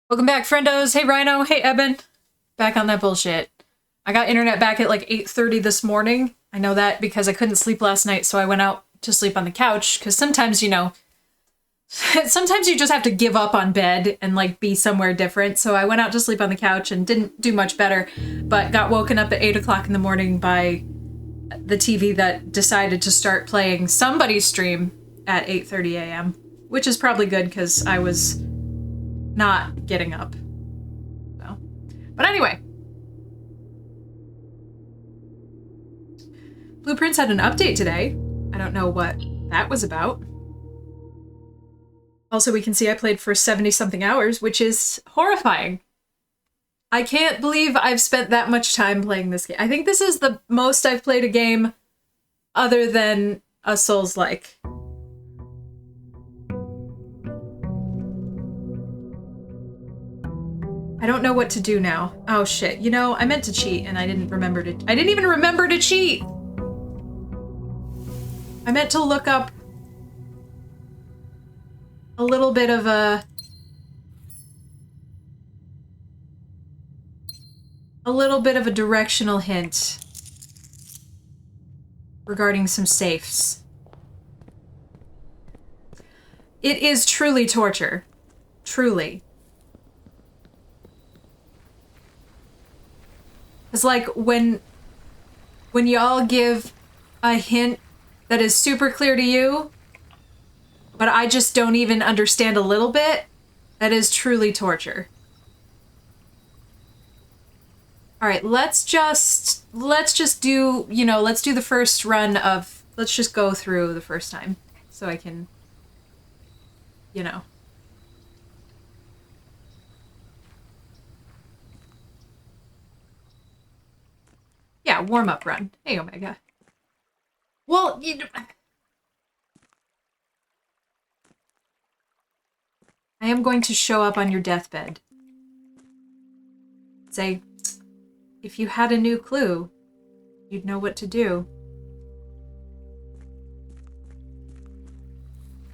Welcome back, friendos. Hey, Rhino. Hey, Eben. Back on that bullshit. I got internet back at like 8:30 this morning. I know that because I couldn't sleep last night, so I went out to sleep on the couch. Because sometimes, you know, sometimes you just have to give up on bed and like be somewhere different. So I went out to sleep on the couch and didn't do much better, but got woken up at 8 o'clock in the morning by the TV that decided to start playing somebody's stream at 8:30 a.m., which is probably good because I was not getting up. So, but anyway. Blueprints had an update today. I don't know what that was about. Also, we can see I played for 70-something hours, which is horrifying. I can't believe I've spent that much time playing this game. I think this is the most I've played a game other than a Souls-like. I don't know what to do now. Oh shit, you know, I meant to cheat and I didn't even remember to cheat! I meant to look up a little bit of a directional hint regarding some safes. It is truly torture. Truly. It's like when y'all give a hint that is super clear to you, but I just don't even understand a little bit, that is truly torture. All right, let's just do, you know, let's do the first run of, let's just go through the first time so I can, you know. Yeah, warm-up run. Hey, Omega. Well, you know, I am going to show up on your deathbed. Say, if you had a new clue, you'd know what to do.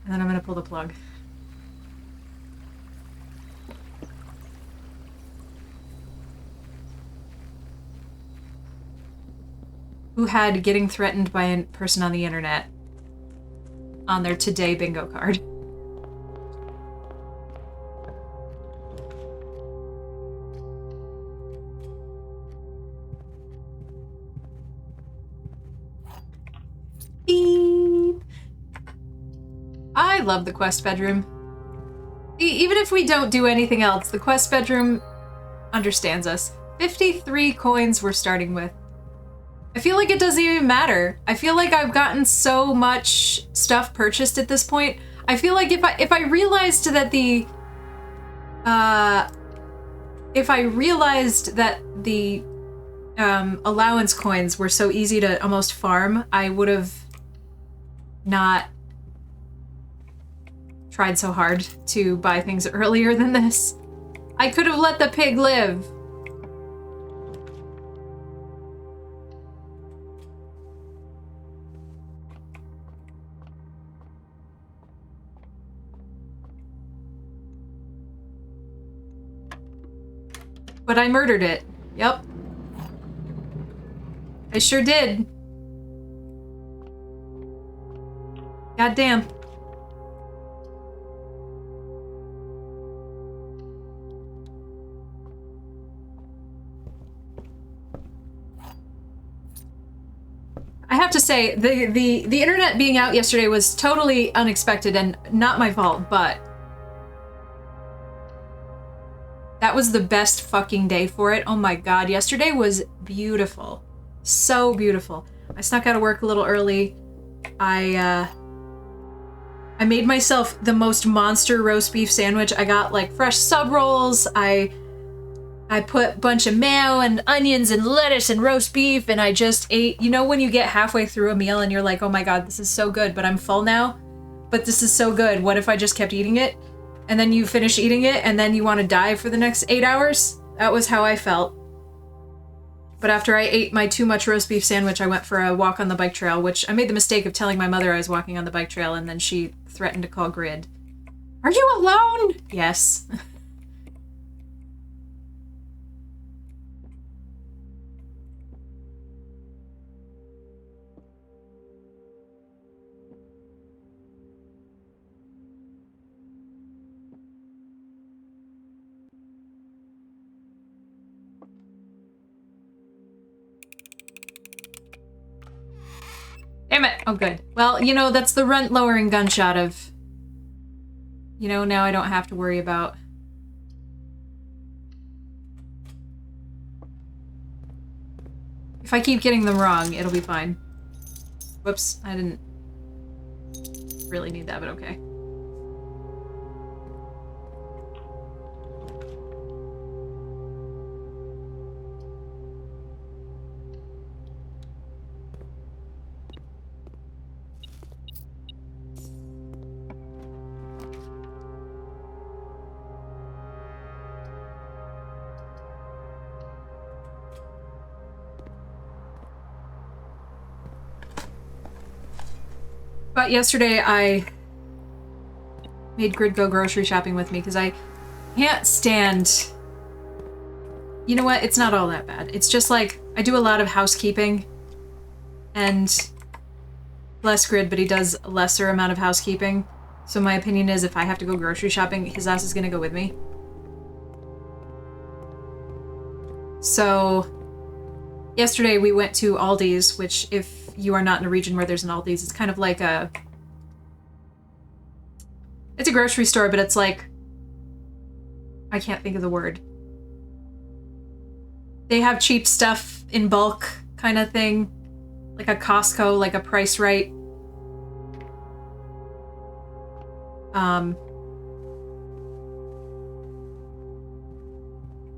And then I'm gonna pull the plug. Who had getting threatened by a person on the internet on their today bingo card. Beep. I love the quest bedroom. Even if we don't do anything else, the quest bedroom understands us. 53 coins we're starting with. I feel like it doesn't even matter. I feel like I've gotten so much stuff purchased at this point. I feel like if I realized that the allowance coins were so easy to almost farm, I would have not tried so hard to buy things earlier than this. I could have let the pig live. But I murdered it. Yep. I sure did. Goddamn. I have to say, the internet being out yesterday was totally unexpected and not my fault, but that was the best fucking day for it. Oh my god, yesterday was beautiful. So beautiful. I snuck out of work a little early. I made myself the most monster roast beef sandwich. I got like fresh sub rolls. I put a bunch of mayo and onions and lettuce and roast beef, and I just ate. You know when you get halfway through a meal and you're like, oh my god, this is so good, but I'm full now? But this is so good. What if I just kept eating it? And then you finish eating it, and then you want to die for the next 8 hours? That was how I felt. But after I ate my too much roast beef sandwich, I went for a walk on the bike trail, which I made the mistake of telling my mother I was walking on the bike trail, and then she threatened to call Grid. Are you alone? Yes. Damn it! Oh, good. Well, you know, that's the rent-lowering gunshot of... You know, now I don't have to worry about... If I keep getting them wrong, it'll be fine. Whoops, I didn't really need that, but okay. But yesterday I made Grid go grocery shopping with me because I can't stand... You know what? It's not all that bad. It's just like, I do a lot of housekeeping and bless Grid, but he does a lesser amount of housekeeping. So my opinion is if I have to go grocery shopping, his ass is gonna go with me. So yesterday we went to Aldi's, which if you are not in a region where there's an Aldi's, it's kind of like a... It's a grocery store, but it's like... I can't think of the word. They have cheap stuff in bulk kind of thing. Like a Costco, like a Price Right.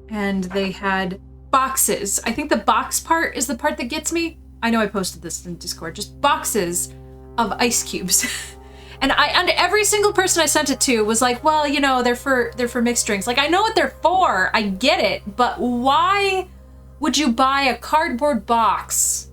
And they had boxes. I think the box part is the part that gets me. I know I posted this in Discord. Just boxes of ice cubes. And every single person I sent it to was like, well, you know, they're for mixed drinks. Like, I know what they're for. I get it. But why would you buy a cardboard box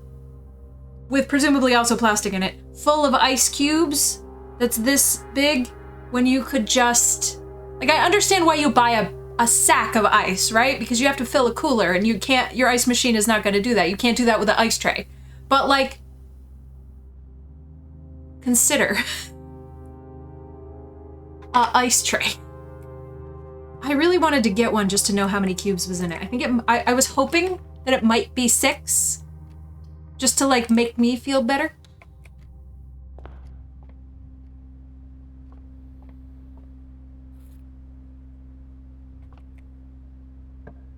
with presumably also plastic in it full of ice cubes that's this big when you could just... Like, I understand why you buy a sack of ice, right? Because you have to fill a cooler and you can't... Your ice machine is not going to do that. You can't do that with an ice tray. But, like... Consider... ice tray. I really wanted to get one just to know how many cubes was in it. I think I was hoping that it might be 6. Just to, like, make me feel better.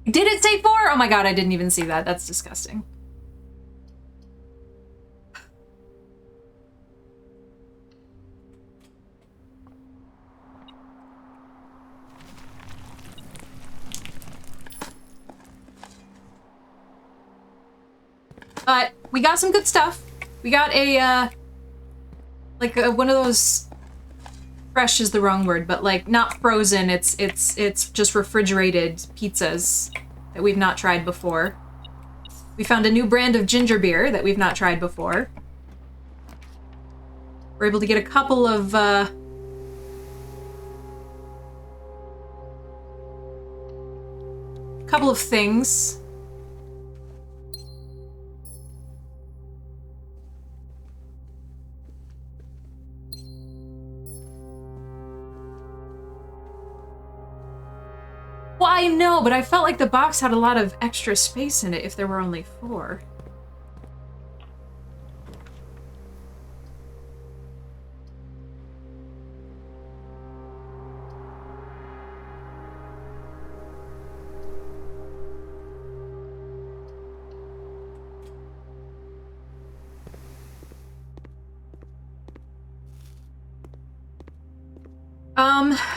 Did it say 4? Oh my god, I didn't even see that. That's disgusting. But we got some good stuff. We got a, one of those... Fresh is the wrong word, but, like, not frozen. It's just refrigerated pizzas that we've not tried before. We found a new brand of ginger beer that we've not tried before. We're able to get a couple of, things. Well, I know, but I felt like the box had a lot of extra space in it if there were only 4.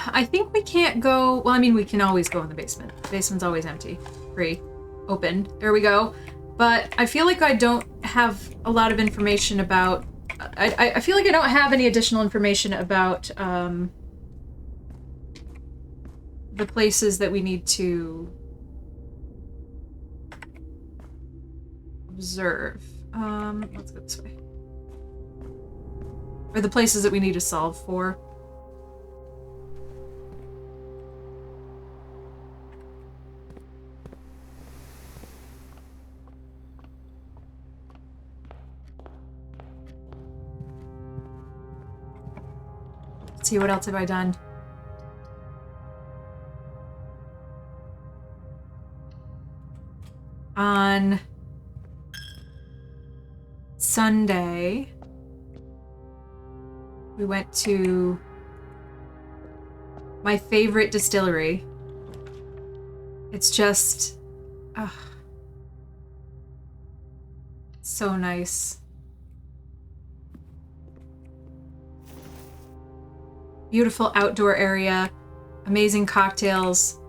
I think we can't go... Well, I mean, we can always go in the basement. The basement's always empty. Free. Open. There we go. But I feel like I don't have a lot of information about... I feel like I don't have any additional information about, the places that we need to... observe. Let's go this way. Or the places that we need to solve for. Let's see, what else have I done? On Sunday, We went to my favorite distillery. It's just, so nice. Beautiful outdoor area, amazing cocktails.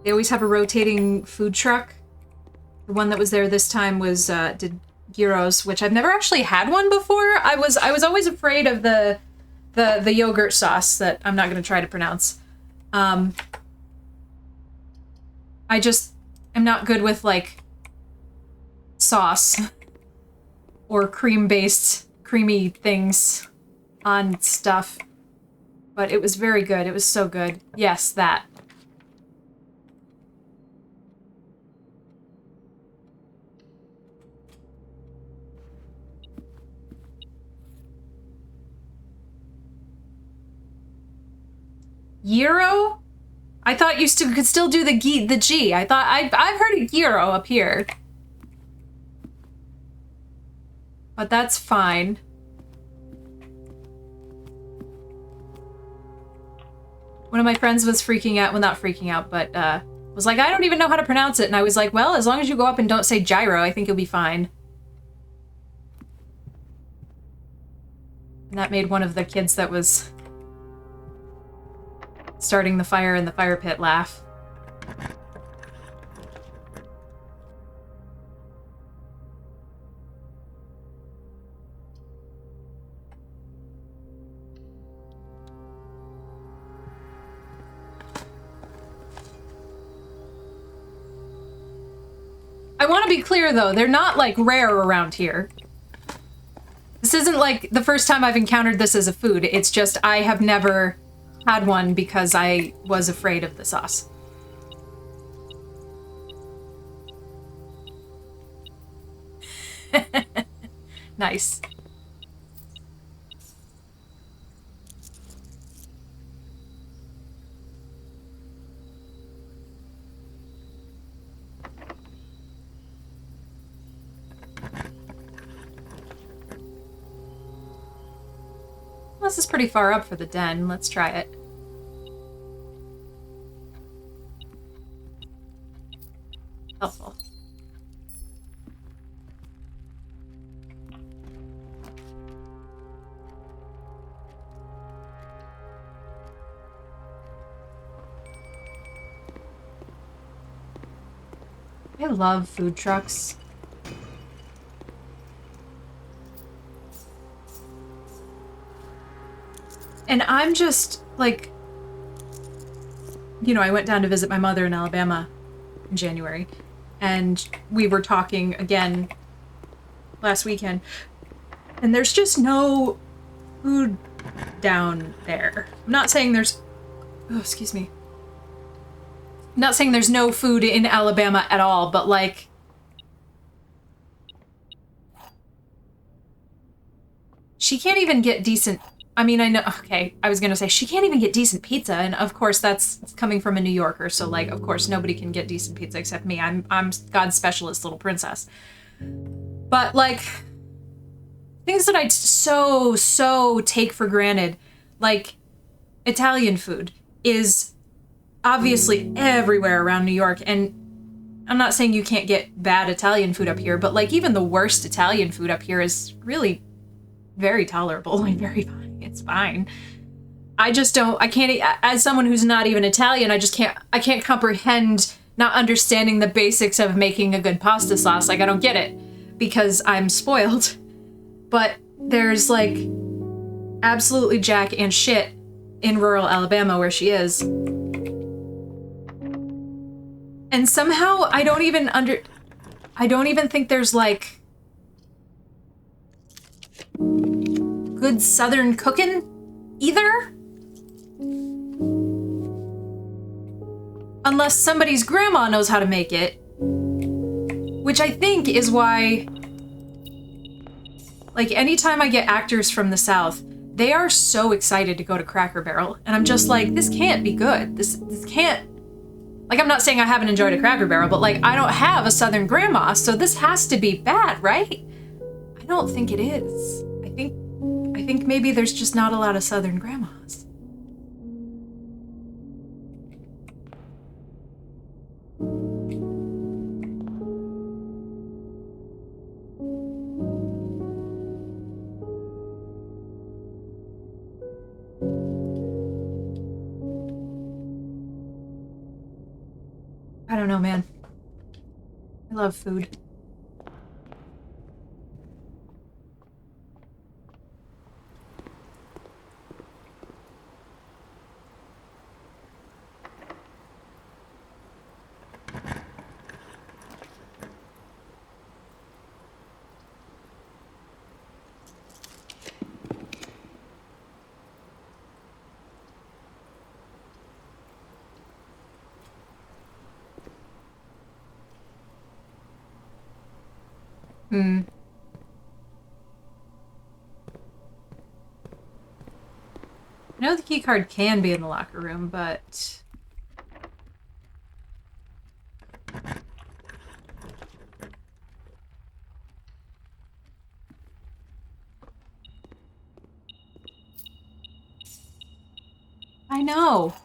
They always have a rotating food truck. The one that was there this time was did gyros, which I've never actually had one before. I was always afraid of the yogurt sauce that I'm not going to try to pronounce. I just am not good with like sauce or cream-based creamy things on stuff. But it was very good. It was so good. Yes, that. Gyro? I thought you could still do the G. I thought I've heard of gyro up here. But that's fine. One of my friends was freaking out, well, not freaking out, but was like, I don't even know how to pronounce it. And I was like, well, as long as you go up and don't say gyro, I think you'll be fine. And that made one of the kids that was starting the fire in the fire pit laugh. I want to be clear, though, they're not, like, rare around here. This isn't, like, the first time I've encountered this as a food. It's just I have never had one because I was afraid of the sauce. Nice. This is pretty far up for the den. Let's try it. Helpful. I love food trucks. And I'm just, like, you know, I went down to visit my mother in Alabama in January, and we were talking again last weekend, and there's just no food down there. I'm not saying there's... Oh, excuse me. I'm not saying there's no food in Alabama at all, but, like... She can't even get decent... I mean, I know, okay, I was gonna say, she can't even get decent pizza, and of course that's coming from a New Yorker, so, like, of course nobody can get decent pizza except me. I'm God's specialist little princess. But, like, things that I so take for granted, like, Italian food is obviously everywhere around New York, and I'm not saying you can't get bad Italian food up here, but, like, even the worst Italian food up here is really very tolerable and very fine. It's fine. I just don't, I can't, as someone who's not even Italian, I can't comprehend not understanding the basics of making a good pasta sauce. Like, I don't get it because I'm spoiled. But there's, like, absolutely jack and shit in rural Alabama where she is. And somehow I don't even think there's, like, good Southern cooking either. Unless somebody's grandma knows how to make it. Which I think is why, like, anytime I get actors from the South, they are so excited to go to Cracker Barrel. And I'm just like, this can't be good. This can't... Like, I'm not saying I haven't enjoyed a Cracker Barrel, but, like, I don't have a Southern grandma, so this has to be bad, right? I don't think it is. I think maybe there's just not a lot of Southern grandmas. I don't know, man. I love food. I know the key card can be in the locker room, but... I know.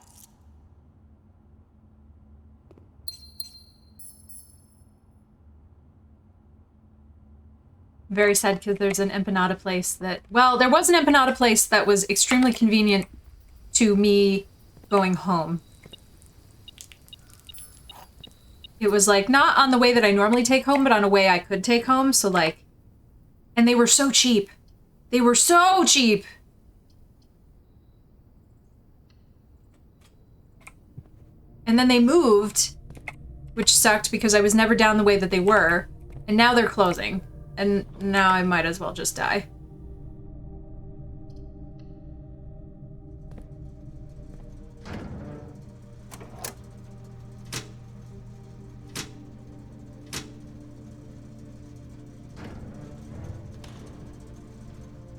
Very sad because there's an empanada place that... Well, there was an empanada place that was extremely convenient to me going home. It was, like, not on the way that I normally take home, but on a way I could take home, so, like... And they were so cheap. They were so cheap! And then they moved, which sucked because I was never down the way that they were, and now they're closing. And now I might as well just die.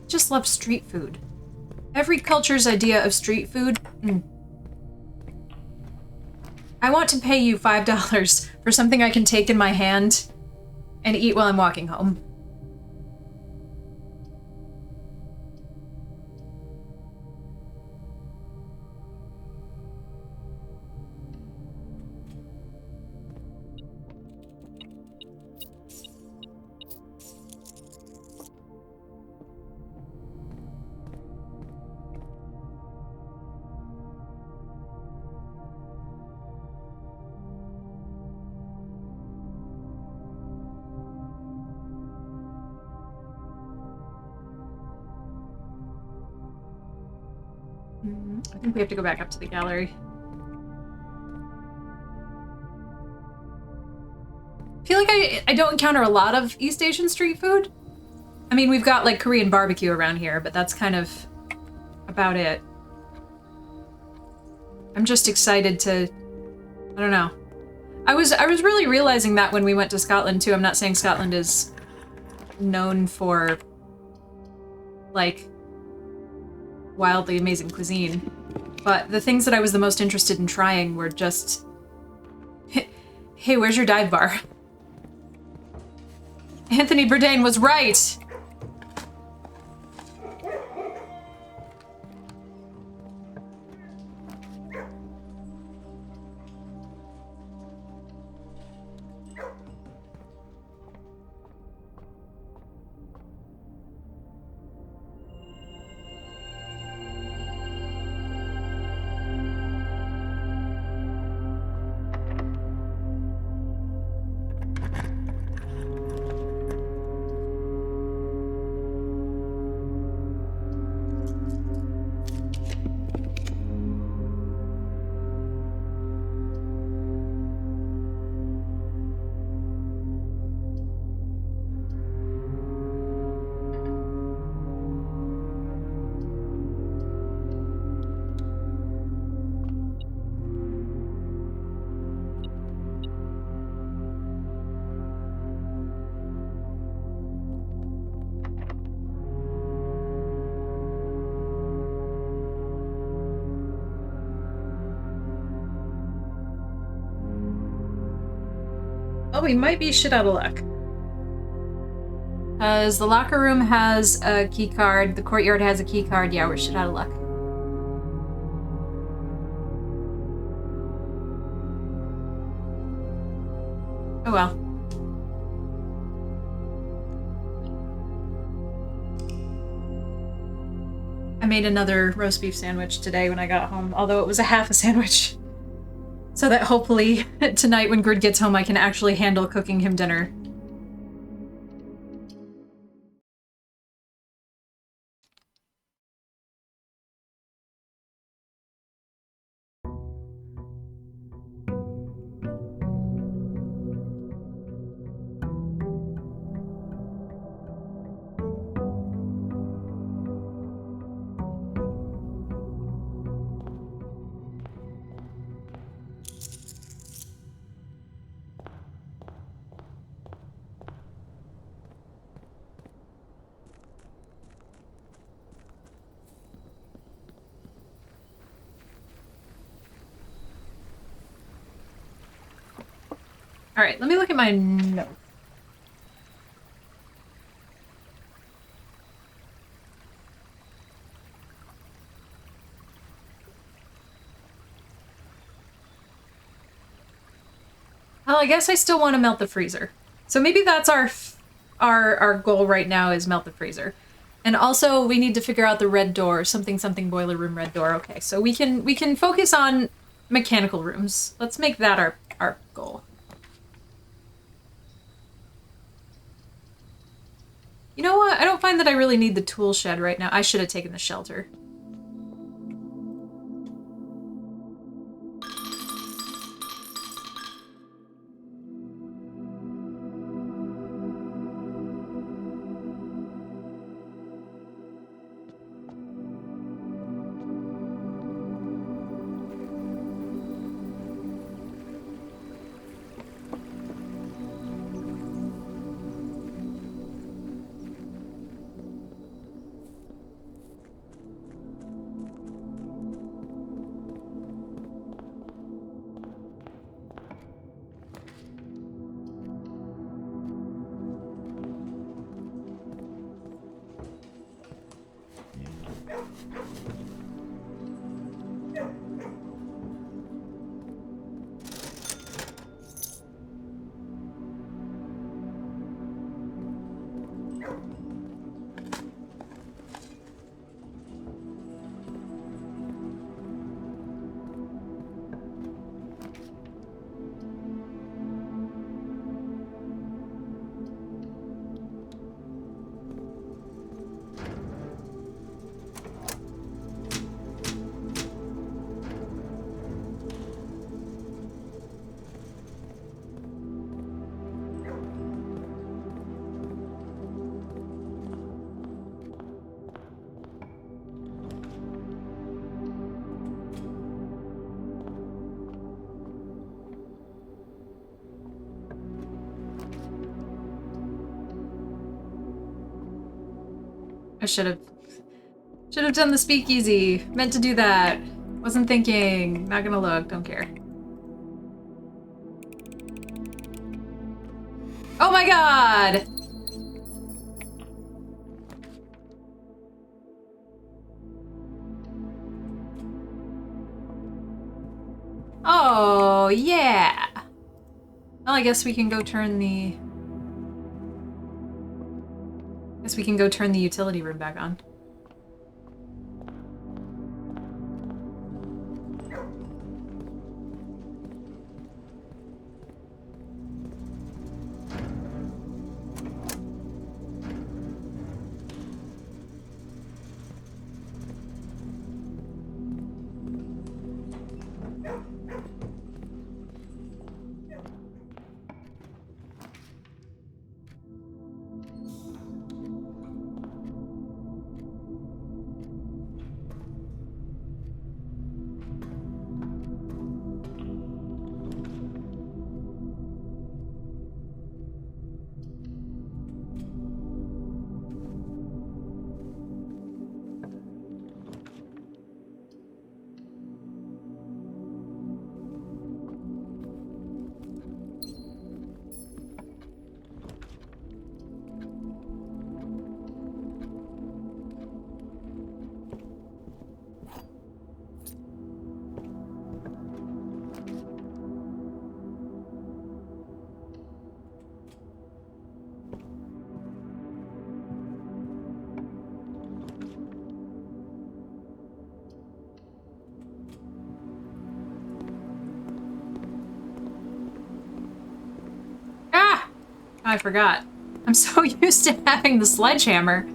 Just love street food. Every culture's idea of street food. I want to pay you $5 for something I can take in my hand and eat while I'm walking home. I think we have to go back up to the gallery. I feel like I don't encounter a lot of East Asian street food. I mean, we've got, like, Korean barbecue around here, but that's kind of about it. I'm just excited to... I don't know. I was really realizing that when we went to Scotland, too. I'm not saying Scotland is known for, like, wildly amazing cuisine, but the things that I was the most interested in trying were just... Hey, where's your dive bar? Anthony Bourdain was right! Well, we might be shit out of luck. Because the locker room has a key card, the courtyard has a key card. Yeah, we're shit out of luck. Oh well. I made another roast beef sandwich today when I got home, although it was a half a sandwich. So that hopefully tonight when Grid gets home I can actually handle cooking him dinner. Alright, let me look at my notes. Well, I guess I still want to melt the freezer. So maybe that's our goal right now is melt the freezer. And also we need to figure out the red door, something boiler room red door. Okay, so we can focus on mechanical rooms. Let's make that our goal. You know what? I don't find that I really need the tool shed right now. I should have taken the shelter. I should have done the speakeasy. Meant to do that. Wasn't thinking. Not gonna look. Don't care. Oh my god! Oh, yeah! Well, I guess we can go turn the... Guess we can go turn the utility room back on. I forgot. I'm so used to having the sledgehammer.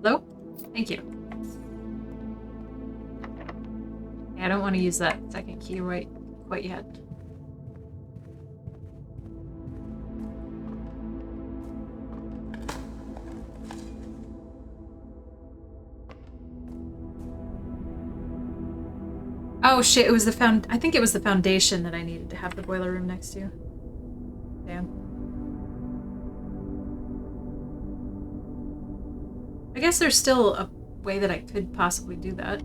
Hello? Thank you. Yeah, I don't want to use that second key quite yet. Oh shit, it was I think it was the foundation that I needed to have the boiler room next to. Damn. I guess there's still a way that I could possibly do that.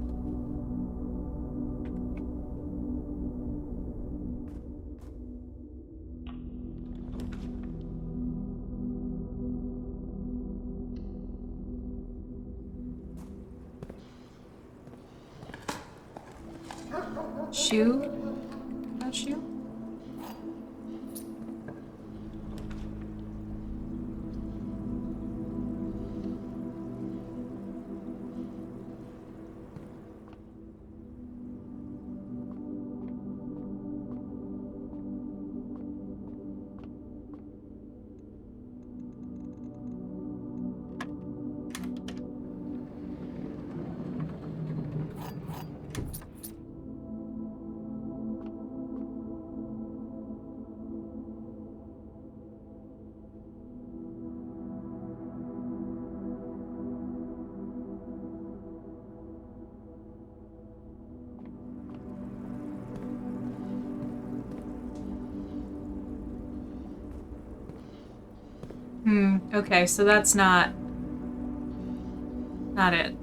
Shoe? That shoe? Okay, so that's not it.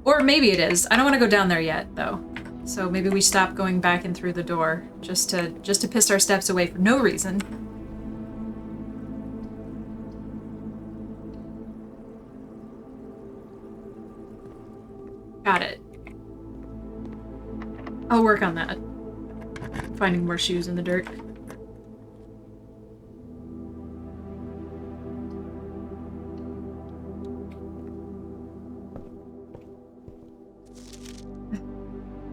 Or maybe it is. I don't want to go down there yet, though. So maybe we stop going back and through the door just to piss our steps away for no reason. Got it. I'll work on that. Finding more shoes in the dirt.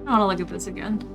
I want to look at this again.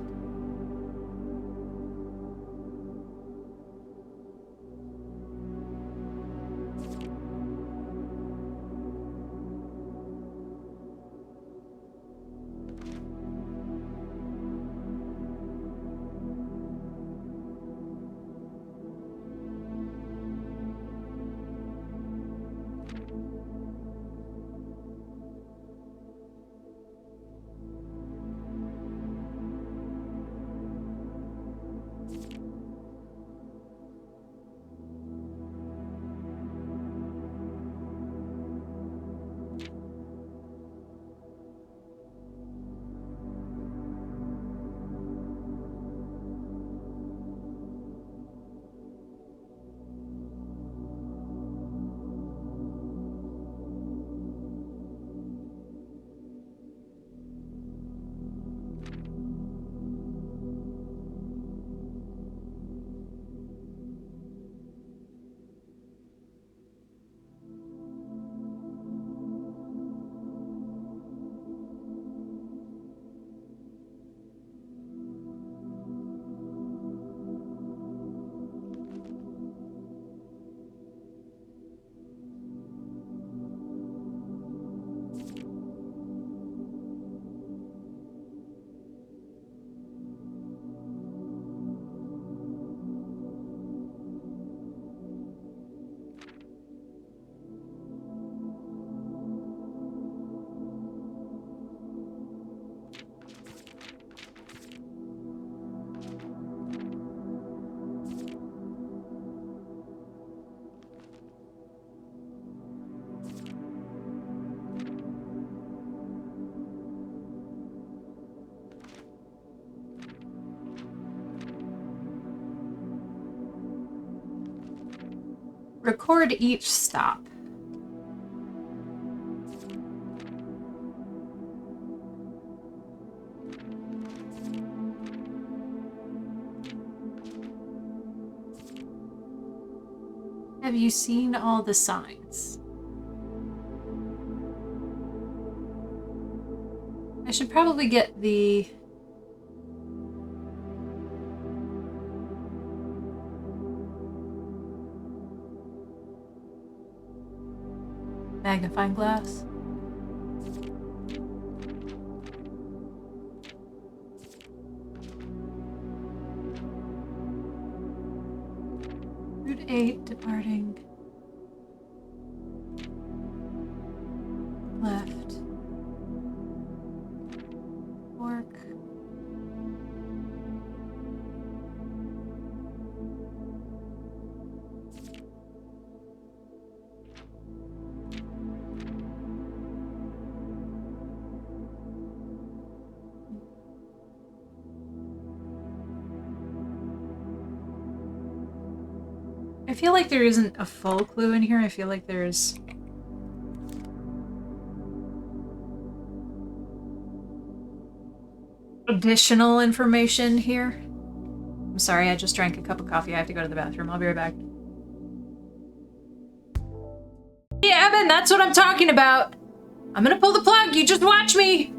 Record each stop. Have you seen all the signs? I should probably get the... magnifying glass. Route 8 departing. Left. Fork. I feel like there isn't a full clue in here. I feel like there's... additional information here. I'm sorry, I just drank a cup of coffee. I have to go to the bathroom. I'll be right back. Yeah, Evan, that's what I'm talking about. I'm gonna pull the plug. You just watch me.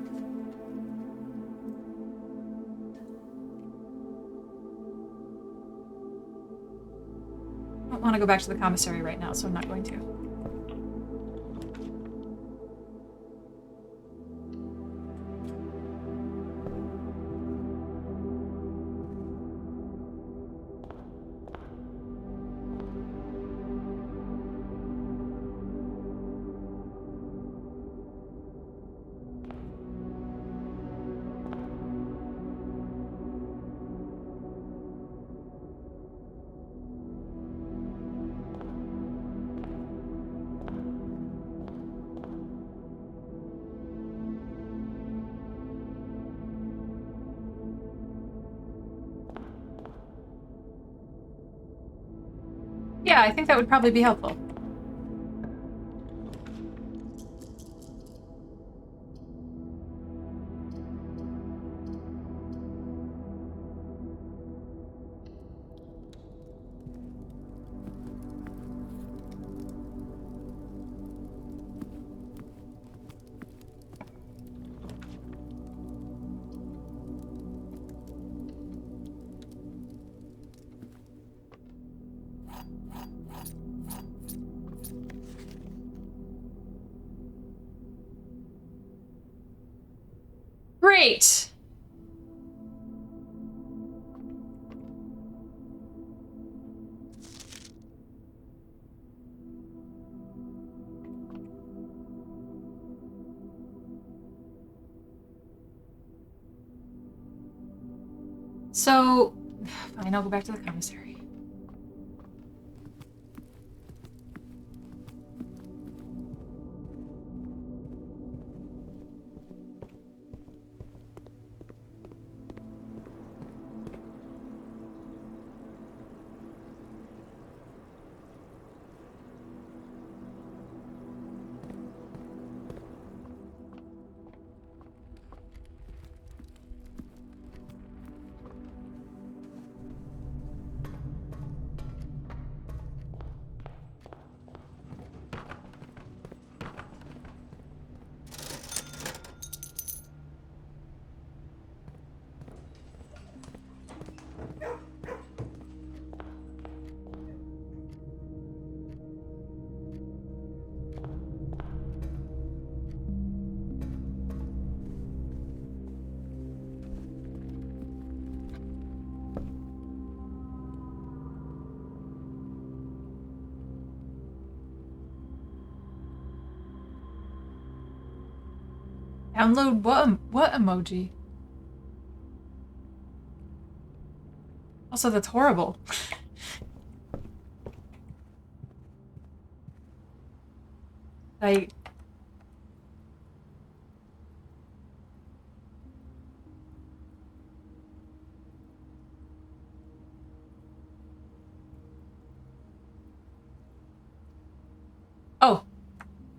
I don't want to go back to the commissary right now, so I'm not going to. Yeah, I think that would probably be helpful. Great! So, fine, I'll go back to the commissary. Download what emoji? Also, that's horrible. I...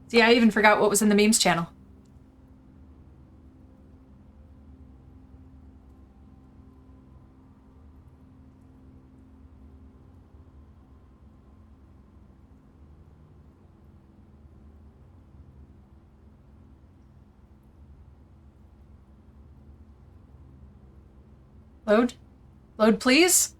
See, I even forgot what was in the memes channel. Load? Load, please?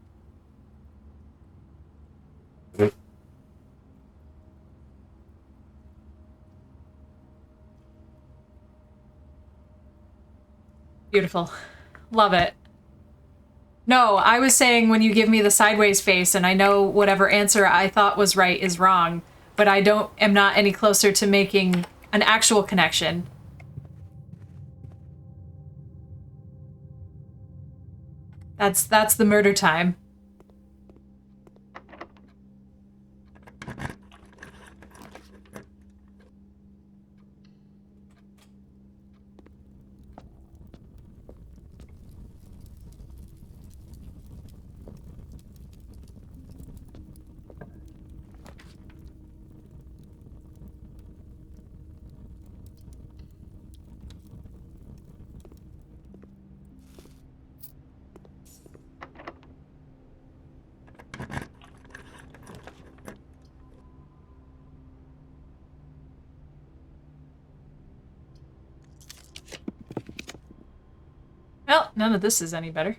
Beautiful. Love it. No, I was saying when you give me the sideways face and I know whatever answer I thought was right is wrong, but I am not any closer to making an actual connection. That's the murder time. Well, none of this is any better.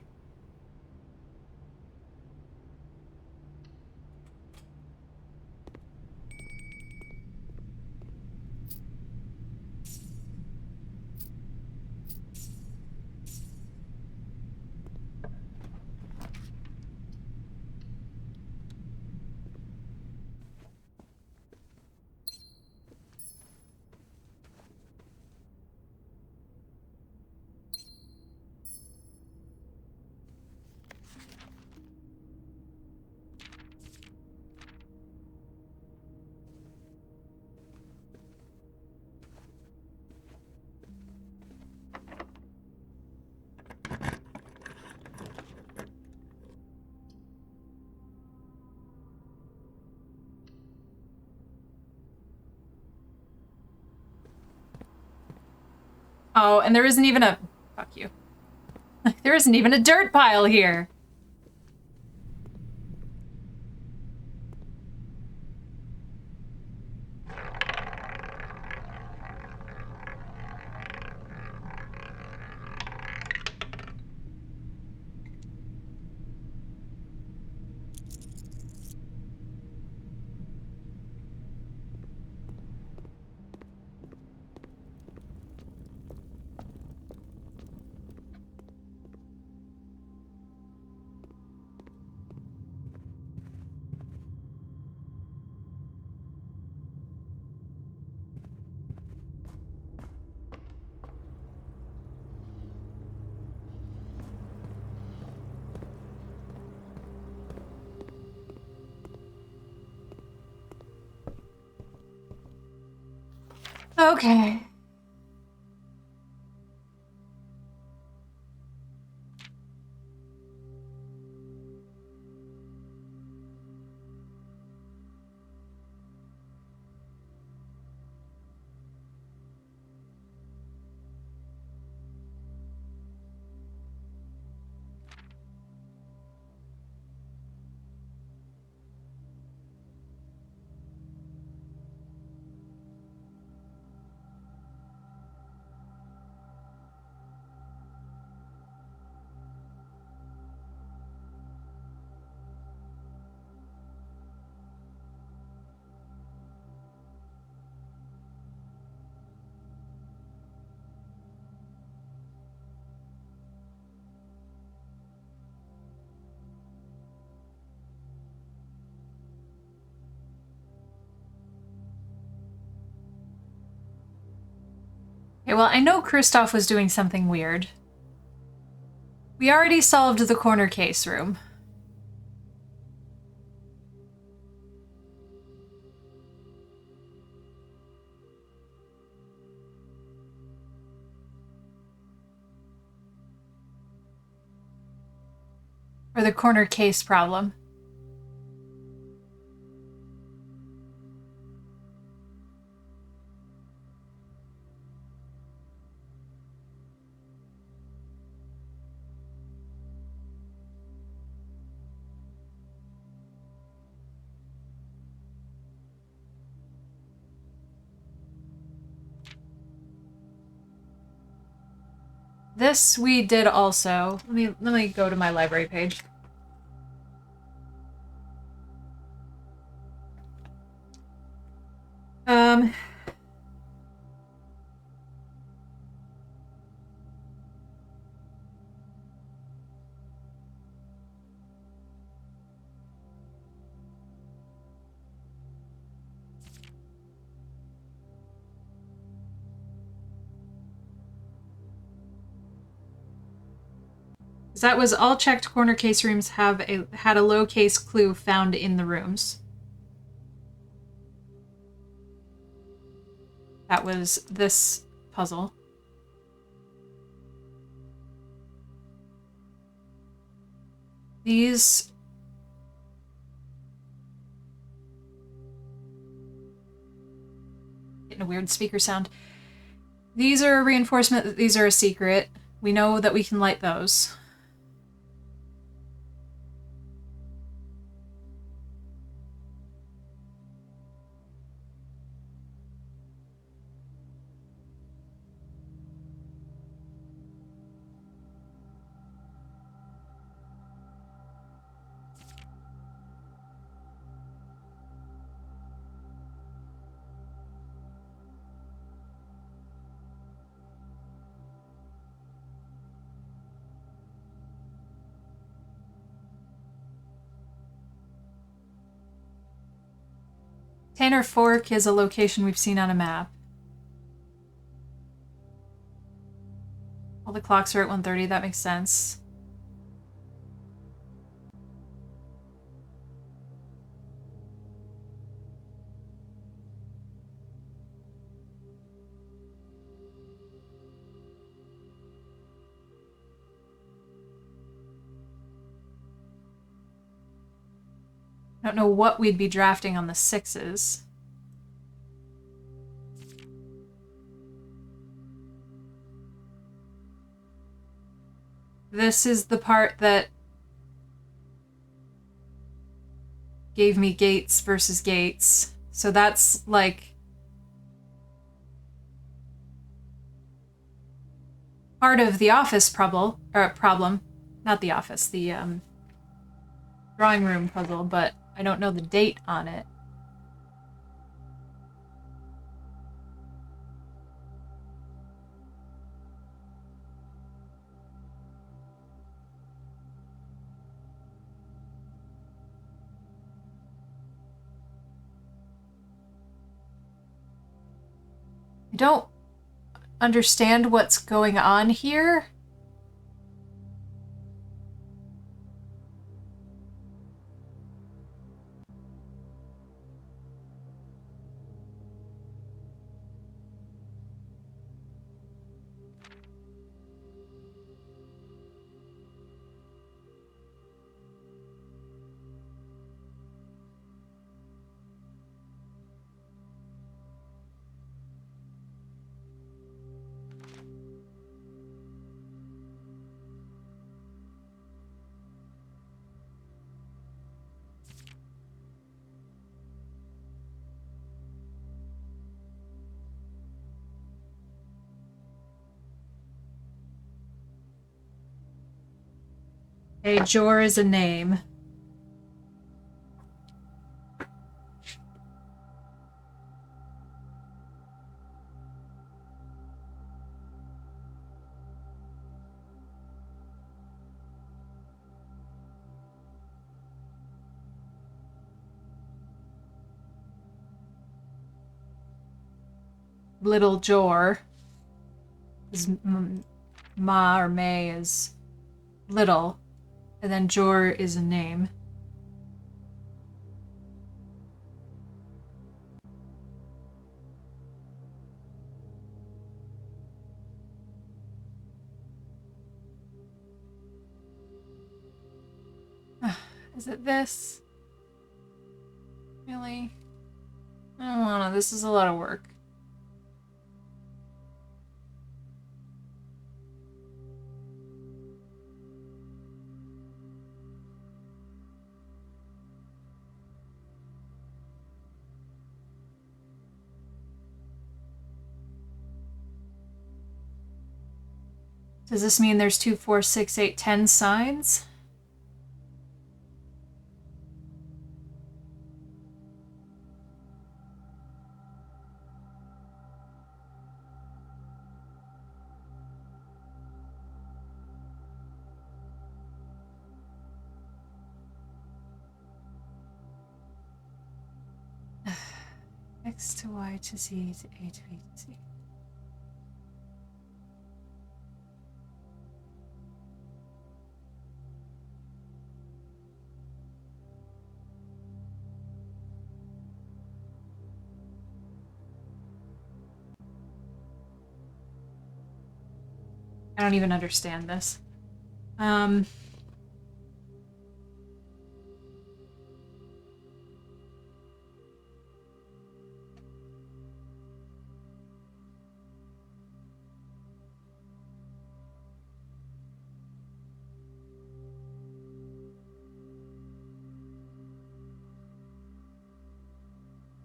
Oh, and there isn't even a... Fuck you. There isn't even a dirt pile here. Okay. Okay, well, I know Kristoff was doing something weird. We already solved the corner case room. Or the corner case problem. This we did also. Let me go to my library page. That was all checked corner case rooms had a low case clue found in the rooms. That was this puzzle. These... Getting a weird speaker sound. These are a reinforcement that these are a secret. We know that we can light those. Tanner Fork is a location we've seen on a map. All the clocks are at 1:30, that makes sense. I don't know what we'd be drafting on the 6s. This is the part that gave me Gates versus Gates. So that's like part of the office problem. Not the office, the drawing room puzzle, but I don't know the date on it. I don't understand what's going on here. Okay, Jor is a name. Little Jor is Ma or May is little, and then Jor is a name. Is it this? Really? I don't wanna. This is a lot of work. Does this mean there's 2, 4, 6, 8, 10 signs? X to Y to Z to A to B to C. I don't even understand this.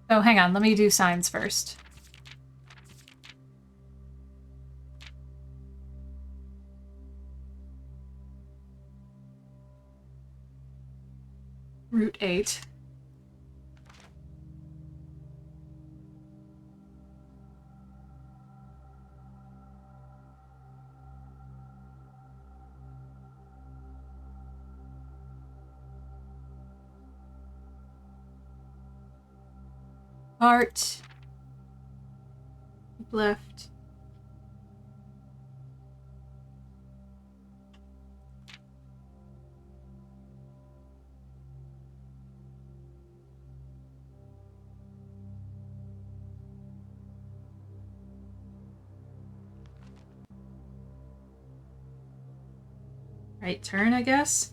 Oh, hang on. Let me do signs first. Root 8. Part. Left. Right turn, I guess.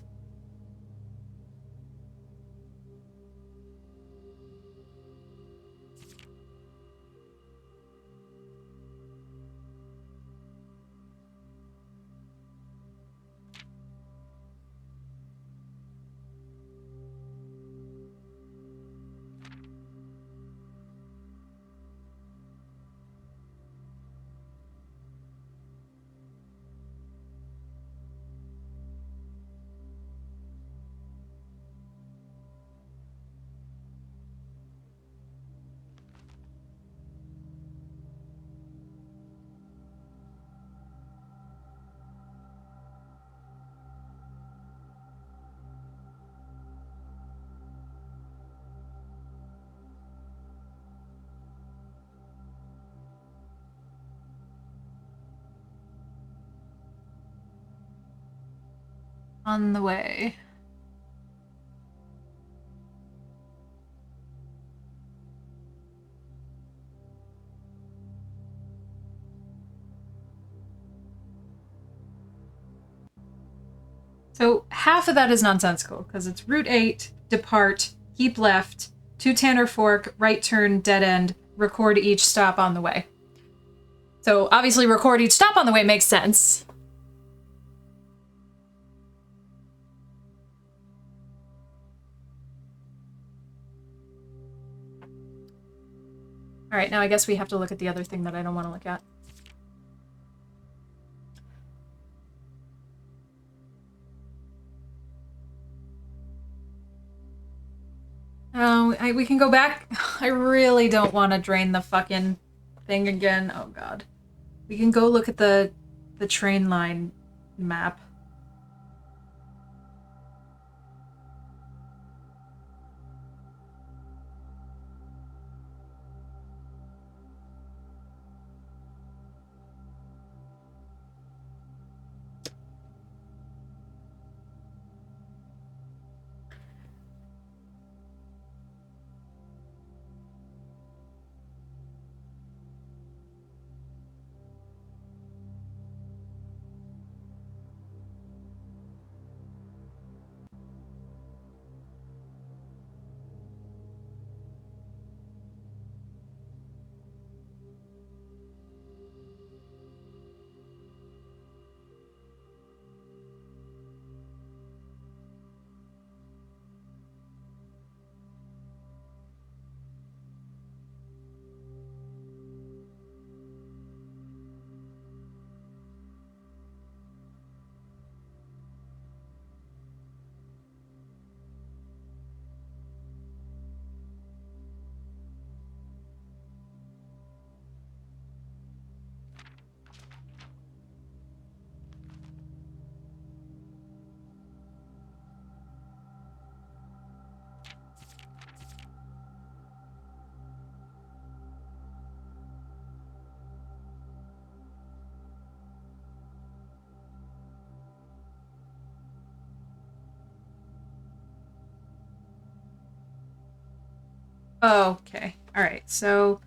On the way. So half of that is nonsensical, because it's root 8, depart, keep left, to Tanner Fork, right turn, dead end, record each stop on the way. So obviously record each stop on the way makes sense. All right, now I guess we have to look at the other thing that I don't want to look at. Oh, we can go back. I really don't want to drain the fucking thing again. Oh god. We can go look at the train line map. Oh, okay. All right. So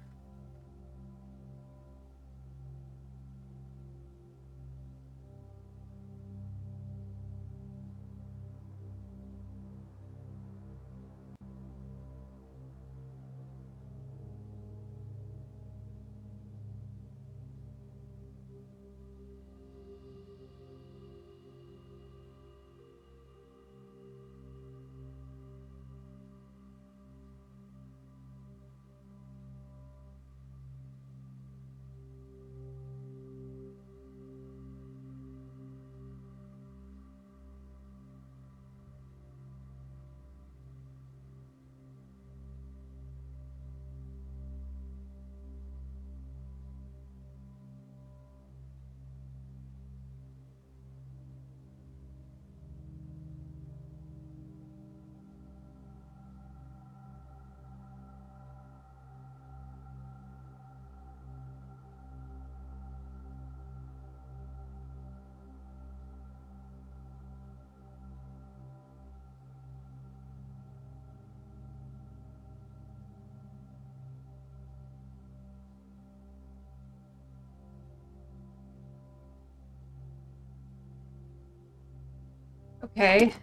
okay.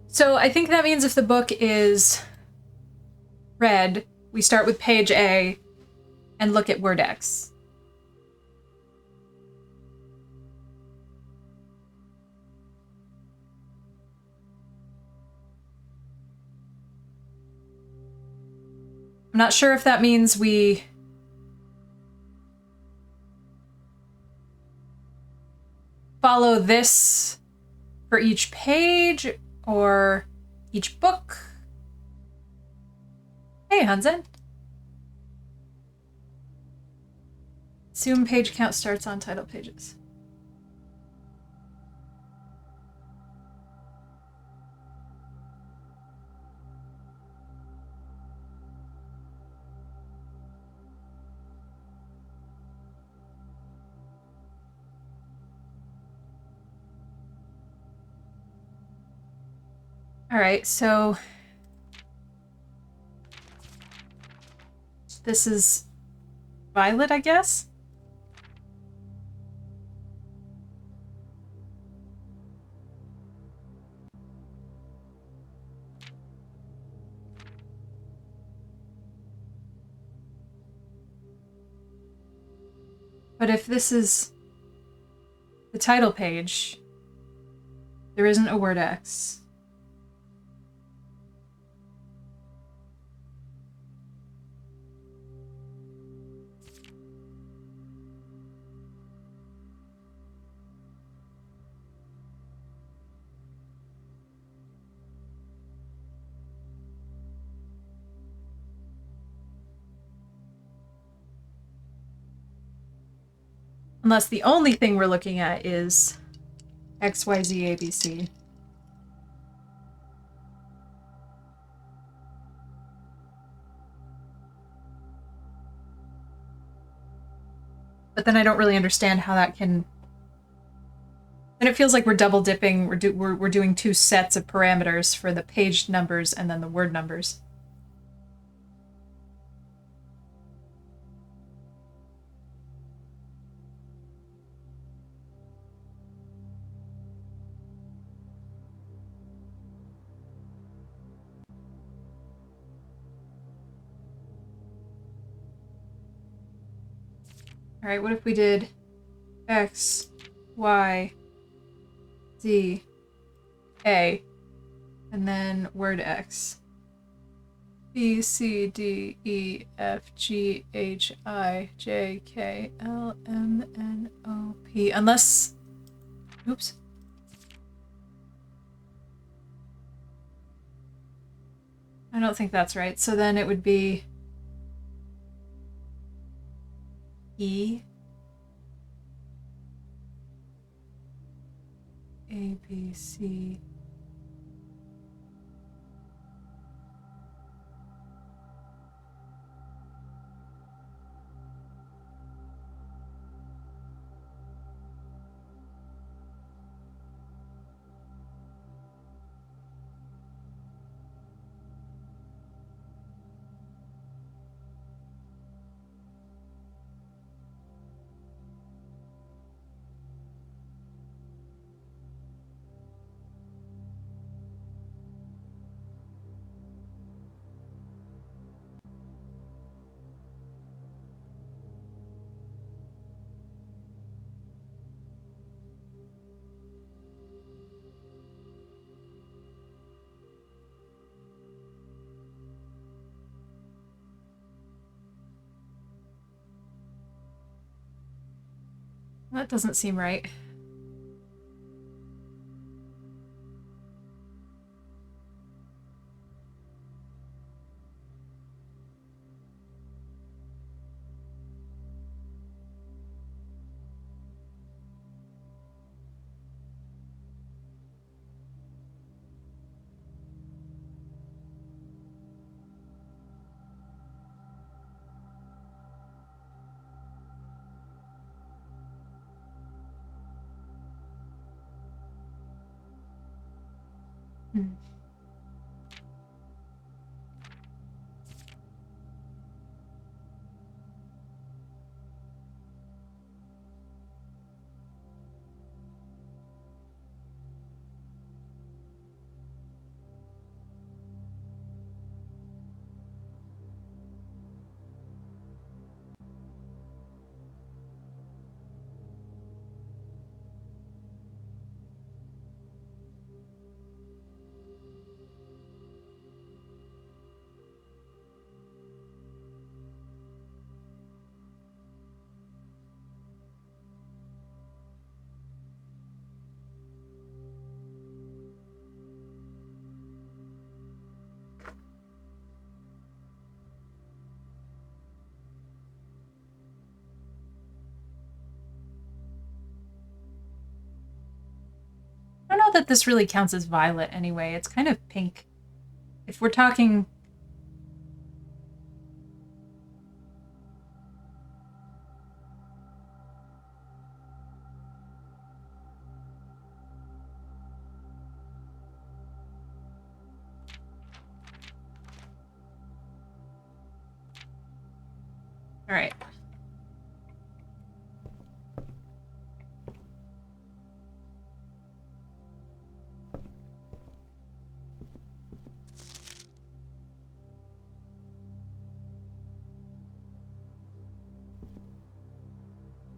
So I think that means if the book is red, we start with page A and look at word X. I'm not sure if that means we follow this for each page or each book. Hey, Hansen. Assume page count starts on title pages. All right, so this is Violet, I guess? But if this is the title page, there isn't a word X. Unless the only thing we're looking at is XYZ ABC. But then I don't really understand how that can... And it feels like we're double dipping. We're doing two sets of parameters for the page numbers and then the word numbers. All right, what if we did X, Y, Z, A, and then word X? B, C, D, E, F, G, H, I, J, K, L, M, N, O, P. Unless... Oops. I don't think that's right. So then it would be E, A, B, C. That doesn't seem right. I don't know that this really counts as violet anyway. It's kind of pink. If we're talking... All right.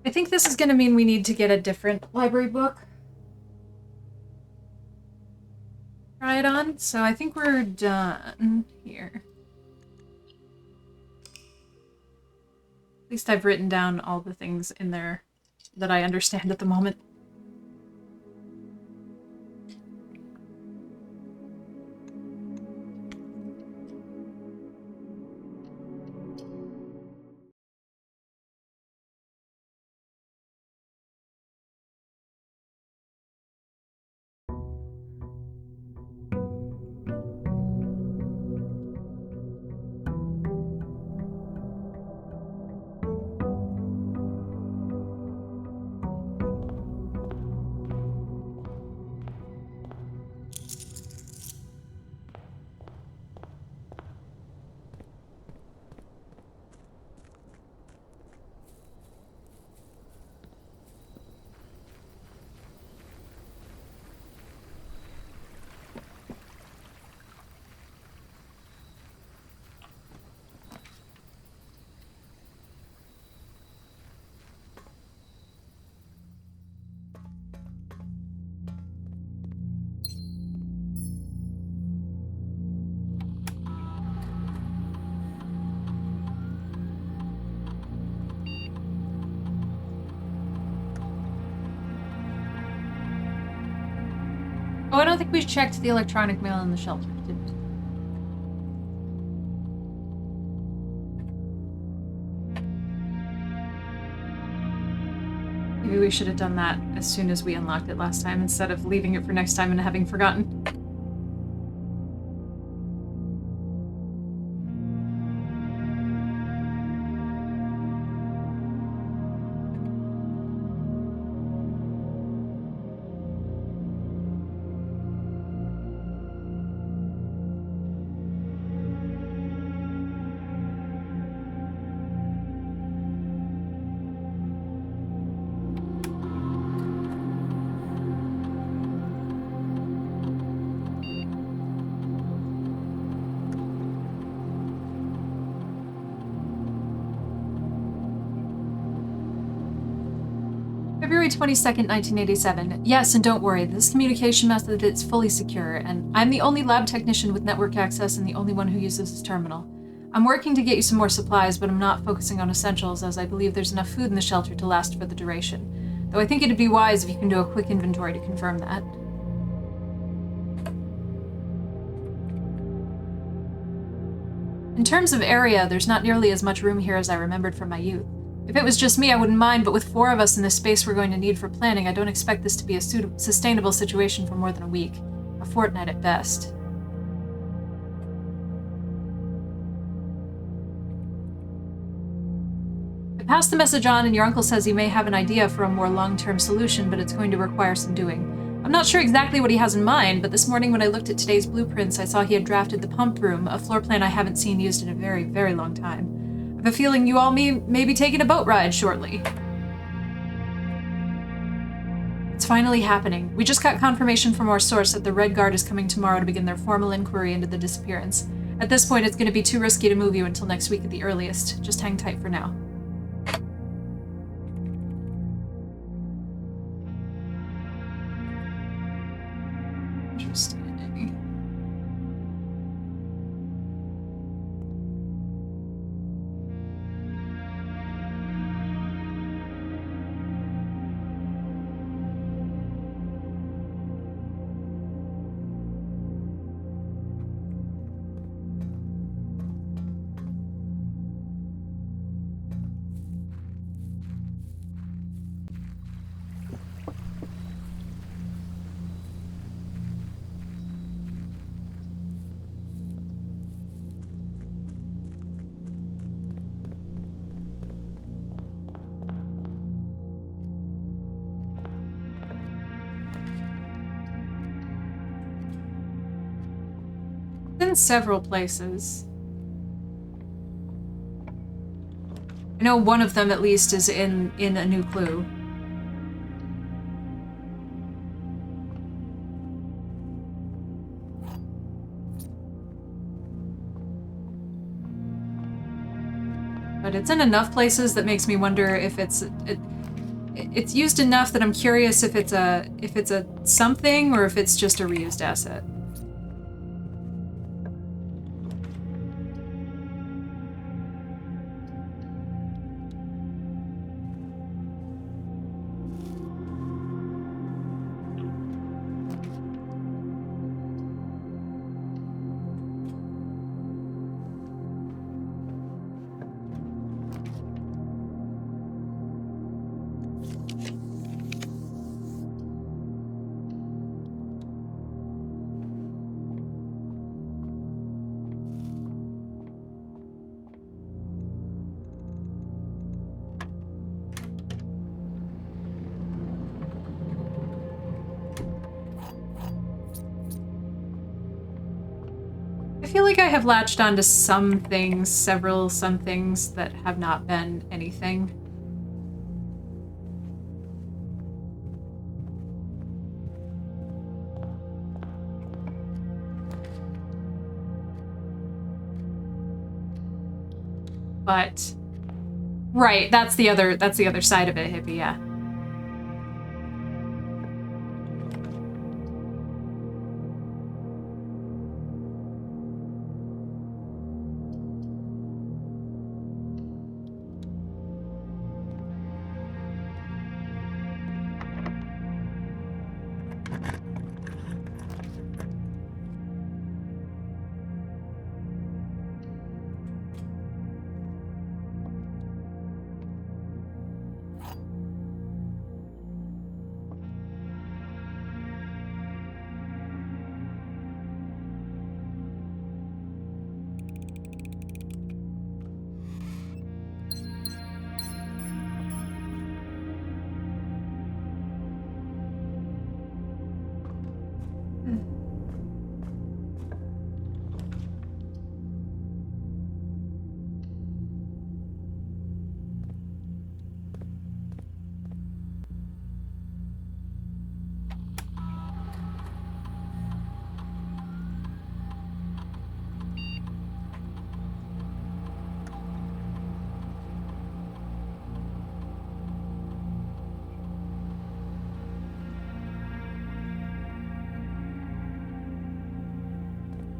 I think this is going to mean we need to get a different library book. Try it on. So I think we're done here. At least I've written down all the things in there that I understand at the moment. Oh, I don't think we checked the electronic mail in the shelter, did we? Maybe we should have done that as soon as we unlocked it last time, instead of leaving it for next time and having forgotten. February 22nd, 1987. Yes, and don't worry, this communication method is fully secure, and I'm the only lab technician with network access and the only one who uses this terminal. I'm working to get you some more supplies, but I'm not focusing on essentials as I believe there's enough food in the shelter to last for the duration. Though I think it'd be wise if you can do a quick inventory to confirm that. In terms of area, there's not nearly as much room here as I remembered from my youth. If it was just me, I wouldn't mind, but with 4 of us in the space we're going to need for planning, I don't expect this to be a sustainable situation for more than a week. A fortnight at best. I passed the message on, and your uncle says he may have an idea for a more long-term solution, but it's going to require some doing. I'm not sure exactly what he has in mind, but this morning when I looked at today's blueprints, I saw he had drafted the pump room, a floor plan I haven't seen used in a very, very long time. I have a feeling you all may be taking a boat ride shortly. It's finally happening. We just got confirmation from our source that the Red Guard is coming tomorrow to begin their formal inquiry into the disappearance. At this point, it's going to be too risky to move you until next week at the earliest. Just hang tight for now. Interesting. In several places. I know one of them at least is in a new clue. But it's in enough places that makes me wonder if it's used enough that I'm curious if it's a something or if it's just a reused asset. I feel like I have latched onto some things, some things that have not been anything. But right, that's the other side of it, Hippie, yeah.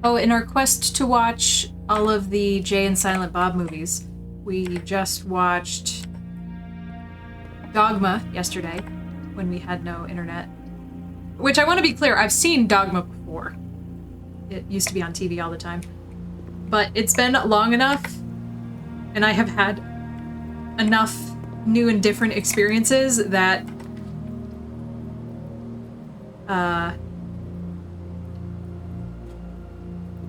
Oh, in our quest to watch all of the Jay and Silent Bob movies, we just watched Dogma yesterday, when we had no internet. Which I want to be clear, I've seen Dogma before. It used to be on TV all the time. But it's been long enough, and I have had enough new and different experiences that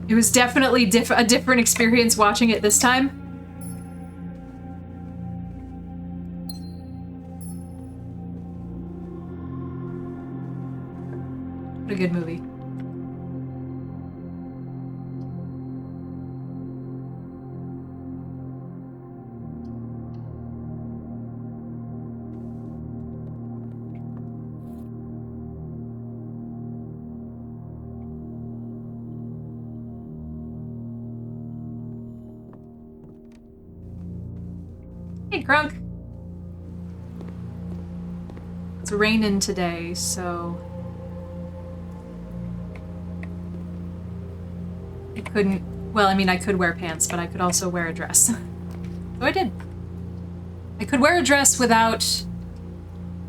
it was definitely a different experience watching it this time. What a good movie. Hey, Crunk. It's raining today, so I couldn't. Well, I mean, I could wear pants, but I could also wear a dress. So I did. I could wear a dress without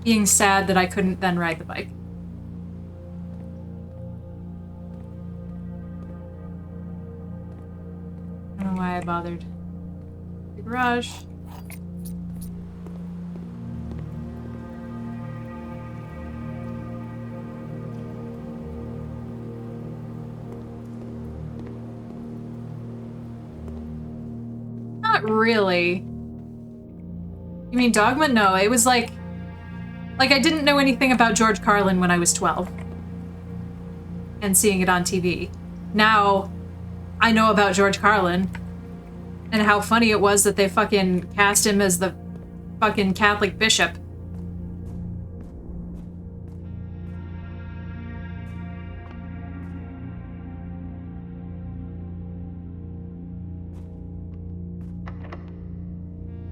being sad that I couldn't then ride the bike. I don't know why I bothered. The garage. Not really. You mean Dogma? No, it was like I didn't know anything about George Carlin when I was 12. And seeing it on TV. Now, I know about George Carlin. And how funny it was that they fucking cast him as the fucking Catholic bishop.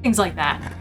Things like that.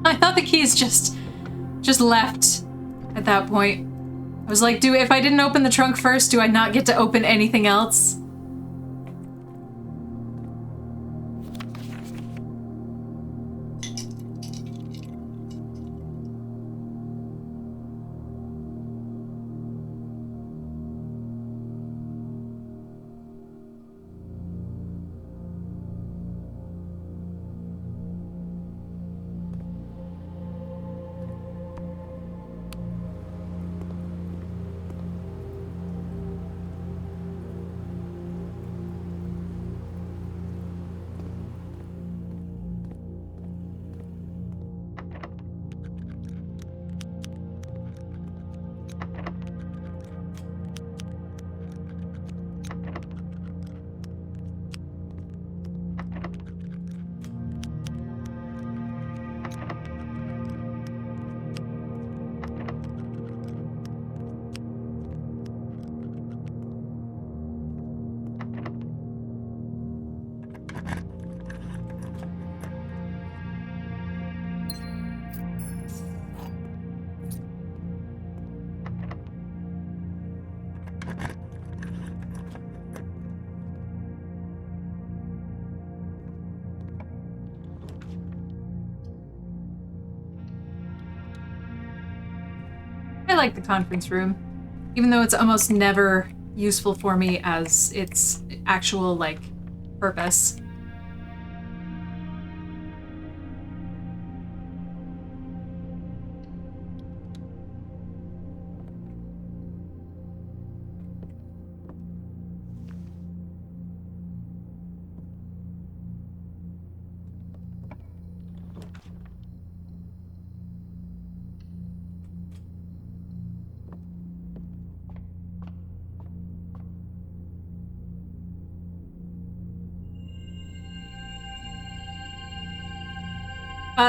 I thought the keys just left at that point. I was like, if I didn't open the trunk first, do I not get to open anything else? like the conference room, even though it's almost never useful for me as its actual, like, purpose.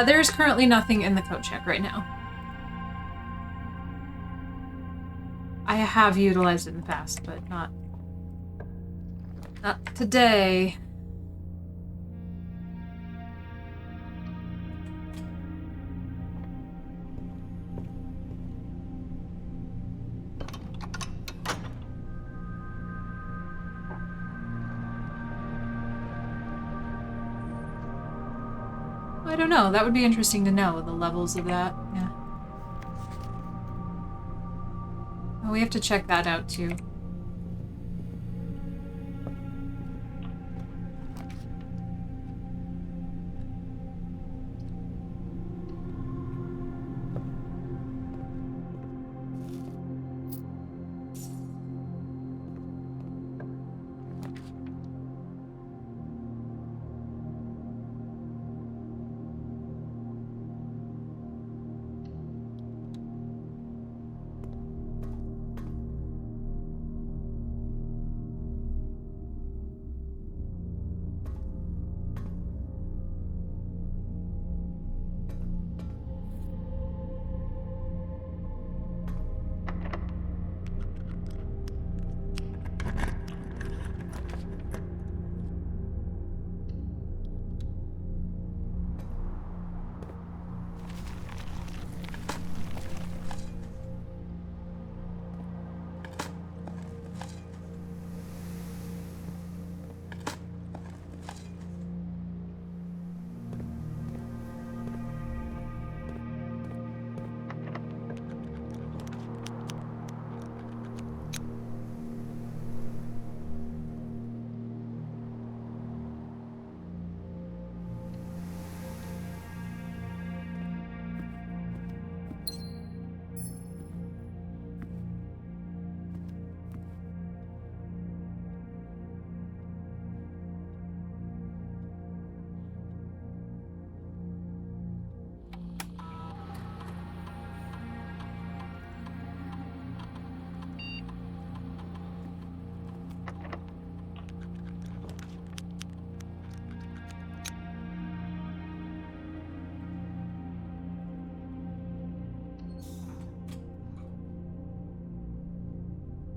There's currently nothing in the code check right now. I have utilized it in the past, but not today. I don't know. That would be interesting to know, the levels of that. Yeah. Oh, we have to check that out, too.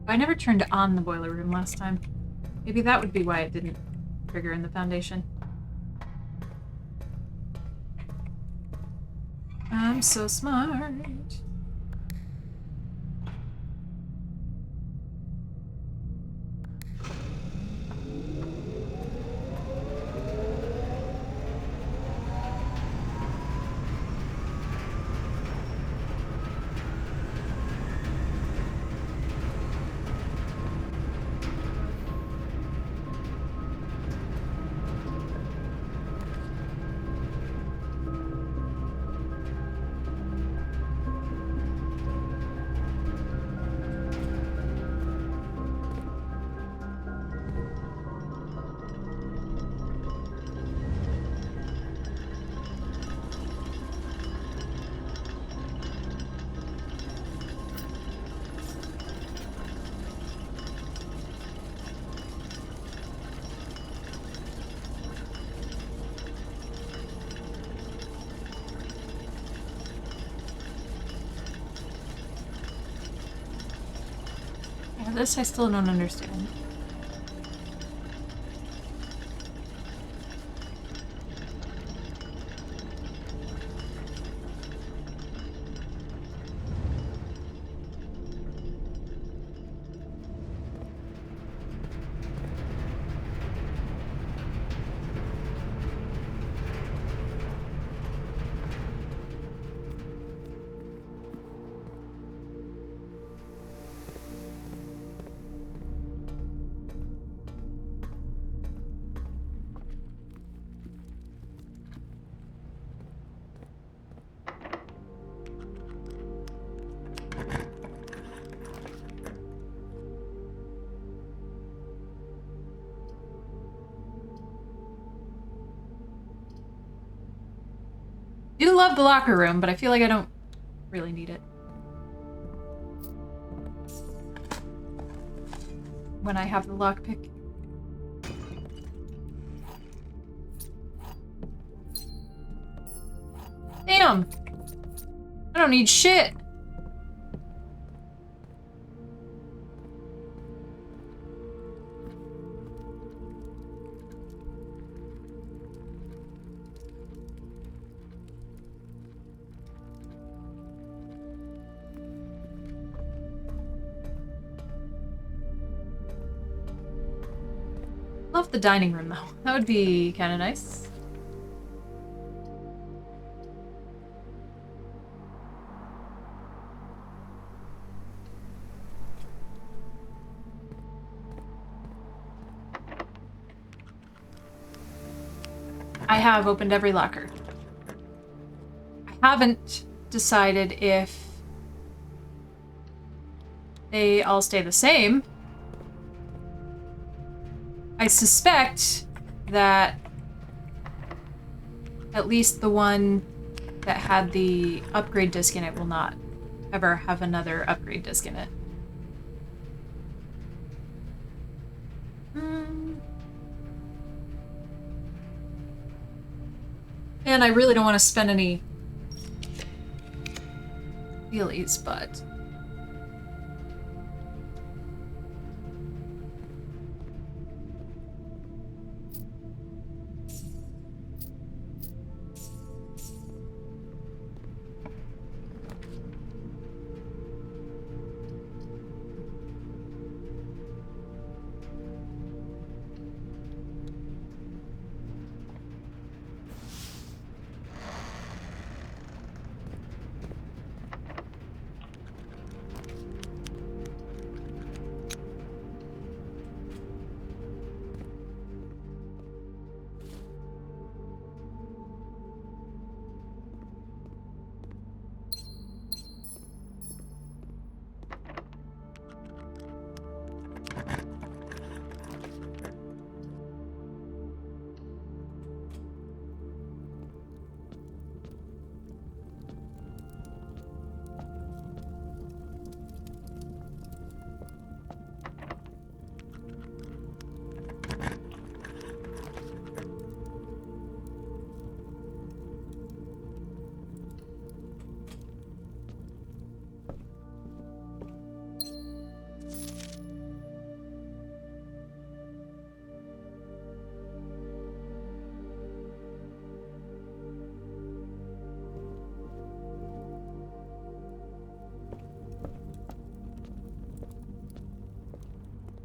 I never turned on the boiler room last time. Maybe that would be why it didn't trigger in the Foundation. I'm so smart. Yeah, this I still don't understand. do love the locker room, but I feel like I don't really need it. When I have the lockpick. Damn! I don't need shit! Love the dining room, though. That would be kind of nice. I have opened every locker. I haven't decided if they all stay the same. I suspect that at least the one that had the upgrade disc in it will not ever have another upgrade disc in it. And I really don't want to spend any feelies, but...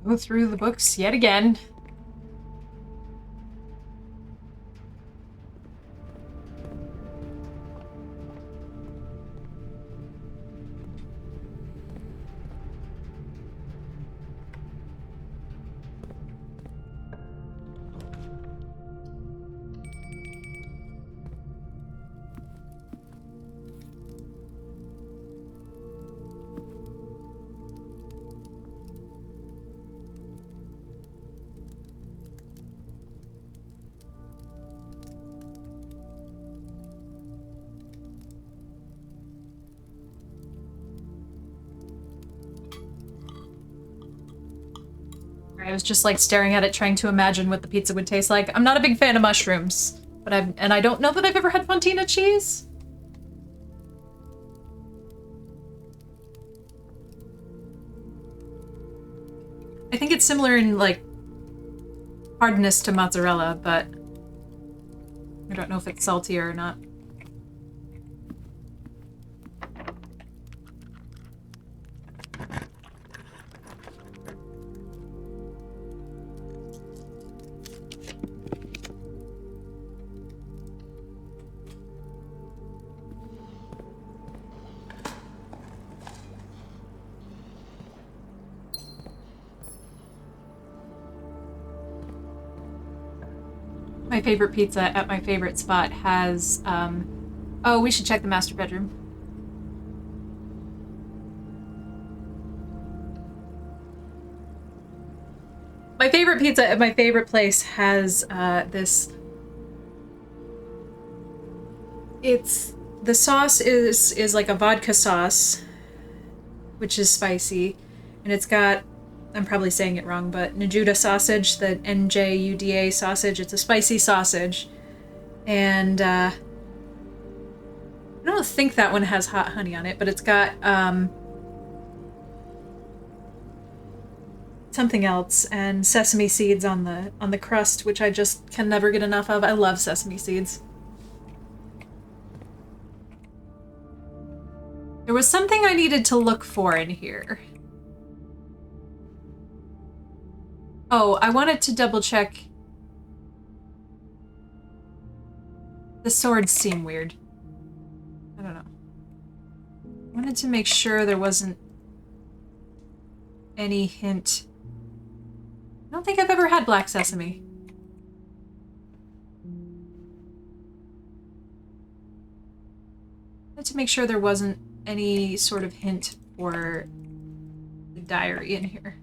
Go through the books yet again. I was just like staring at it, trying to imagine what the pizza would taste like. I'm not a big fan of mushrooms, but I don't know that I've ever had fontina cheese. I think it's similar in like hardness to mozzarella, but I don't know if it's saltier or not. My favorite pizza at my favorite spot has, oh, we should check the master bedroom. My favorite pizza at my favorite place has, this the sauce is like a vodka sauce, which is spicy, and it's got, I'm probably saying it wrong, but Najuda sausage, the NJUDA sausage. It's a spicy sausage, and I don't think that one has hot honey on it, but it's got something else, and sesame seeds on the crust, which I just can never get enough of. I love sesame seeds. There was something I needed to look for in here. Oh, I wanted to double check. The swords seem weird. I don't know. I wanted to make sure there wasn't any hint. I don't think I've ever had black sesame. I wanted to make sure there wasn't any sort of hint for the diary in here.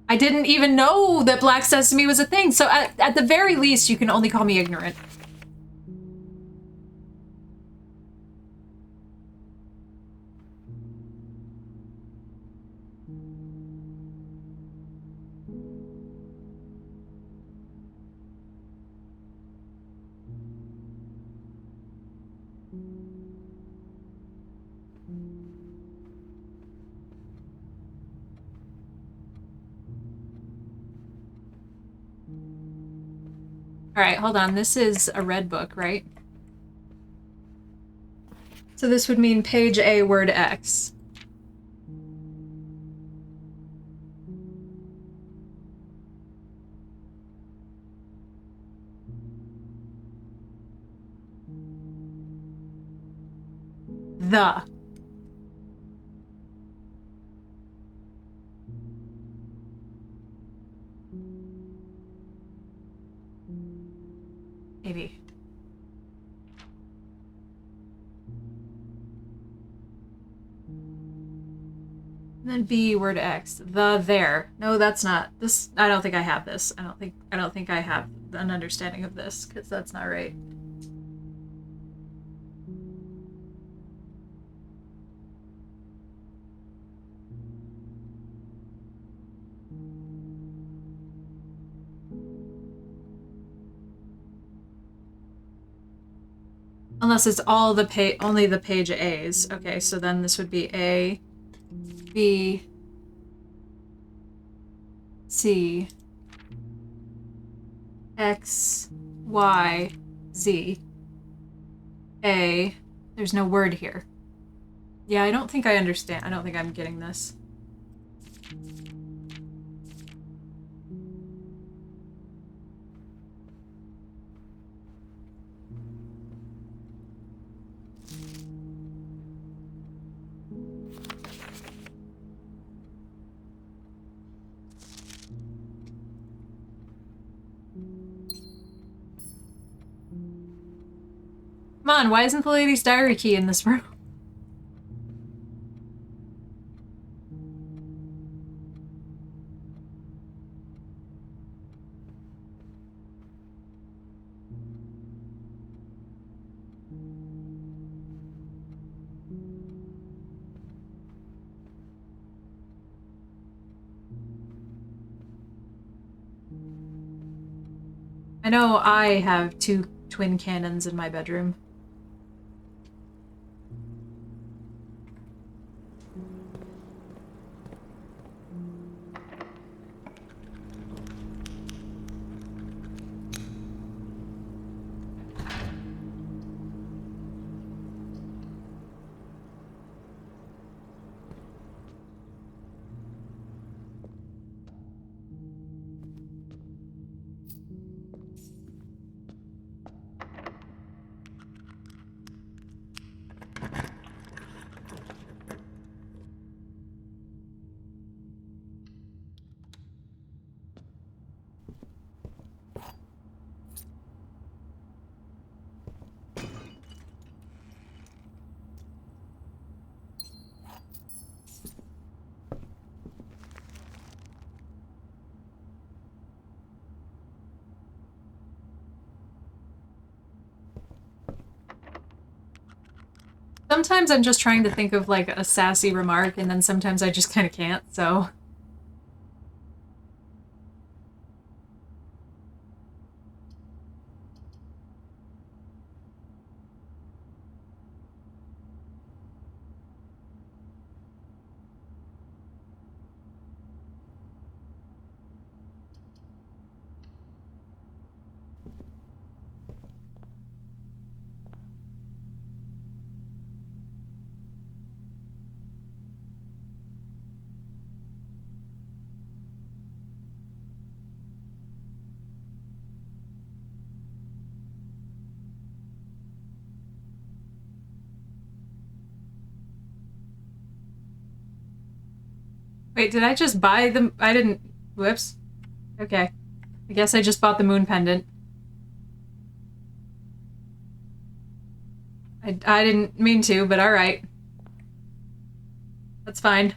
I didn't even know that black sesame was a thing, so at the very least, you can only call me ignorant. All right, hold on. This is a red book, right? So this would mean page A, word X. The. Maybe. And then B, word X. The, there. No, that's not. This, I don't think I have this. I don't think I have an understanding of this, because that's not right. Unless it's all the only the page A's. Okay, so then this would be A, B, C, X, Y, Z, A. There's no word here. Yeah, I don't think I understand. I don't think I'm getting this. Come on, why isn't the lady's diary key in this room? I know I have 2 twin cannons in my bedroom. sometimes I'm just trying to think of like a sassy remark, and then sometimes I just kind of can't, so... Wait, did I just buy the... I didn't... Whoops. Okay. I guess I just bought the moon pendant. I didn't mean to, but alright. That's fine.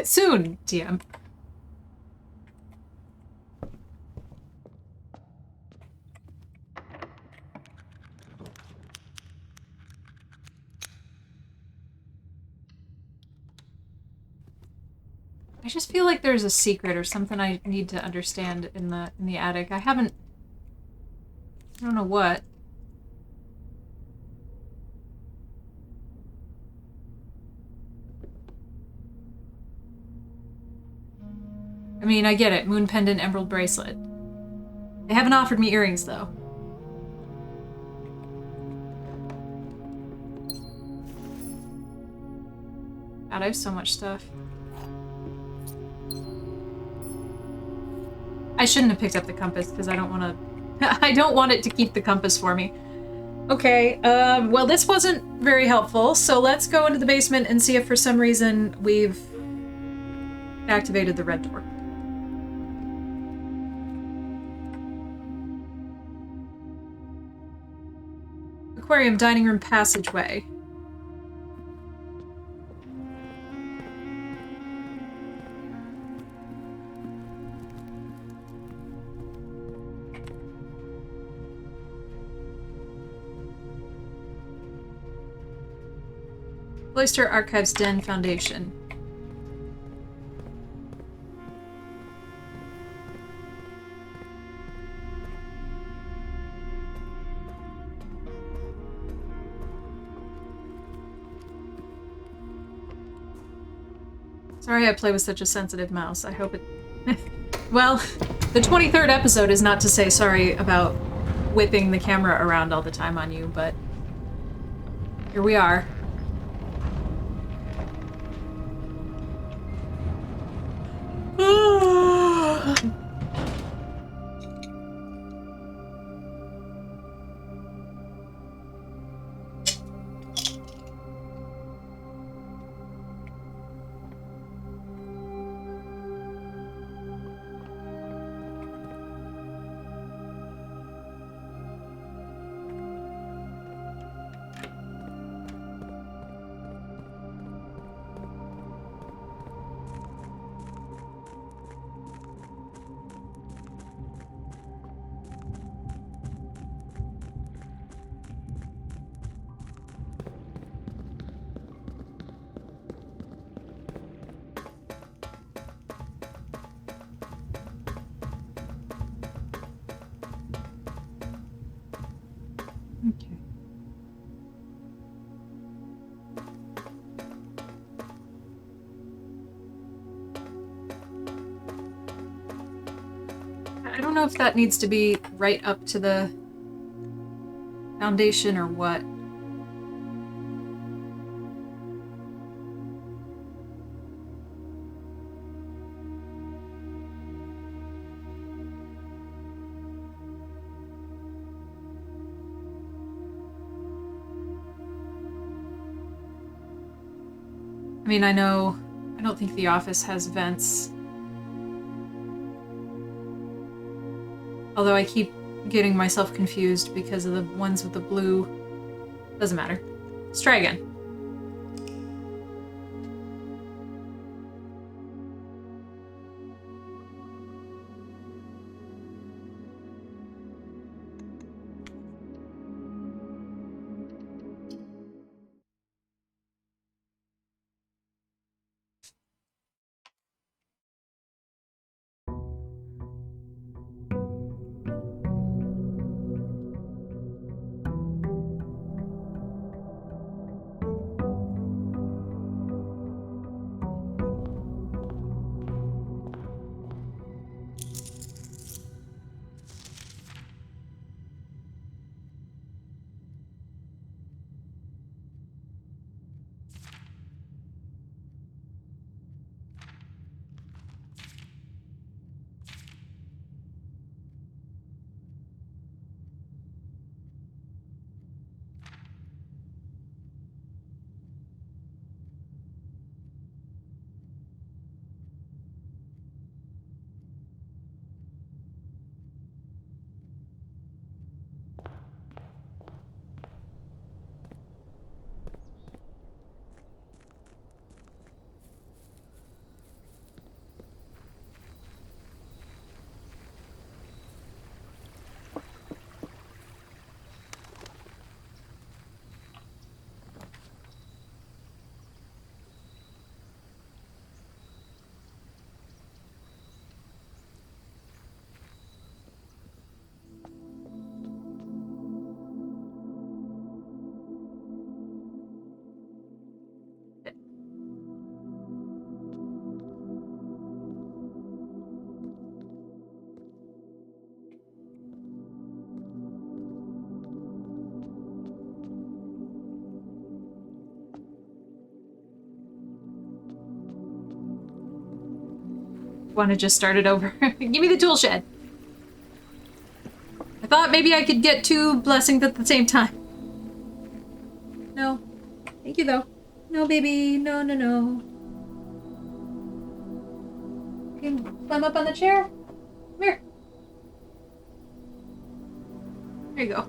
Soon, TM. I just feel like there's a secret or something I need to understand in the attic. I don't know what. I mean, I get it. Moon pendant, emerald bracelet. They haven't offered me earrings, though. God, I have so much stuff. I shouldn't have picked up the compass, because I don't want to... I don't want it to keep the compass for me. Okay, well, this wasn't very helpful, so let's go into the basement and see if for some reason we've activated the red door. Aquarium, dining room, passageway. Cloister Archives Den Foundation. Sorry I play with such a sensitive mouse. I hope it... Well, the 23rd episode is not to say sorry about whipping the camera around all the time on you, but... here we are. Okay. I don't know if that needs to be right up to the foundation or what. I mean, I don't think the office has vents. Although I keep getting myself confused because of the ones with the blue. Doesn't matter. Let's try again. want to just start it over. Give me the tool shed. I thought maybe I could get 2 blessings at the same time. No. Thank you, though. No, baby. No, no, no. You can climb up on the chair. Come here. There you go.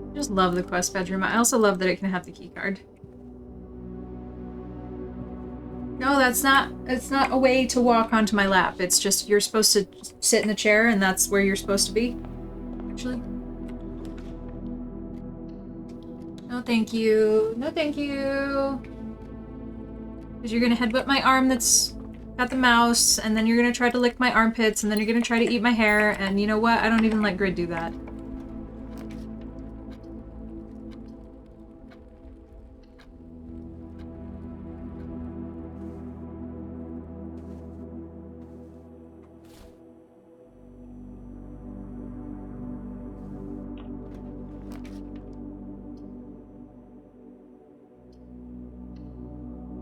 I just love the quest bedroom. I also love that it can have the key card. No, it's not a way to walk onto my lap. It's just you're supposed to sit in the chair and that's where you're supposed to be. Actually. No, thank you. No, thank you. Because you're gonna headbutt my arm that's got the mouse, and then you're gonna try to lick my armpits, and then you're gonna try to eat my hair, and you know what? I don't even let Grid do that.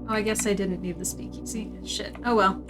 Oh, I guess I didn't need the speakeasy. Shit. Oh well.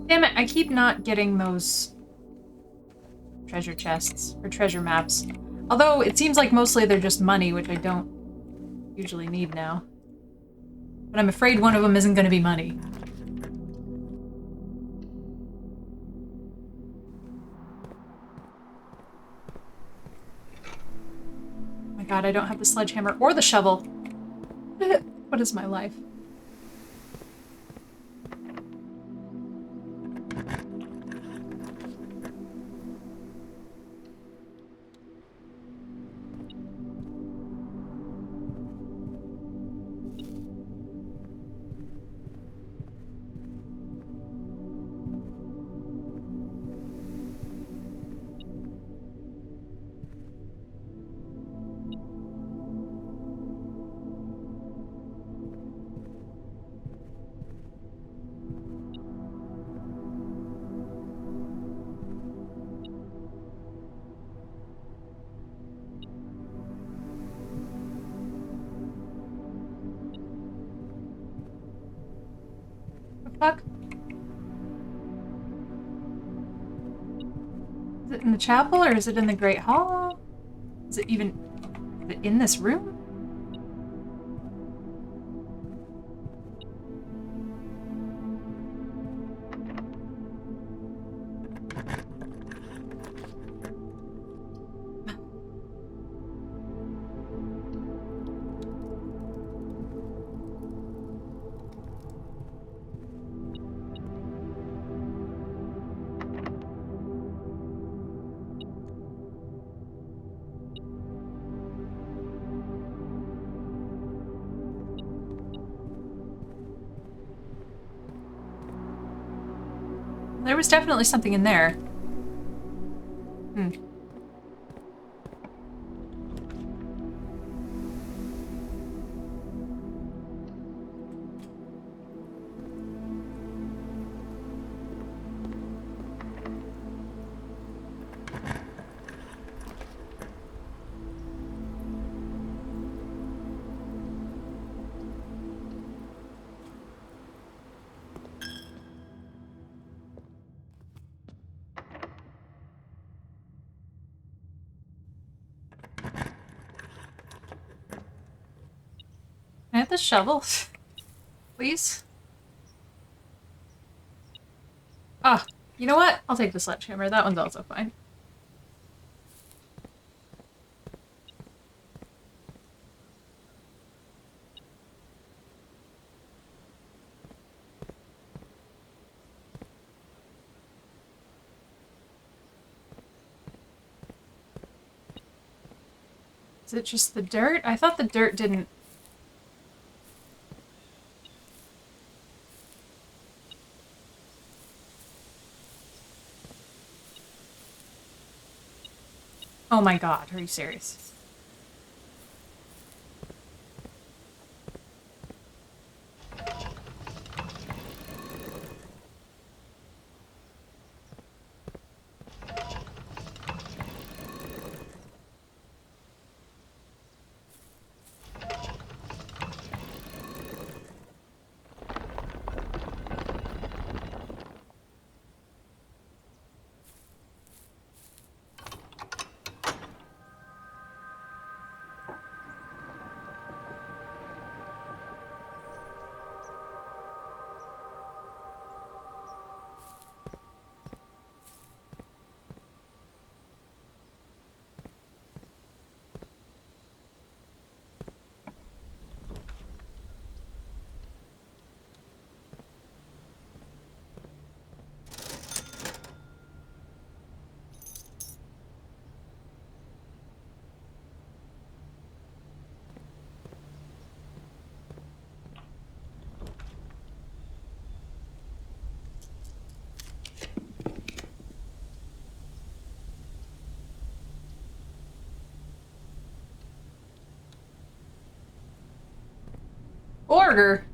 Damn it, I keep not getting those treasure chests, or treasure maps. Although, it seems like mostly they're just money, which I don't usually need now. But I'm afraid one of them isn't going to be money. Oh my god, I don't have the sledgehammer or the shovel. What is my life? Fuck. Is it in the chapel or is it in the Great Hall? Is it even in this room? There was definitely something in there. Hmm. Can I have the shovel? Please? Ah, you know what? I'll take the sledgehammer. That one's also fine. Is it just the dirt? I thought the dirt didn't... Oh my god, are you serious? Borger!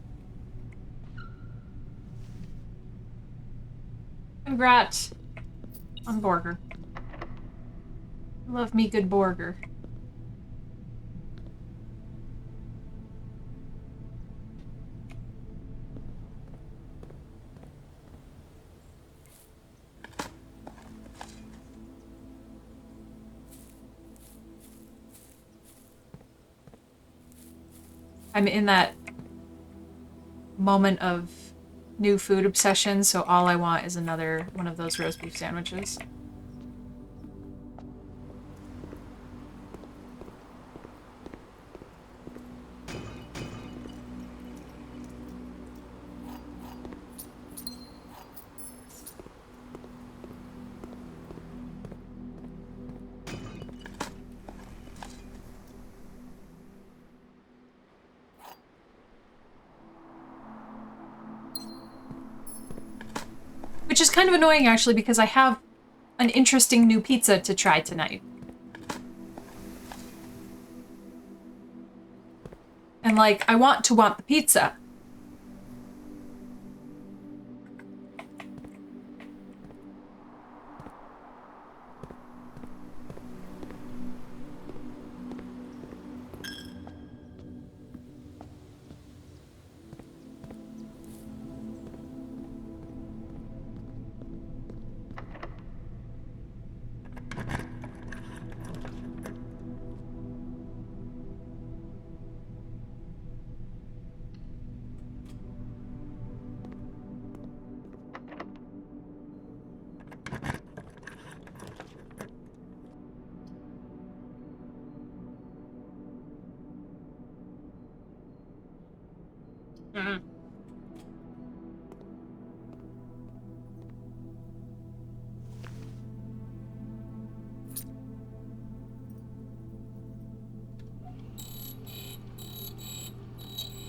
Congrats on Borger. Love me good Borger. I'm in that moment of new food obsession, so all I want is another one of those roast beef sandwiches. Which is kind of annoying, actually, because I have an interesting new pizza to try tonight. And, like, I want the pizza. I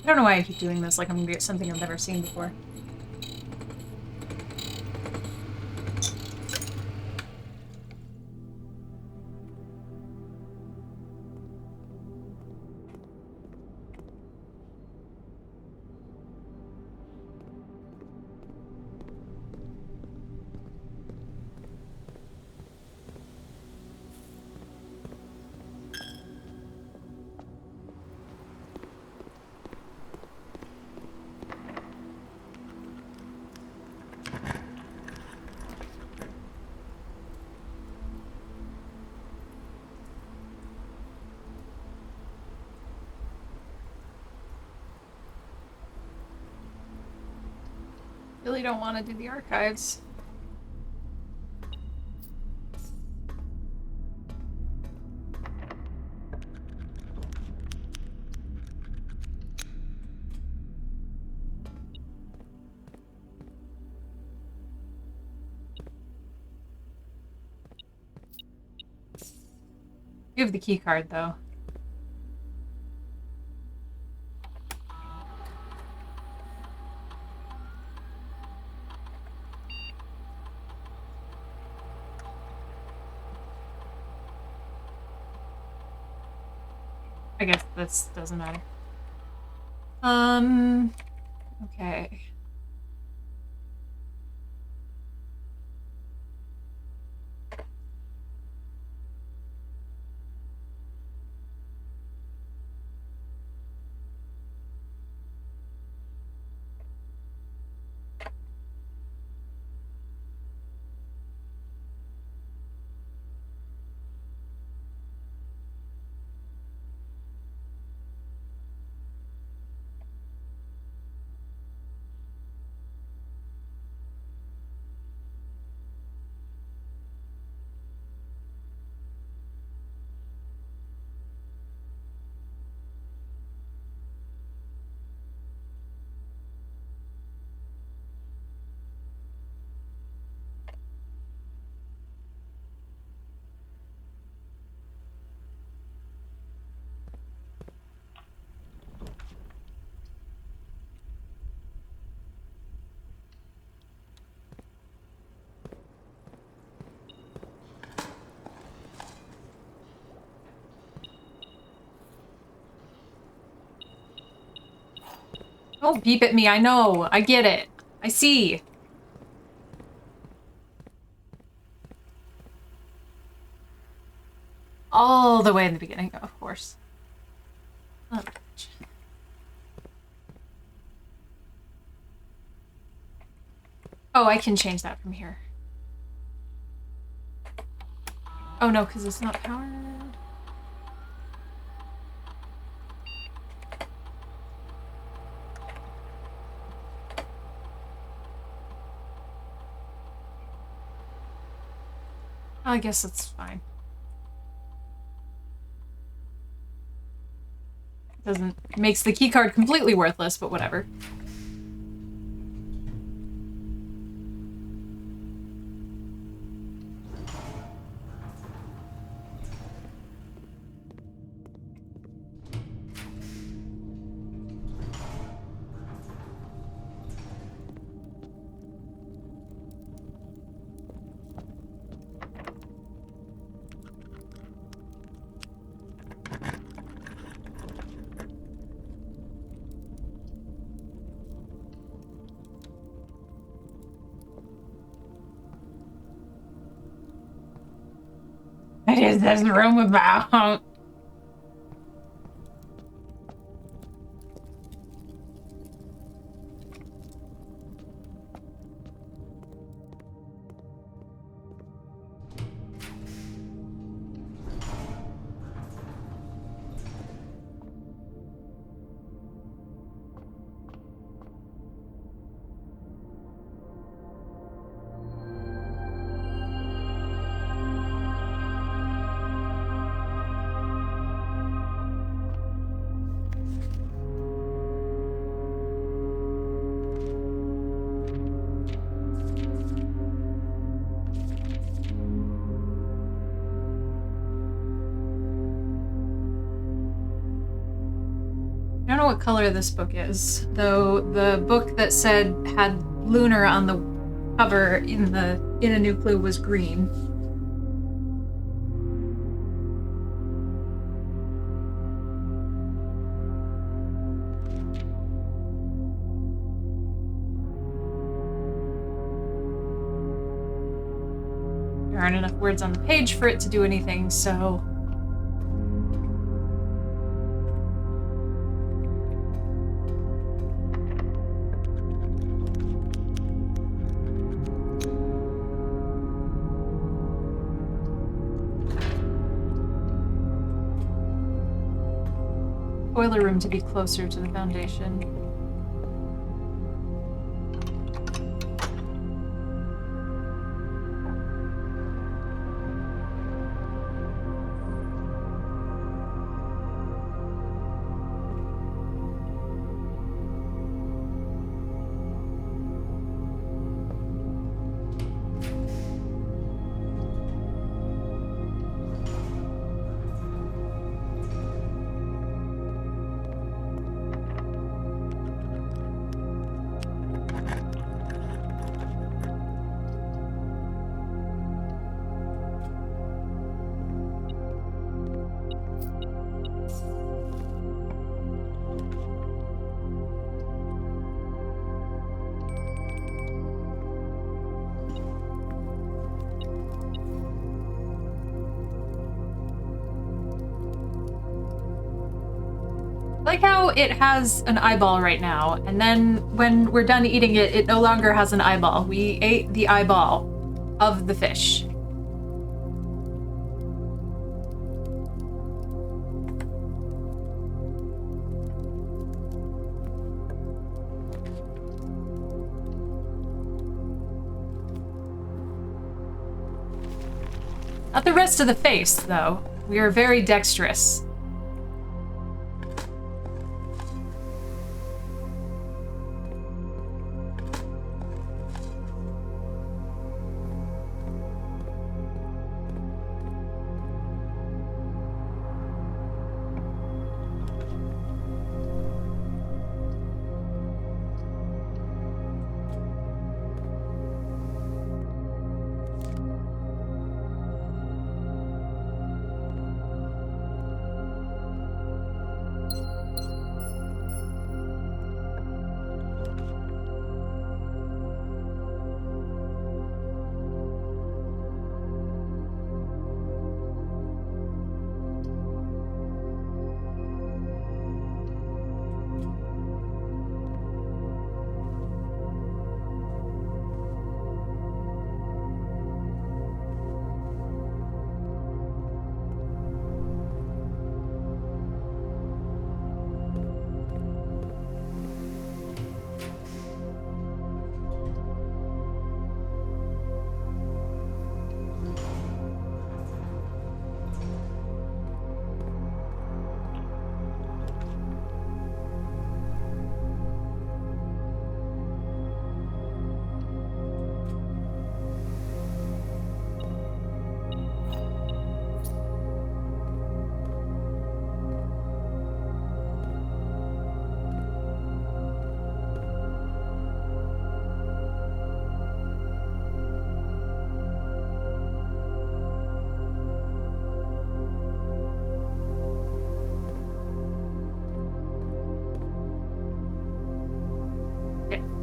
don't know why I keep doing this, like I'm gonna get something I've never seen before. Really don't want to do the archives. You have the key card though. I guess this doesn't matter. Okay. Don't beep at me, I know. I get it. I see. All the way in the beginning, of course. Oh, I can change that from here. Oh no, because it's not powered. I guess that's fine. Makes the keycard completely worthless, but whatever. What is this room about? don't know what color this book is, though the book that had Lunar on the cover in A New Clue was green. There aren't enough words on the page for it to do anything, so... Boiler room to be closer to the foundation. Like how it has an eyeball right now, and then when we're done eating it, it no longer has an eyeball. We ate the eyeball of the fish. Not the rest of the face, though. We are very dexterous.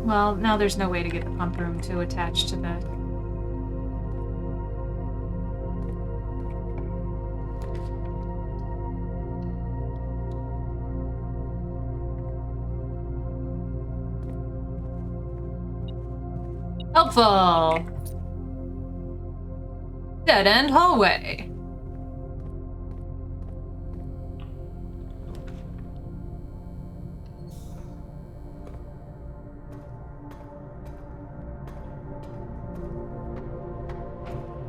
Well, now there's no way to get the pump room to attach to the... Helpful! Dead-end hallway.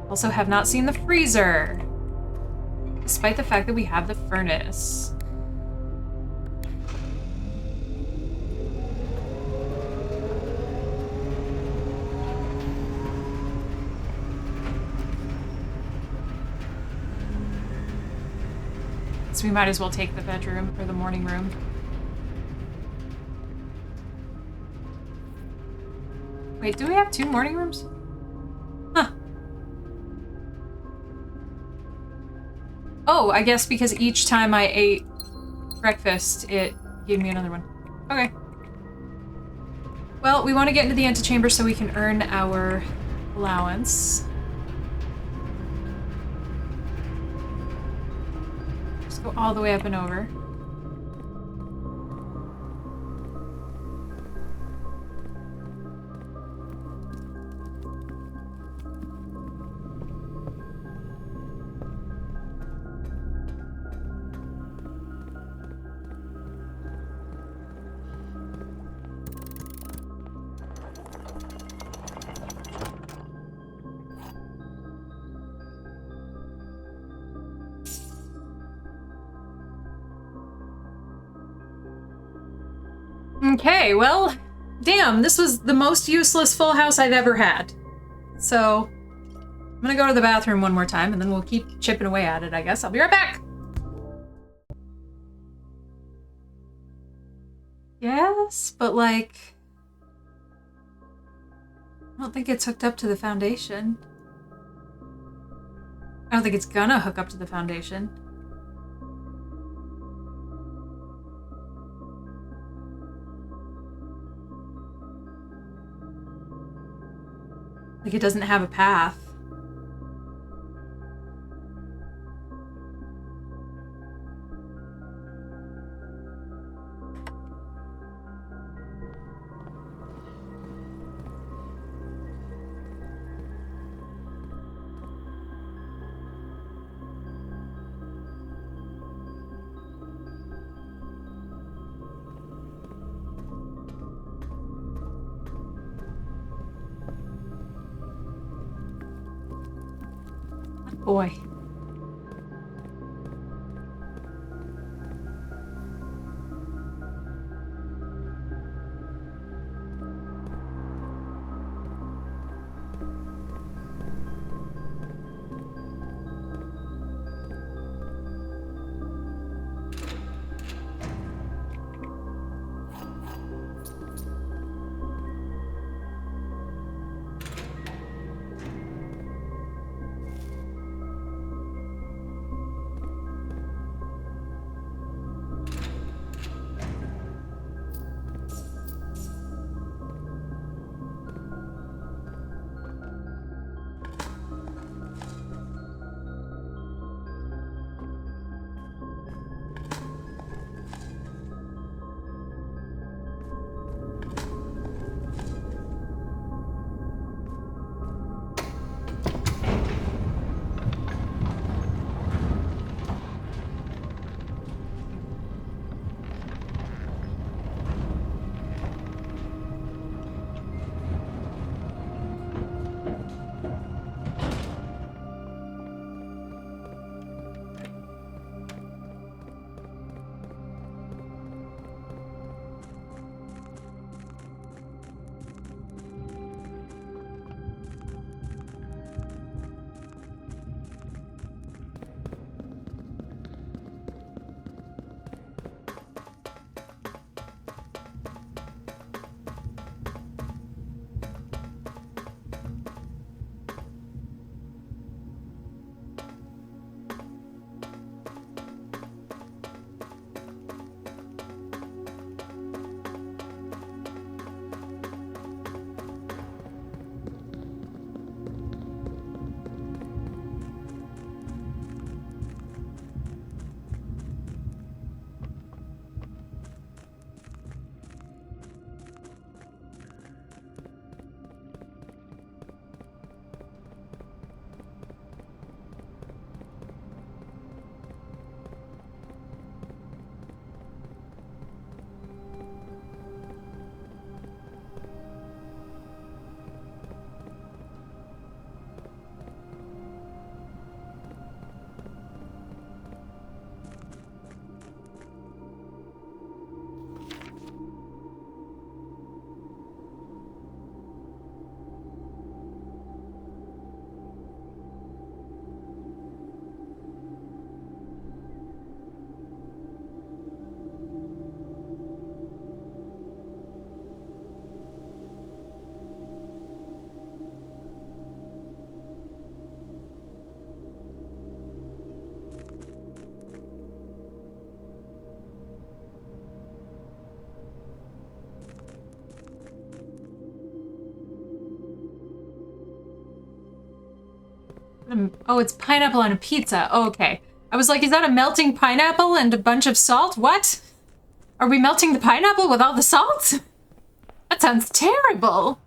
Also have not seen the freezer, despite the fact that we have the furnace. So we might as well take the bedroom or the morning room. Wait, do we have 2 morning rooms? Huh. Oh, I guess because each time I ate breakfast, it gave me another one. Okay. Well, we want to get into the antechamber so we can earn our allowance. Just go all the way up and over. Okay, well, damn, this was the most useless full house I've ever had. So, I'm gonna go to the bathroom one more time, and then we'll keep chipping away at it, I guess. I'll be right back! Yes, but like... I don't think it's hooked up to the foundation. I don't think it's gonna hook up to the foundation. Like, it doesn't have a path. Boy. Oh, it's pineapple on a pizza. Oh, okay. I was like, is that a melting pineapple and a bunch of salt? What? Are we melting the pineapple with all the salt? That sounds terrible.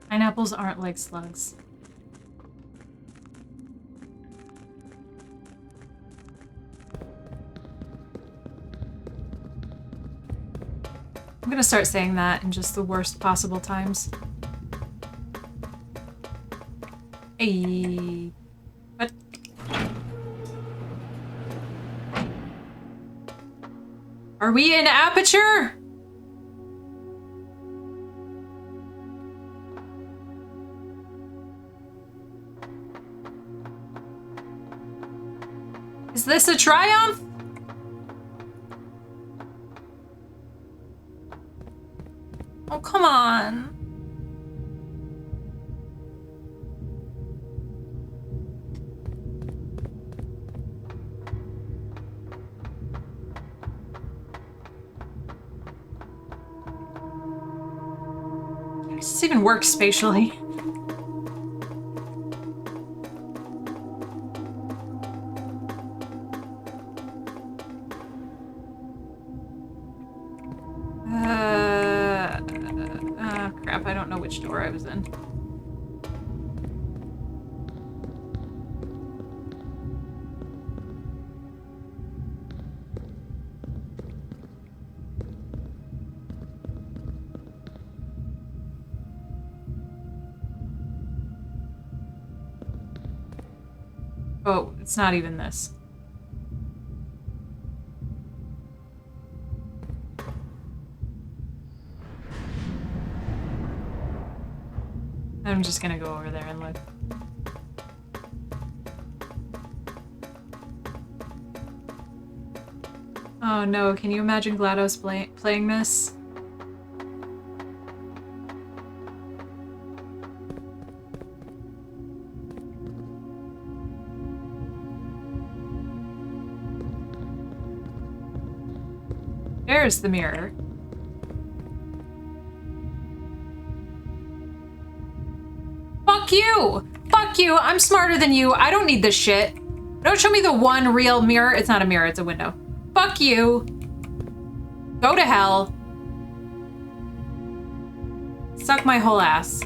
Pineapples aren't like slugs. I'm gonna start saying that in just the worst possible times. Hey. What? Are we in Aperture? Is this a triumph? Oh, come on. Does this even work spatially? Crap, I don't know which door I was in. Oh, it's not even this. I'm just gonna go over there and look. Oh no, can you imagine GLaDOS playing this? There's the mirror. Fuck you! Fuck you! I'm smarter than you. I don't need this shit. Don't show me the one real mirror. It's not a mirror, it's a window. Fuck you! Go to hell. Suck my whole ass.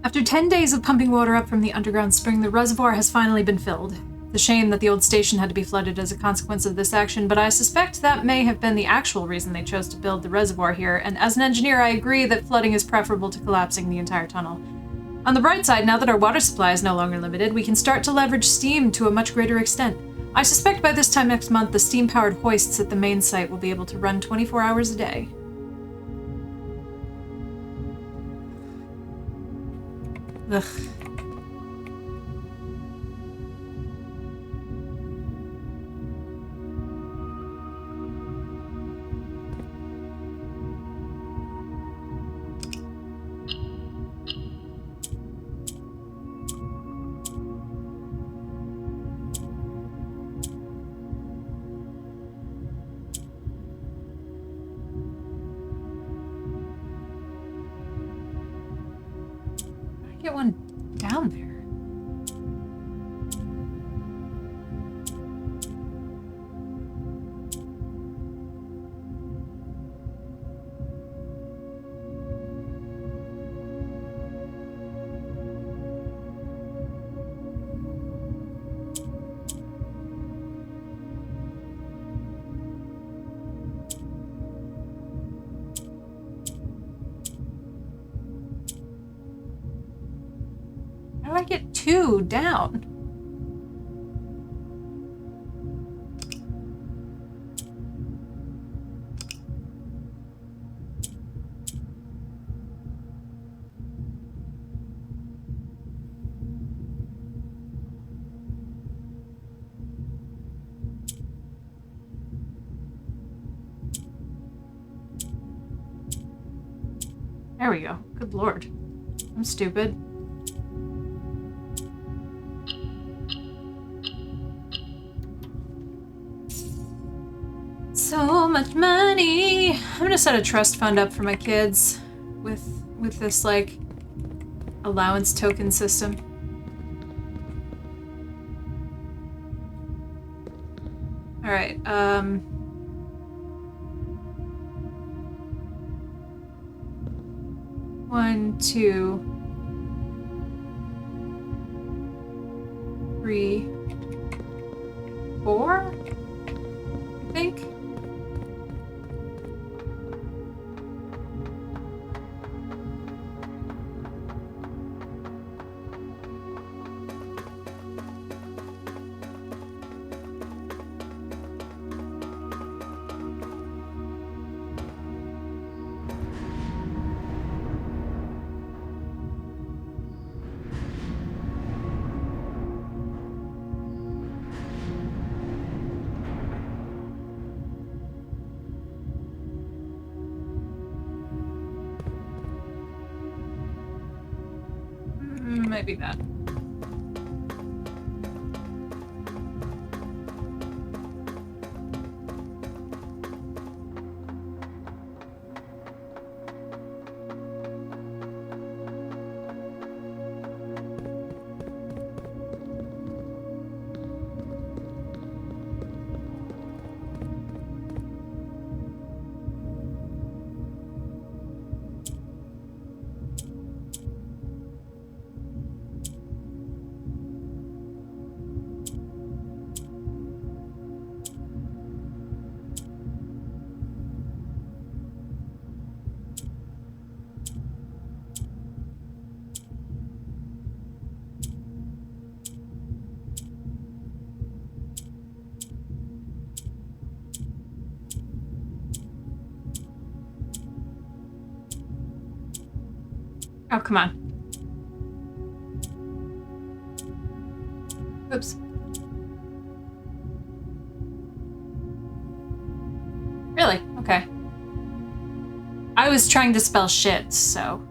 After 10 days of pumping water up from the underground spring, the reservoir has finally been filled. It's a shame that the old station had to be flooded as a consequence of this action, but I suspect that may have been the actual reason they chose to build the reservoir here, and as an engineer I agree that flooding is preferable to collapsing the entire tunnel. On the bright side, now that our water supply is no longer limited, we can start to leverage steam to a much greater extent. I suspect by this time next month, the steam-powered hoists at the main site will be able to run 24 hours a day. Ugh. Get one down there. How do I get two down? There we go. Good lord. I'm stupid. So much money. I'm gonna set a trust fund up for my kids with this like allowance token system. All right. 1, 2, 3, 4. I think. Might be that. Oh, come on. Oops. Really? Okay. I was trying to spell shit, so...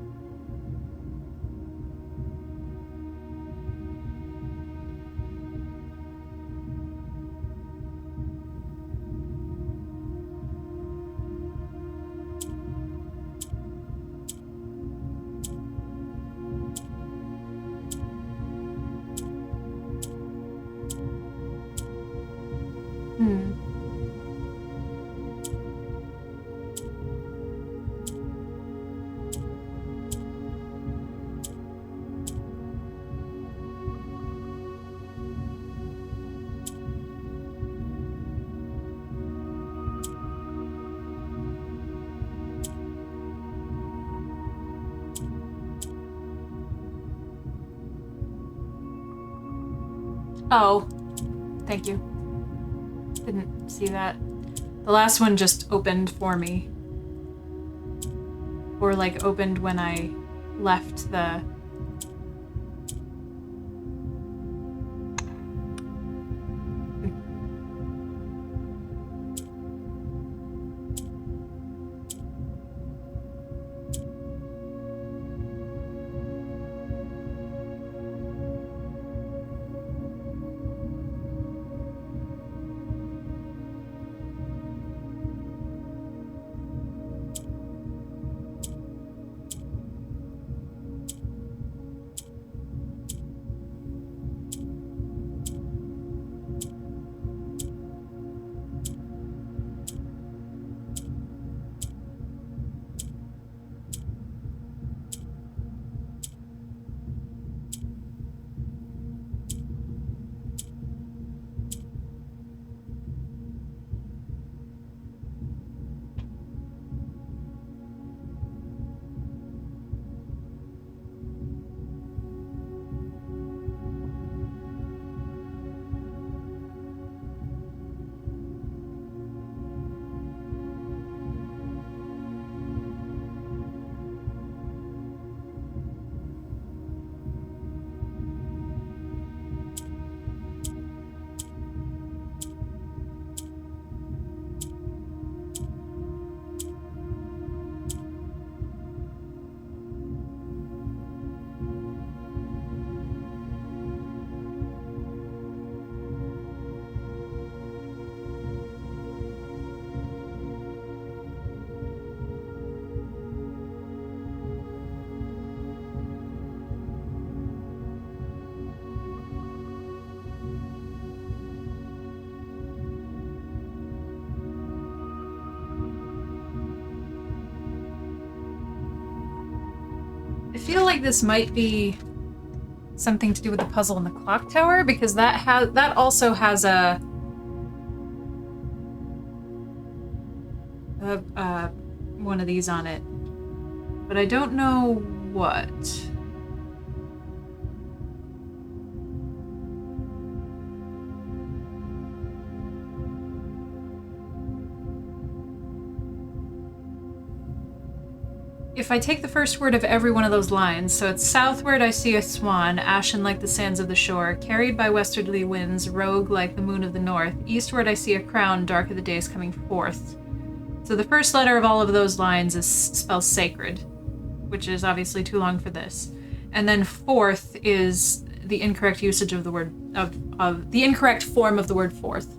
Oh, thank you. Didn't see that. The last one just opened for me. Or like opened when I left the... I feel like this might be something to do with the puzzle in the clock tower, because that also has a one of these on it, but I don't know what. If I take the first word of every one of those lines, so it's southward I see a swan, ashen like the sands of the shore, carried by westerly winds, rogue like the moon of the north. Eastward I see a crown, dark of the days coming forth. So the first letter of all of those lines spells sacred, which is obviously too long for this. And then forth is the incorrect usage of the word, of the incorrect form of the word forth.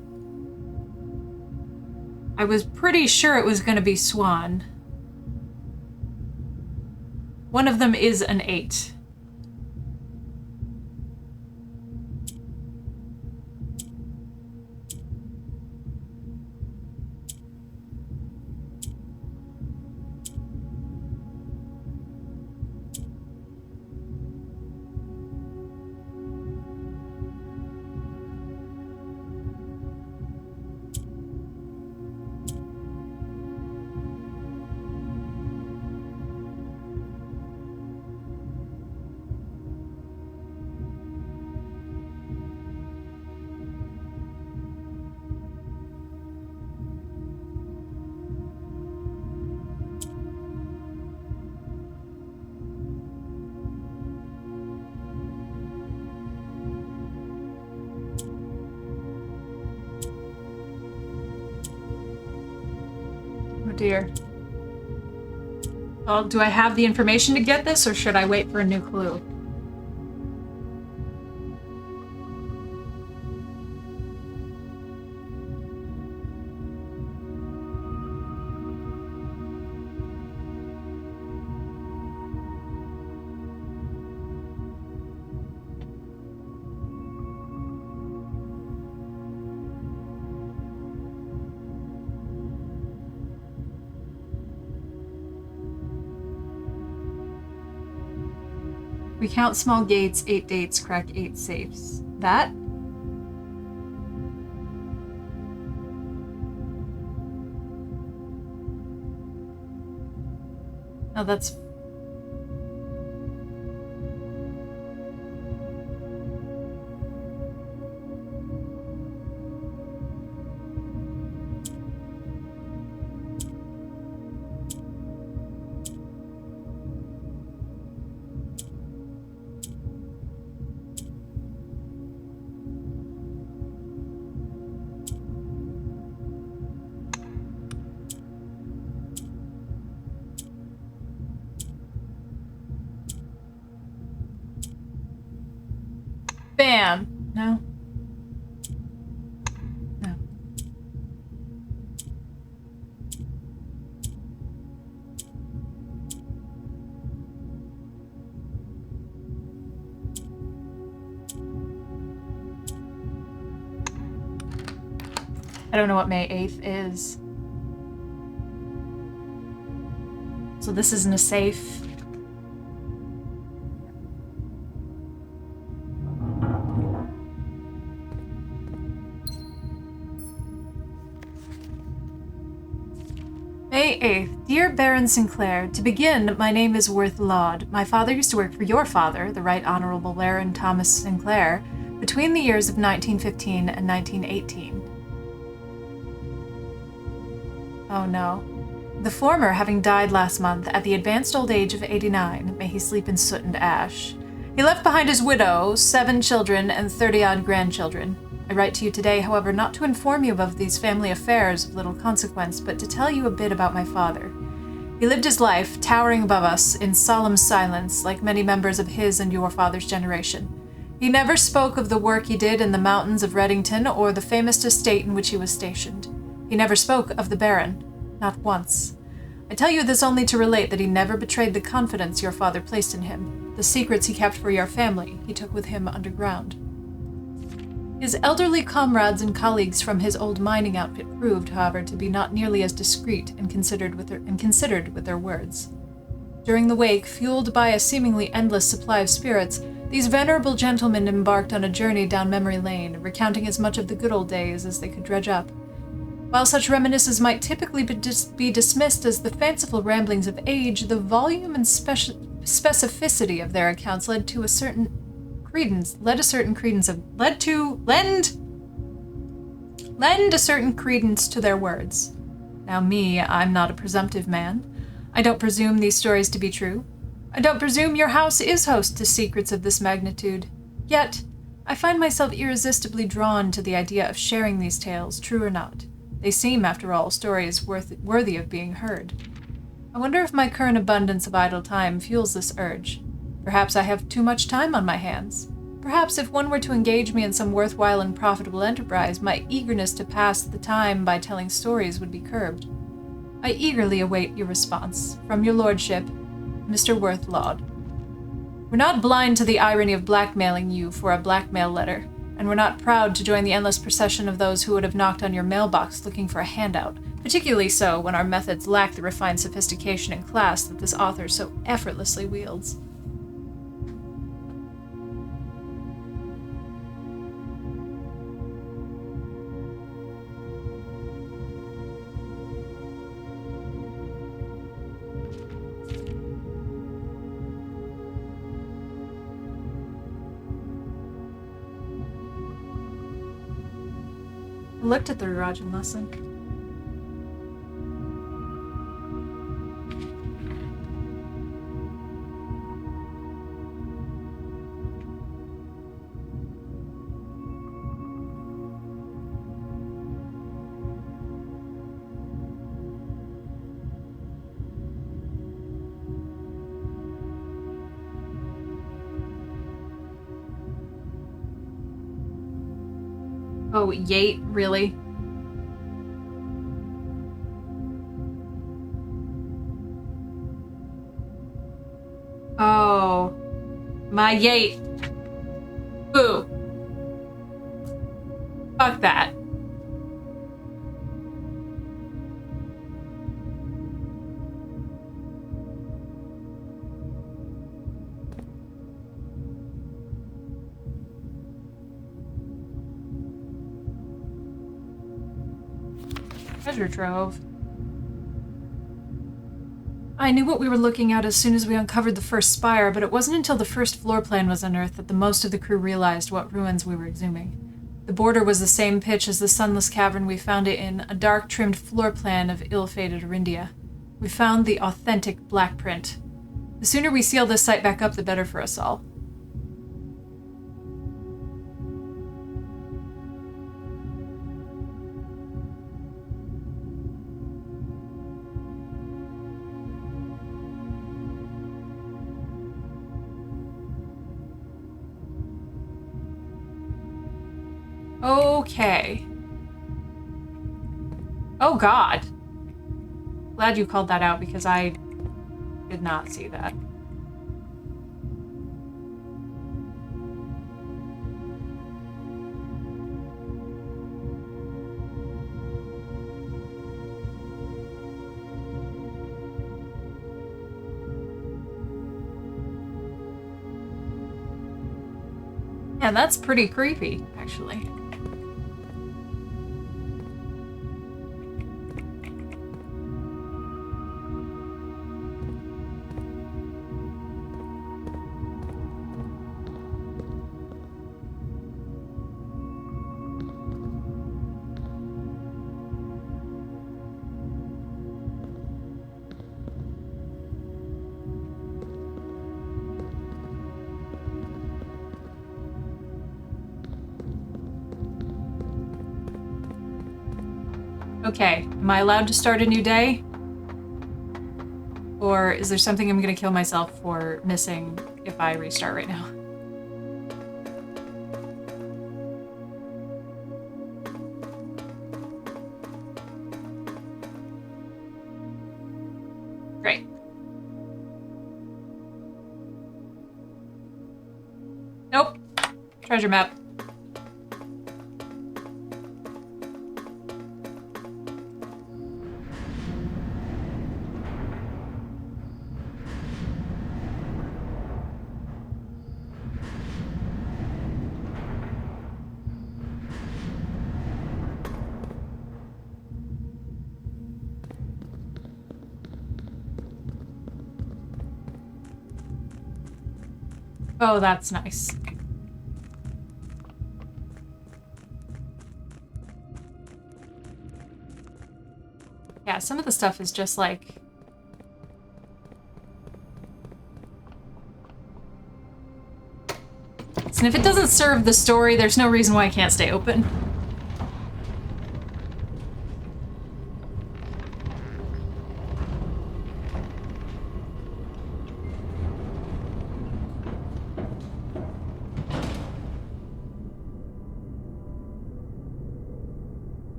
I was pretty sure it was going to be swan. One of them is an 8. Dear. Well, do I have the information to get this, or should I wait for a new clue? We count small gates, 8 dates, crack 8 safes. That? Oh, that's... I don't know what May 8th is. So this isn't a safe. May 8th. Dear Baron Sinclair, to begin, my name is Worth Laud. My father used to work for your father, the Right Honorable Baron Thomas Sinclair, between the years of 1915 and 1918. Oh no. The former having died last month at the advanced old age of 89, may he sleep in soot and ash. He left behind his widow, 7 children, and 30-odd grandchildren. I write to you today, however, not to inform you of these family affairs of little consequence, but to tell you a bit about my father. He lived his life, towering above us, in solemn silence, like many members of his and your father's generation. He never spoke of the work he did in the mountains of Reddington or the famous estate in which he was stationed. He never spoke of the Baron. Not once. I tell you this only to relate that he never betrayed the confidence your father placed in him. The secrets he kept for your family he took with him underground. His elderly comrades and colleagues from his old mining outfit proved, however, to be not nearly as discreet and considered with their words. During the wake, fueled by a seemingly endless supply of spirits, these venerable gentlemen embarked on a journey down memory lane, recounting as much of the good old days as they could dredge up. While such reminiscences might typically be dismissed as the fanciful ramblings of age, the volume and specificity of their accounts lend a certain credence to their words. Now me, I'm not a presumptive man. I don't presume these stories to be true. I don't presume your house is host to secrets of this magnitude. Yet, I find myself irresistibly drawn to the idea of sharing these tales, true or not. They seem, after all, stories worthy of being heard. I wonder if my current abundance of idle time fuels this urge. Perhaps I have too much time on my hands. Perhaps if one were to engage me in some worthwhile and profitable enterprise, my eagerness to pass the time by telling stories would be curbed. I eagerly await your response. From your lordship, Mr. Worth Laud. We're not blind to the irony of blackmailing you for a blackmail letter, and we're not proud to join the endless procession of those who would have knocked on your mailbox looking for a handout, particularly so when our methods lack the refined sophistication and class that this author so effortlessly wields. I looked at the Rajan lesson. Oh, Yate, really? Oh, my Yate. Boo. Fuck that. Treasure trove. I knew what we were looking at as soon as we uncovered the first spire, but it wasn't until the first floor plan was unearthed that the most of the crew realized what ruins we were exhuming. The border was the same pitch as the sunless cavern we found it in, a dark-trimmed floor plan of ill-fated Arindia. We found the authentic black print. The sooner we seal this site back up, the better for us all. Okay. Oh god. Glad you called that out because I did not see that. Yeah, that's pretty creepy, actually. Okay, am I allowed to start a new day? Or is there something I'm gonna kill myself for missing if I restart right now? Great. Nope. Treasure map. Oh, that's nice. Yeah, some of the stuff is just like... And if it doesn't serve the story, there's no reason why it can't stay open.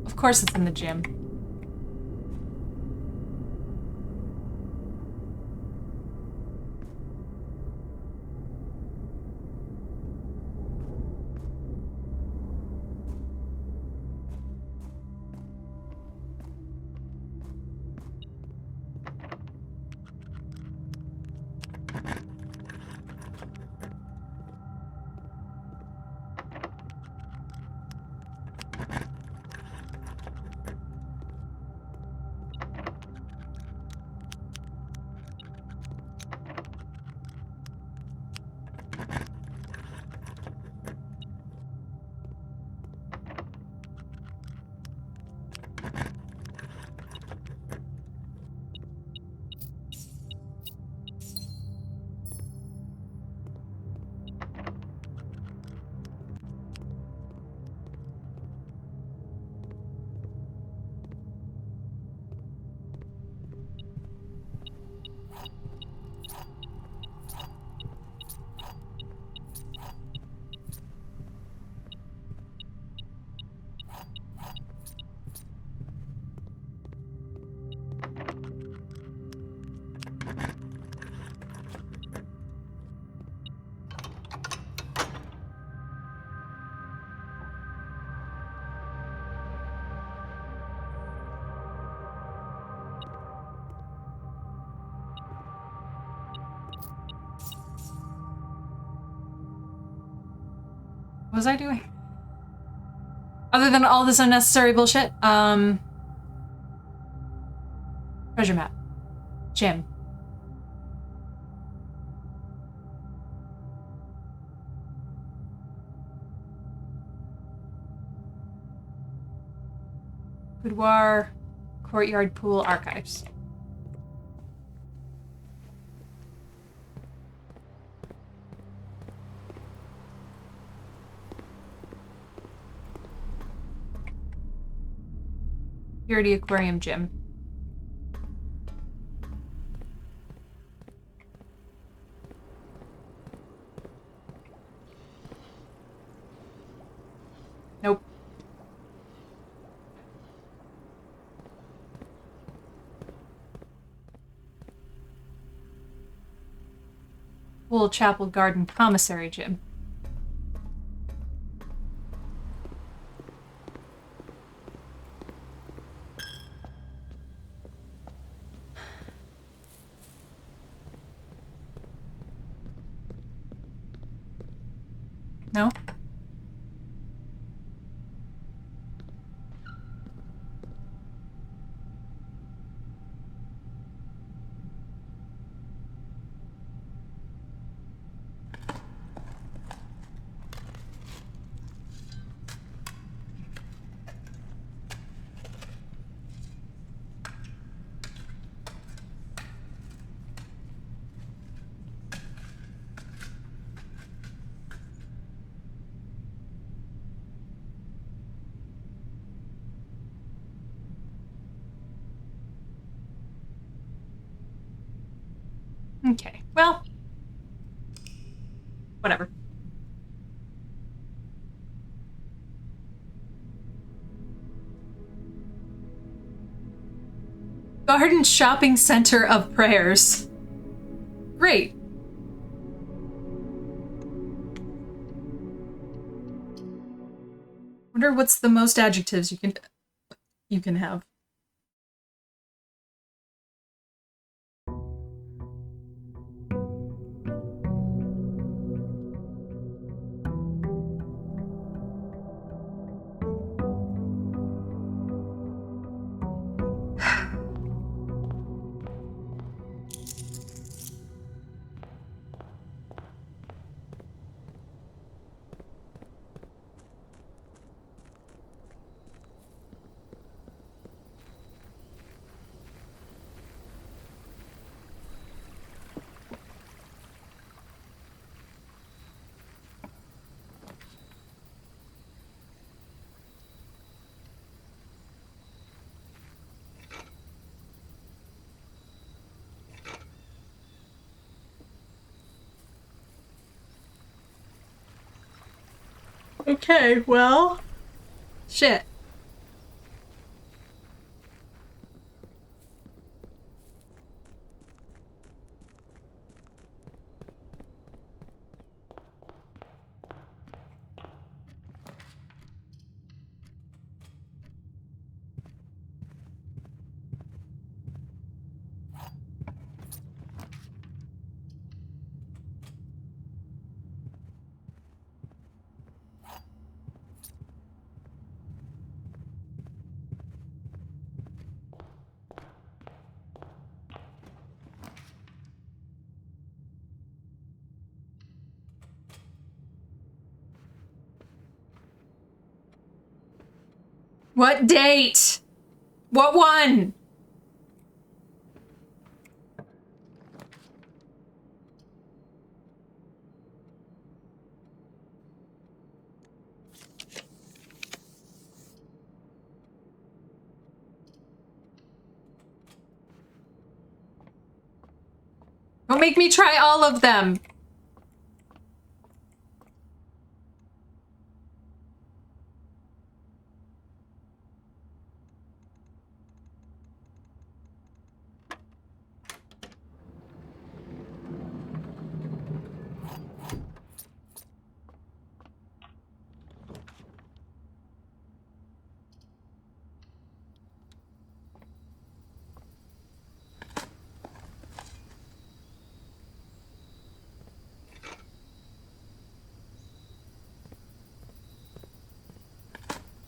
Of course it's in the gym. What was I doing? Other than all this unnecessary bullshit, treasure map. Gym. Boudoir, courtyard, pool, archives. Purity Aquarium Gym. Nope. Pool, chapel, garden, commissary gym. No? Okay, well, whatever. Garden shopping center of prayers. Great. Wonder what's the most adjectives you can have. Okay, well, shit. What date? What one? Don't make me try all of them.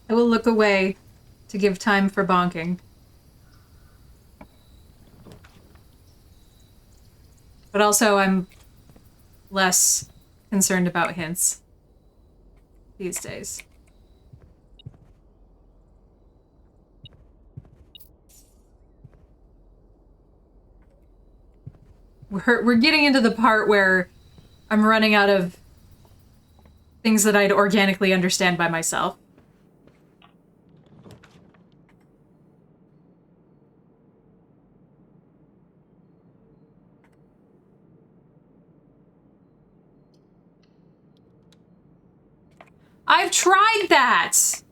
I will look away to give time for bonking. But also, I'm less concerned about hints these days. We're getting into the part where I'm running out of things that I'd organically understand by myself. I've tried that!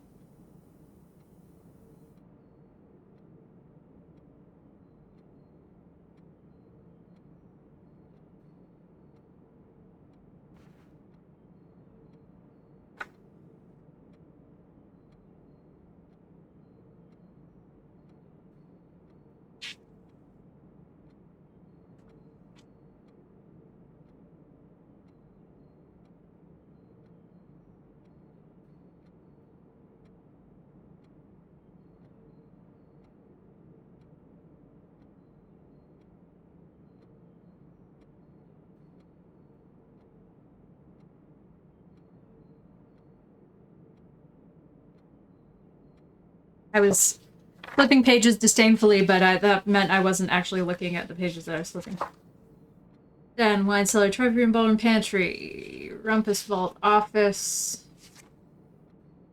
I was flipping pages disdainfully, but that meant I wasn't actually looking at the pages that I was flipping. Then wine cellar, trophy room, ballroom, pantry, rumpus vault, office,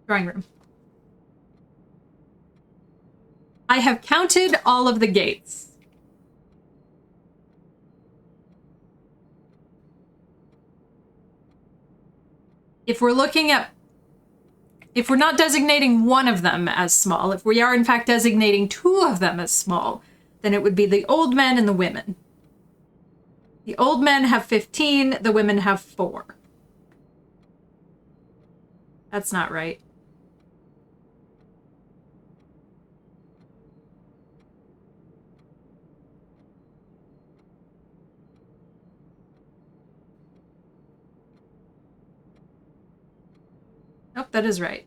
drawing room. I have counted all of the gates. If we're not designating one of them as small, if we are in fact designating two of them as small, then it would be the old men and the women. The old men have 15, the women have 4. That's not right. Nope, that is right.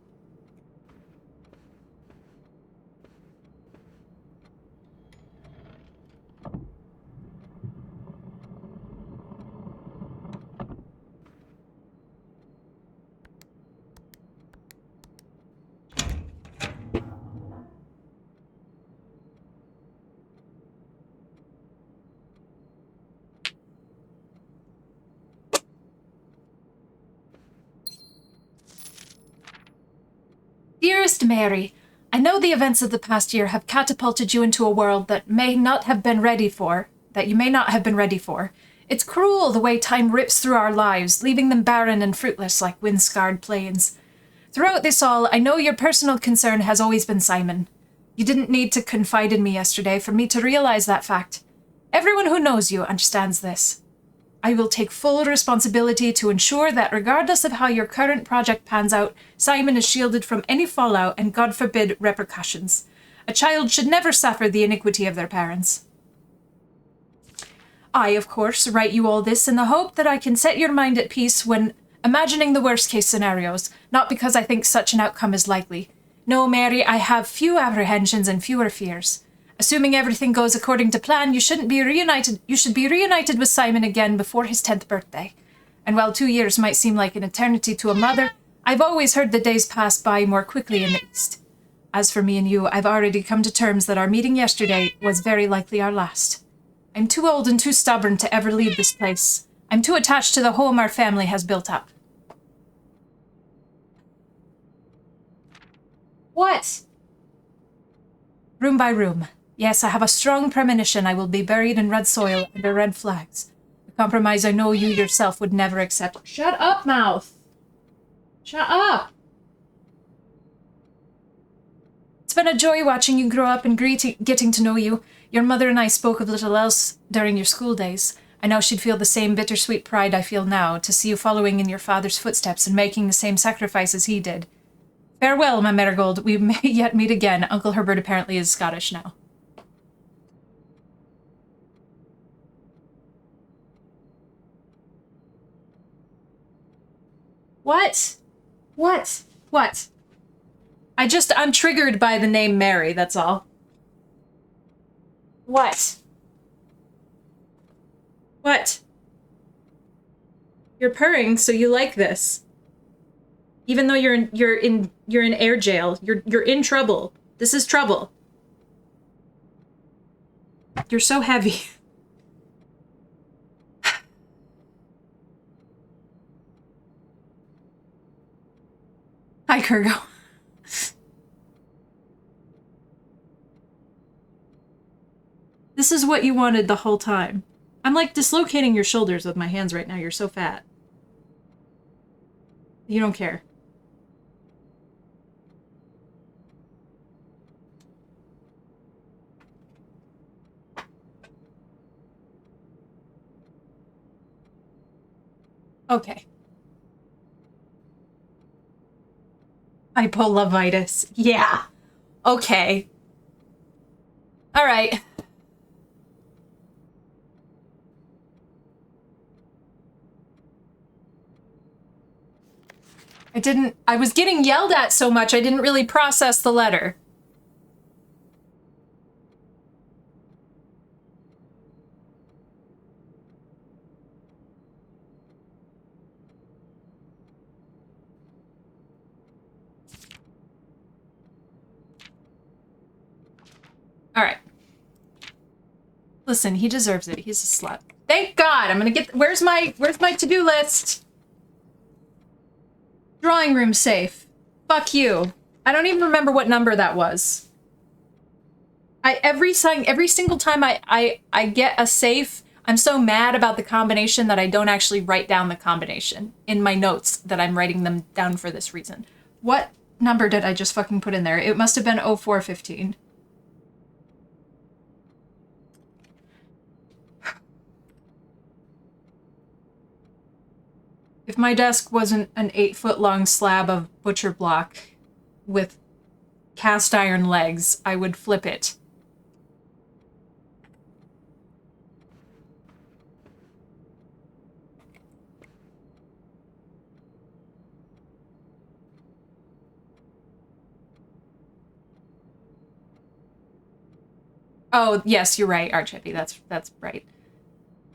Dearest Mary, I know the events of the past year have catapulted you into a world that you may not have been ready for. It's cruel the way time rips through our lives, leaving them barren and fruitless like wind-scarred plains. Throughout this all, I know your personal concern has always been Simon. You didn't need to confide in me yesterday for me to realize that fact. Everyone who knows you understands this. I will take full responsibility to ensure that regardless of how your current project pans out, Simon is shielded from any fallout and, God forbid, repercussions. A child should never suffer the iniquity of their parents. I, of course, write you all this in the hope that I can set your mind at peace when imagining the worst-case scenarios, not because I think such an outcome is likely. No, Mary, I have few apprehensions and fewer fears. Assuming everything goes according to plan, you should be reunited with Simon again before his 10th birthday. And while 2 years might seem like an eternity to a mother, I've always heard the days pass by more quickly in the East. As for me and you, I've already come to terms that our meeting yesterday was very likely our last. I'm too old and too stubborn to ever leave this place. I'm too attached to the home our family has built up. What? Room by room. Yes, I have a strong premonition I will be buried in red soil under red flags. A compromise I know you yourself would never accept. Shut up, mouth! Shut up! It's been a joy watching you grow up and getting to know you. Your mother and I spoke of little else during your school days. I know she'd feel the same bittersweet pride I feel now to see you following in your father's footsteps and making the same sacrifices he did. Farewell, my Marigold. We may yet meet again. Uncle Herbert apparently is Scottish now. What? What? What? I'm triggered by the name Mary, that's all. What? What? You're purring, so you like this. Even though you're in air jail, you're in trouble. This is trouble. You're so heavy. Hi, Kurgo. This is what you wanted the whole time. I'm like dislocating your shoulders with my hands right now. You're so fat. You don't care. Okay. Hypolavitis. Yeah. Okay. All right. I was getting yelled at so much I didn't really process the letter. Listen, he deserves it. He's a slut. Thank God. I'm gonna get... Where's my to-do list? Drawing room safe. Fuck you. I don't even remember what number that was. Every single time I get a safe, I'm so mad about the combination that I don't actually write down the combination in my notes that I'm writing them down for this reason. What number did I just fucking put in there? It must have been 0415. If my desk wasn't an 8-foot-long slab of butcher block with cast iron legs, I would flip it. Oh, yes, you're right, Archippy. That's right.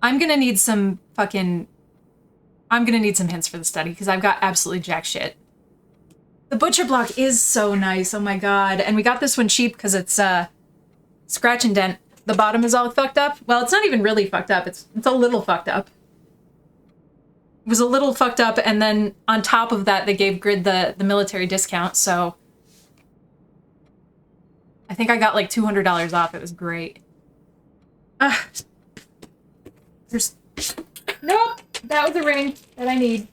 I'm gonna need some hints for the study, because I've got absolutely jack shit. The butcher block is so nice, oh my god. And we got this one cheap because it's, scratch and dent. The bottom is all fucked up. Well, it's not even really fucked up. It's a little fucked up. It was a little fucked up, and then on top of that, they gave Grid the military discount, so... I think I got like $200 off. It was great. There's... Nope! That was a ring that I need.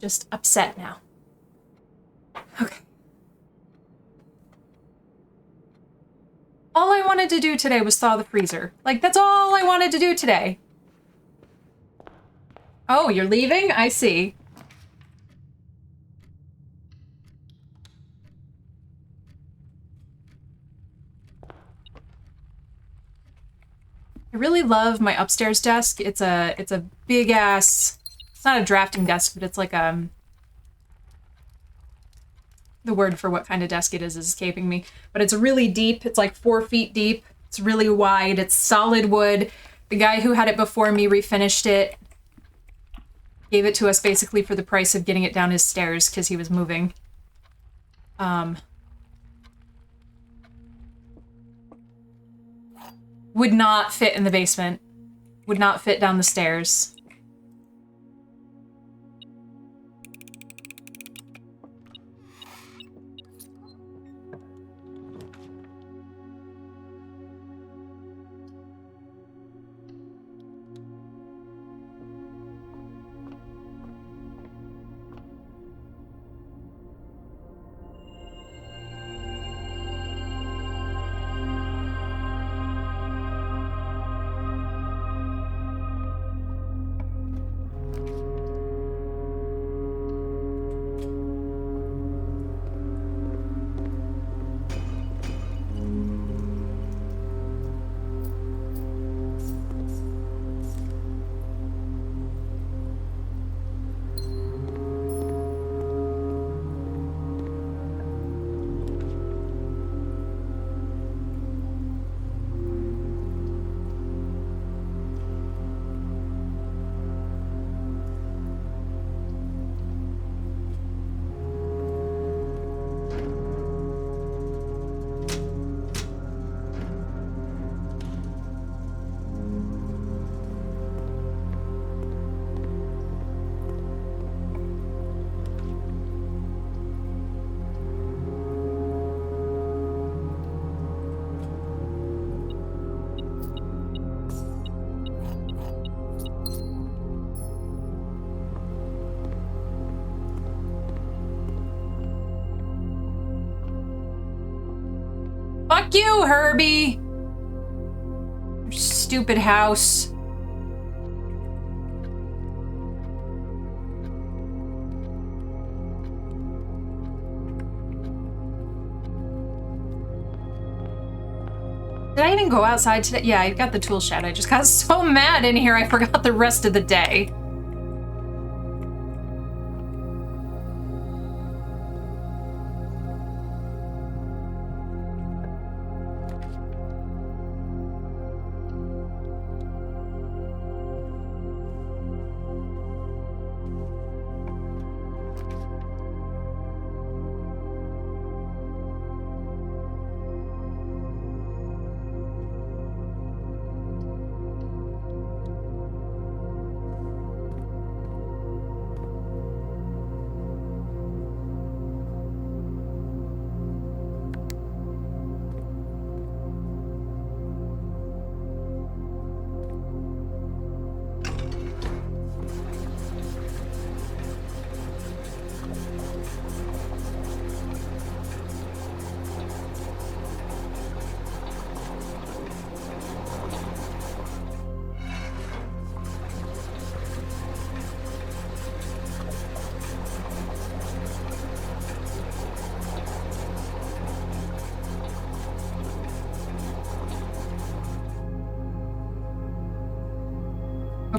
Just upset now. Okay. All I wanted to do today was thaw the freezer. Like, that's all I wanted to do today. Oh, you're leaving? I see. I really love my upstairs desk. It's a big ass... It's not a drafting desk, but it's like the word for what kind of desk it is escaping me. But it's really deep. It's like 4 feet deep. It's really wide. It's solid wood. The guy who had it before me refinished it. Gave it to us basically for the price of getting it down his stairs because he was moving. Would not fit in the basement. Would not fit down the stairs. Fuck you, Herbie! Your stupid house. Did I even go outside today? Yeah, I got the tool shed. I just got so mad in here I forgot the rest of the day.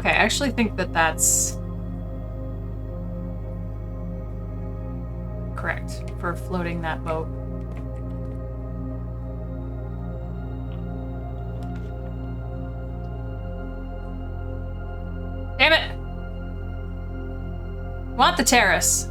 Okay, I actually think that that's correct for floating that boat. Damn it! Want the terrace.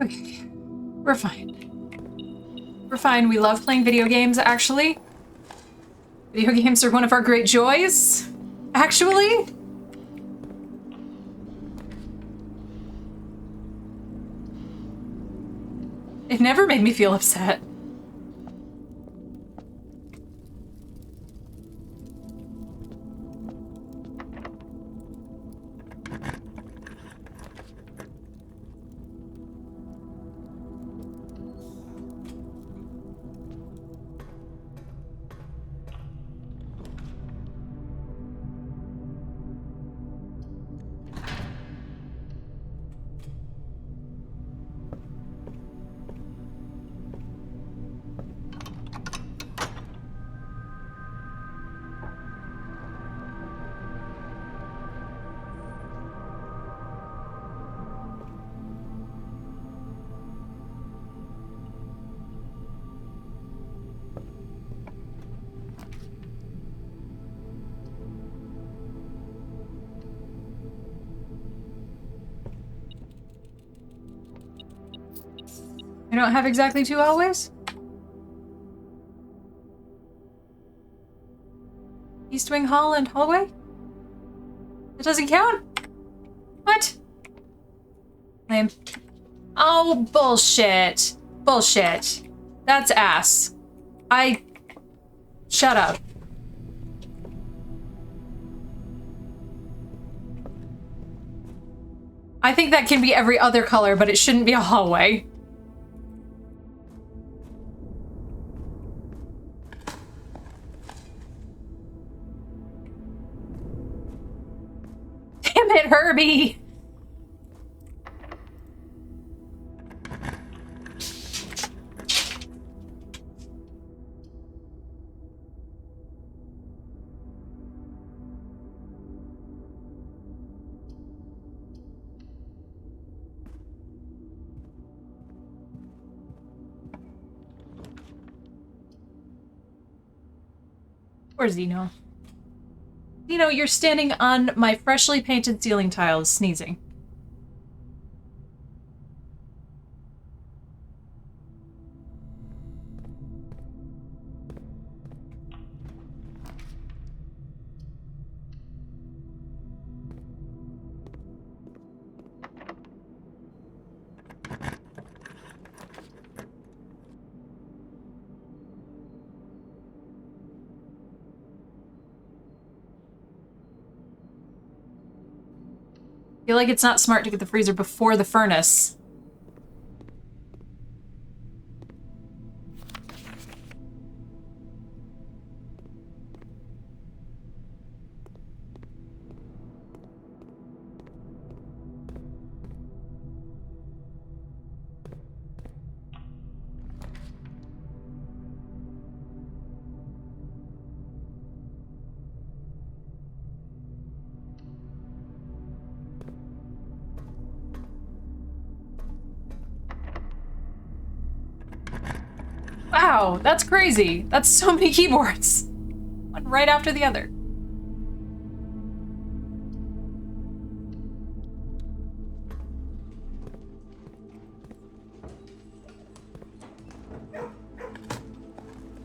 Okay, we're fine. We're fine. We love playing video games, actually. Video games are one of our great joys, actually. It never made me feel upset. I don't have exactly 2 hallways? East Wing Hall and hallway? It doesn't count? What? Lame. Oh, bullshit. Bullshit. That's ass. Shut up. I think that can be every other color, but it shouldn't be a hallway. Damn it, Herbie! Or Zeno. Zeno, you're standing on my freshly painted ceiling tiles, sneezing. I feel like it's not smart to get the freezer before the furnace. Wow, that's crazy. That's so many keyboards. One right after the other.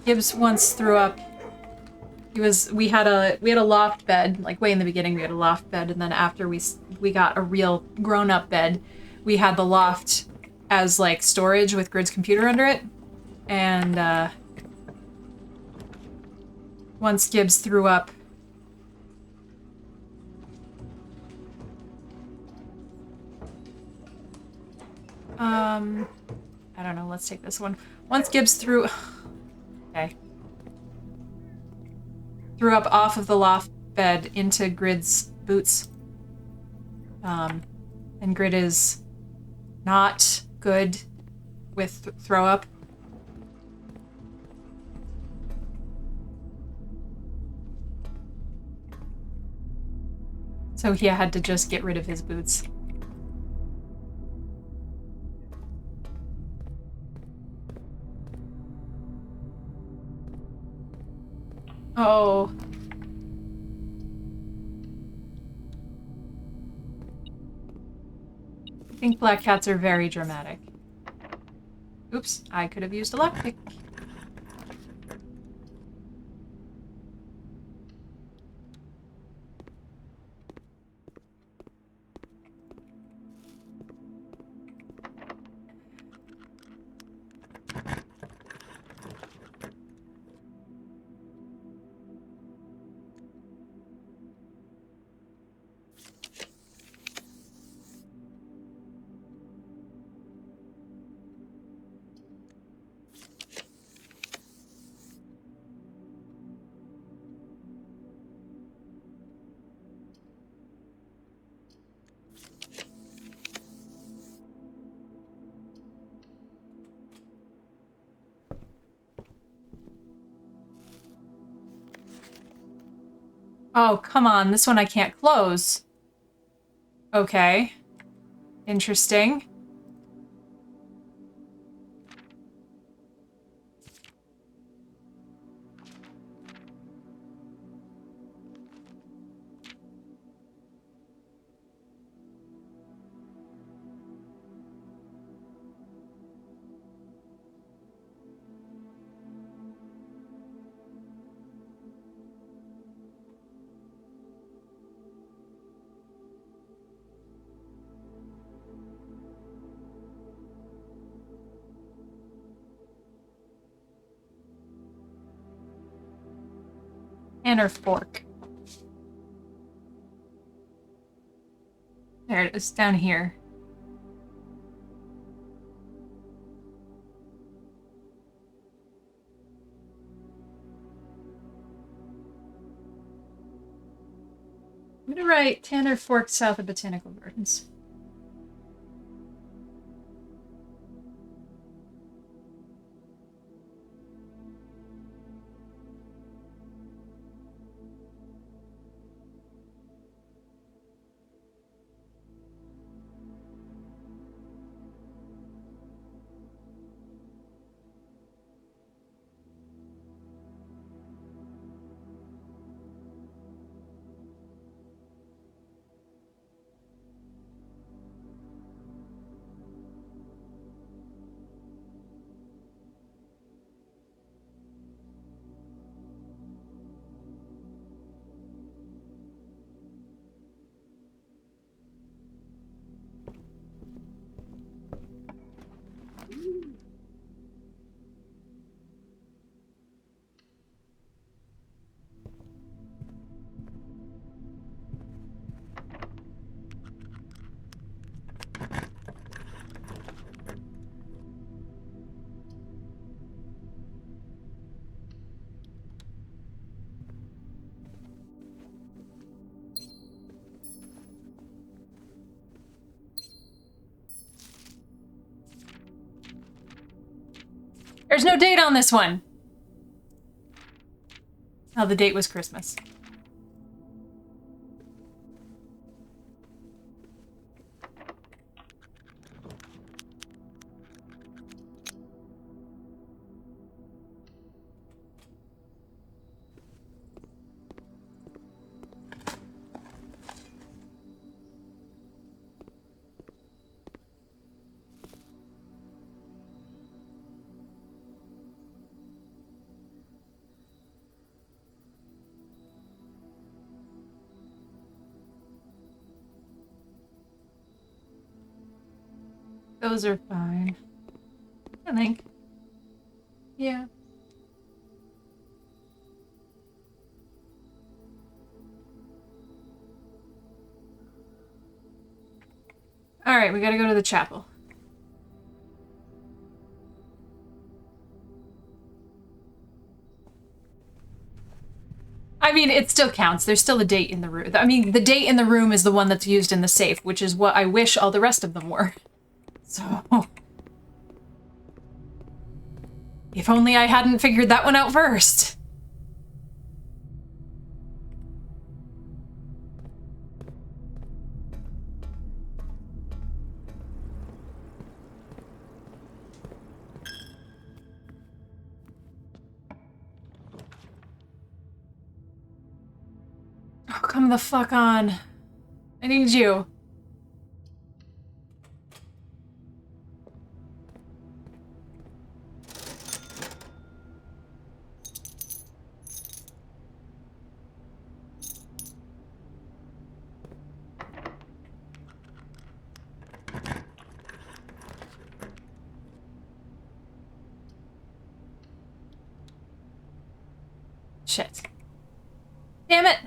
Gibbs once threw up. We had a loft bed, like way in the beginning we had a loft bed, and then after we got a real grown-up bed, we had the loft as like storage with Grid's computer under it. And once Gibbs threw up. I don't know, let's take this one. Once Gibbs threw up off of the loft bed into Grid's boots. And Grid is not good with throw up. So he had to just get rid of his boots. Oh. I think black cats are very dramatic. Oops, I could have used a lockpick. Oh, come on. This one I can't close. Okay. Interesting. And her fork. There it is, down here. I'm gonna write Tanner Fork south of Botanical Gardens. There's no date on this one. Oh, the date was Christmas. those are fine. I think. Yeah. Alright, we gotta go to the chapel. I mean, it still counts. There's still a date in the room. I mean, the date in the room is the one that's used in the safe, which is what I wish all the rest of them were. So... if only I hadn't figured that one out first. Oh, come the fuck on. I need you. Shit. Damn it!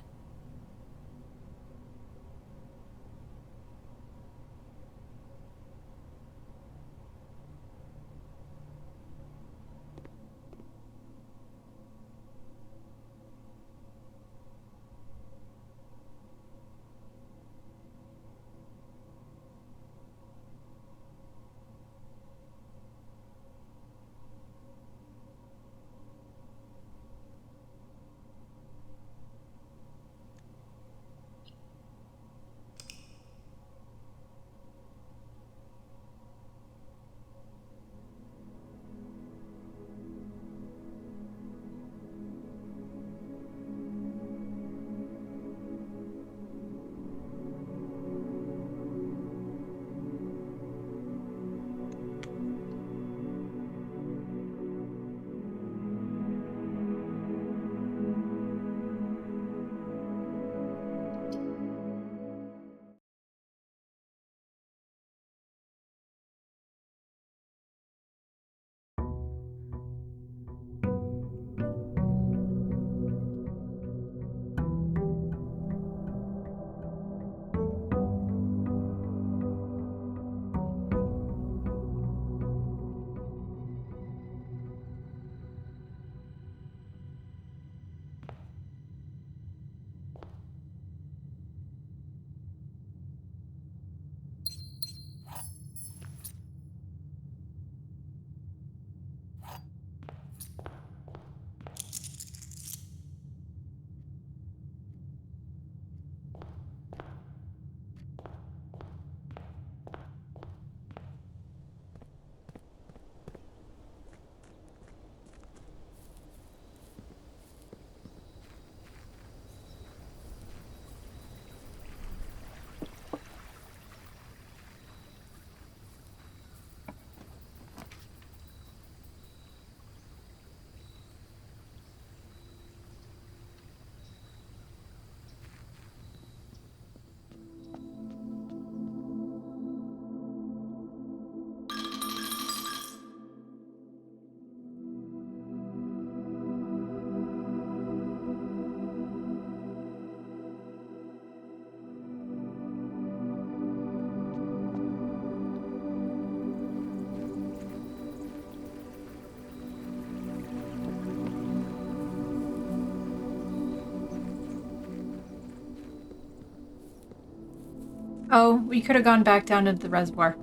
Oh, we could have gone back down to the reservoir.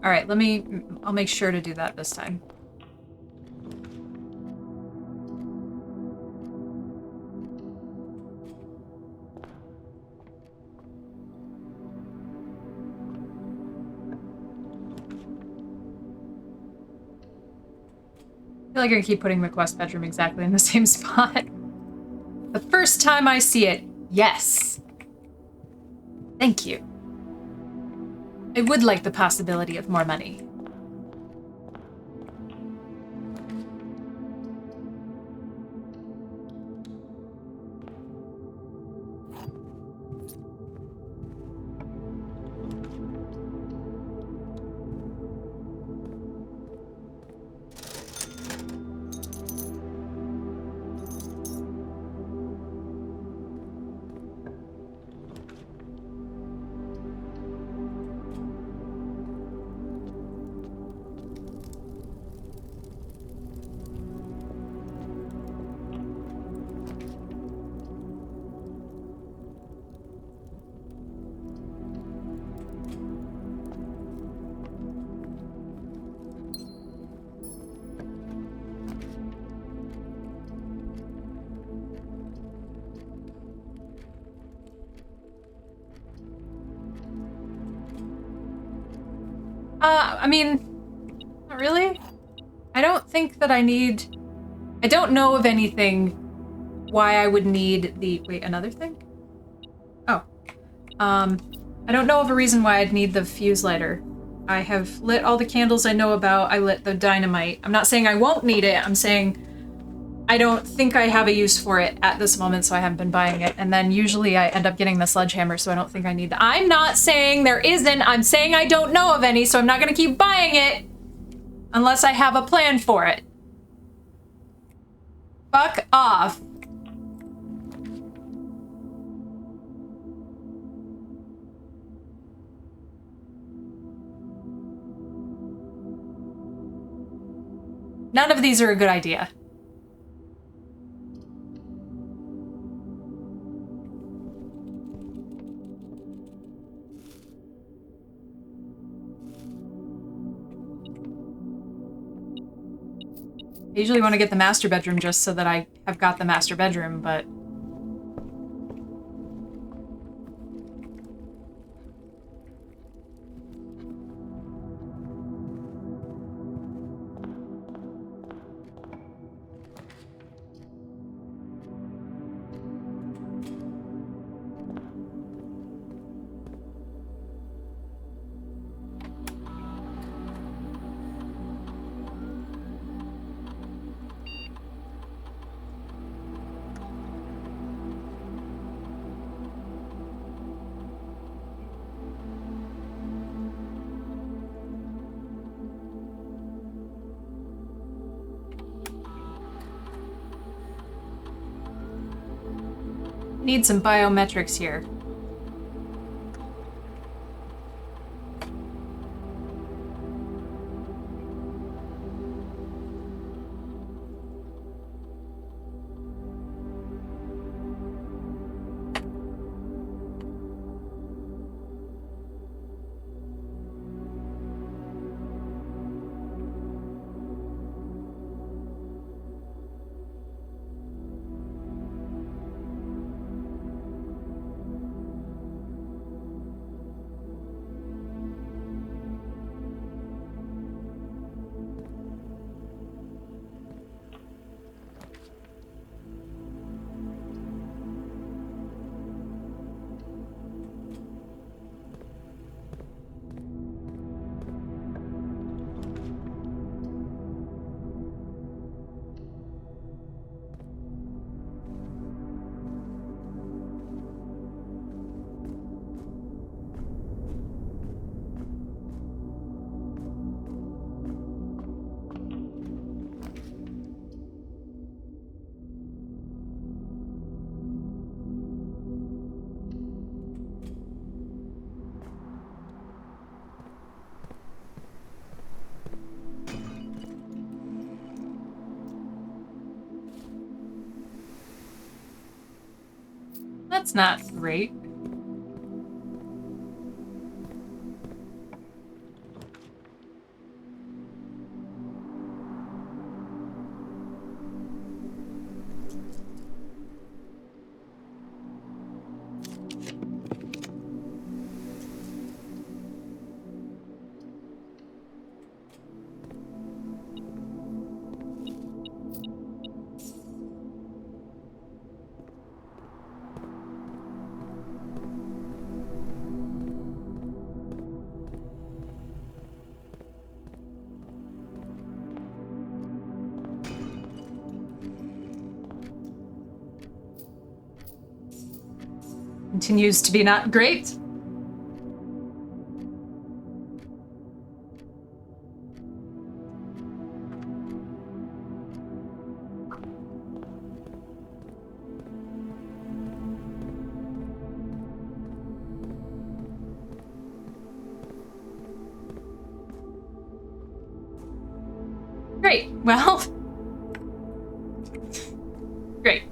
Alright, I'll make sure to do that this time. I feel like I keep putting McQuest's bedroom exactly in the same spot. The first time I see it, yes. Thank you. I would like the possibility of more money. I mean, not really. I don't think that I need... I don't know of anything why I would need the... Wait, another thing? Oh. I don't know of a reason why I'd need the fuse lighter. I have lit all the candles I know about. I lit the dynamite. I'm not saying I won't need it. I'm saying I don't think I have a use for it at this moment, so I haven't been buying it. And then usually I end up getting the sledgehammer, so I don't think I need that. I'm not saying there isn't. I'm saying I don't know of any, so I'm not going to keep buying it unless I have a plan for it. Fuck off. None of these are a good idea. I usually want to get the master bedroom just so that I have got the master bedroom, but... Need some biometrics here. That's not great. Continues to be not great. Great. Well, great.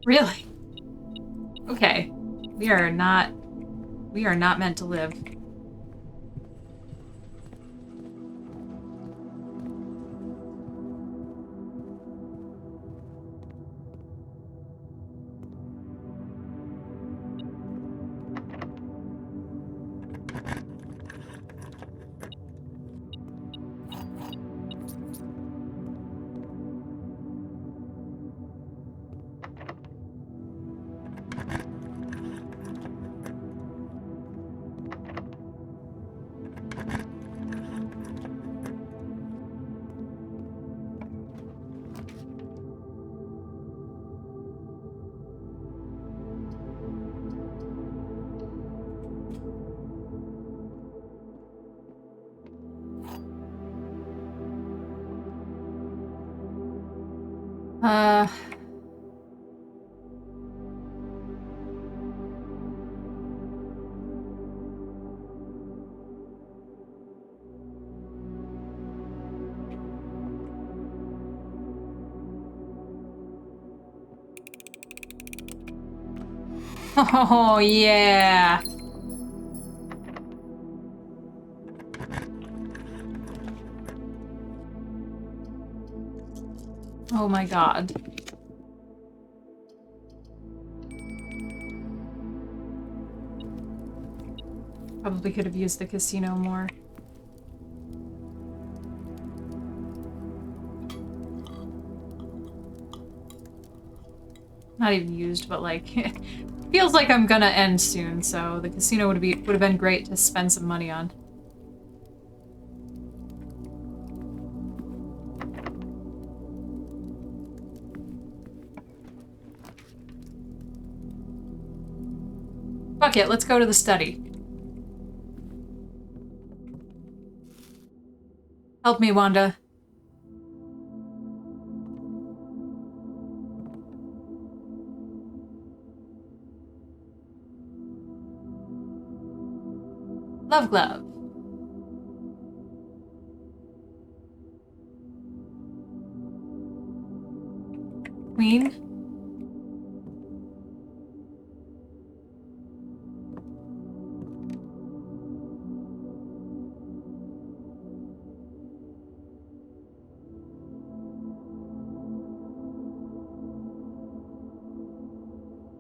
Really? Okay. We are not meant to live. Uh... Oh, yeah. Oh my god. Probably could have used the casino more. Not even used, but like, feels like I'm gonna end soon, so the casino would have been great to spend some money on. Fuck it, let's go to the study. Help me, Wanda. Love glove. Queen.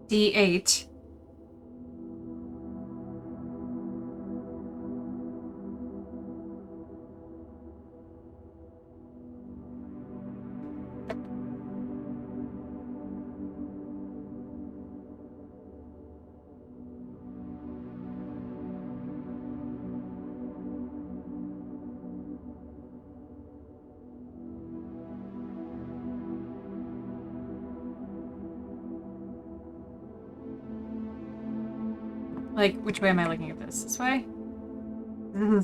D8. Like, which way am I looking at this? This way?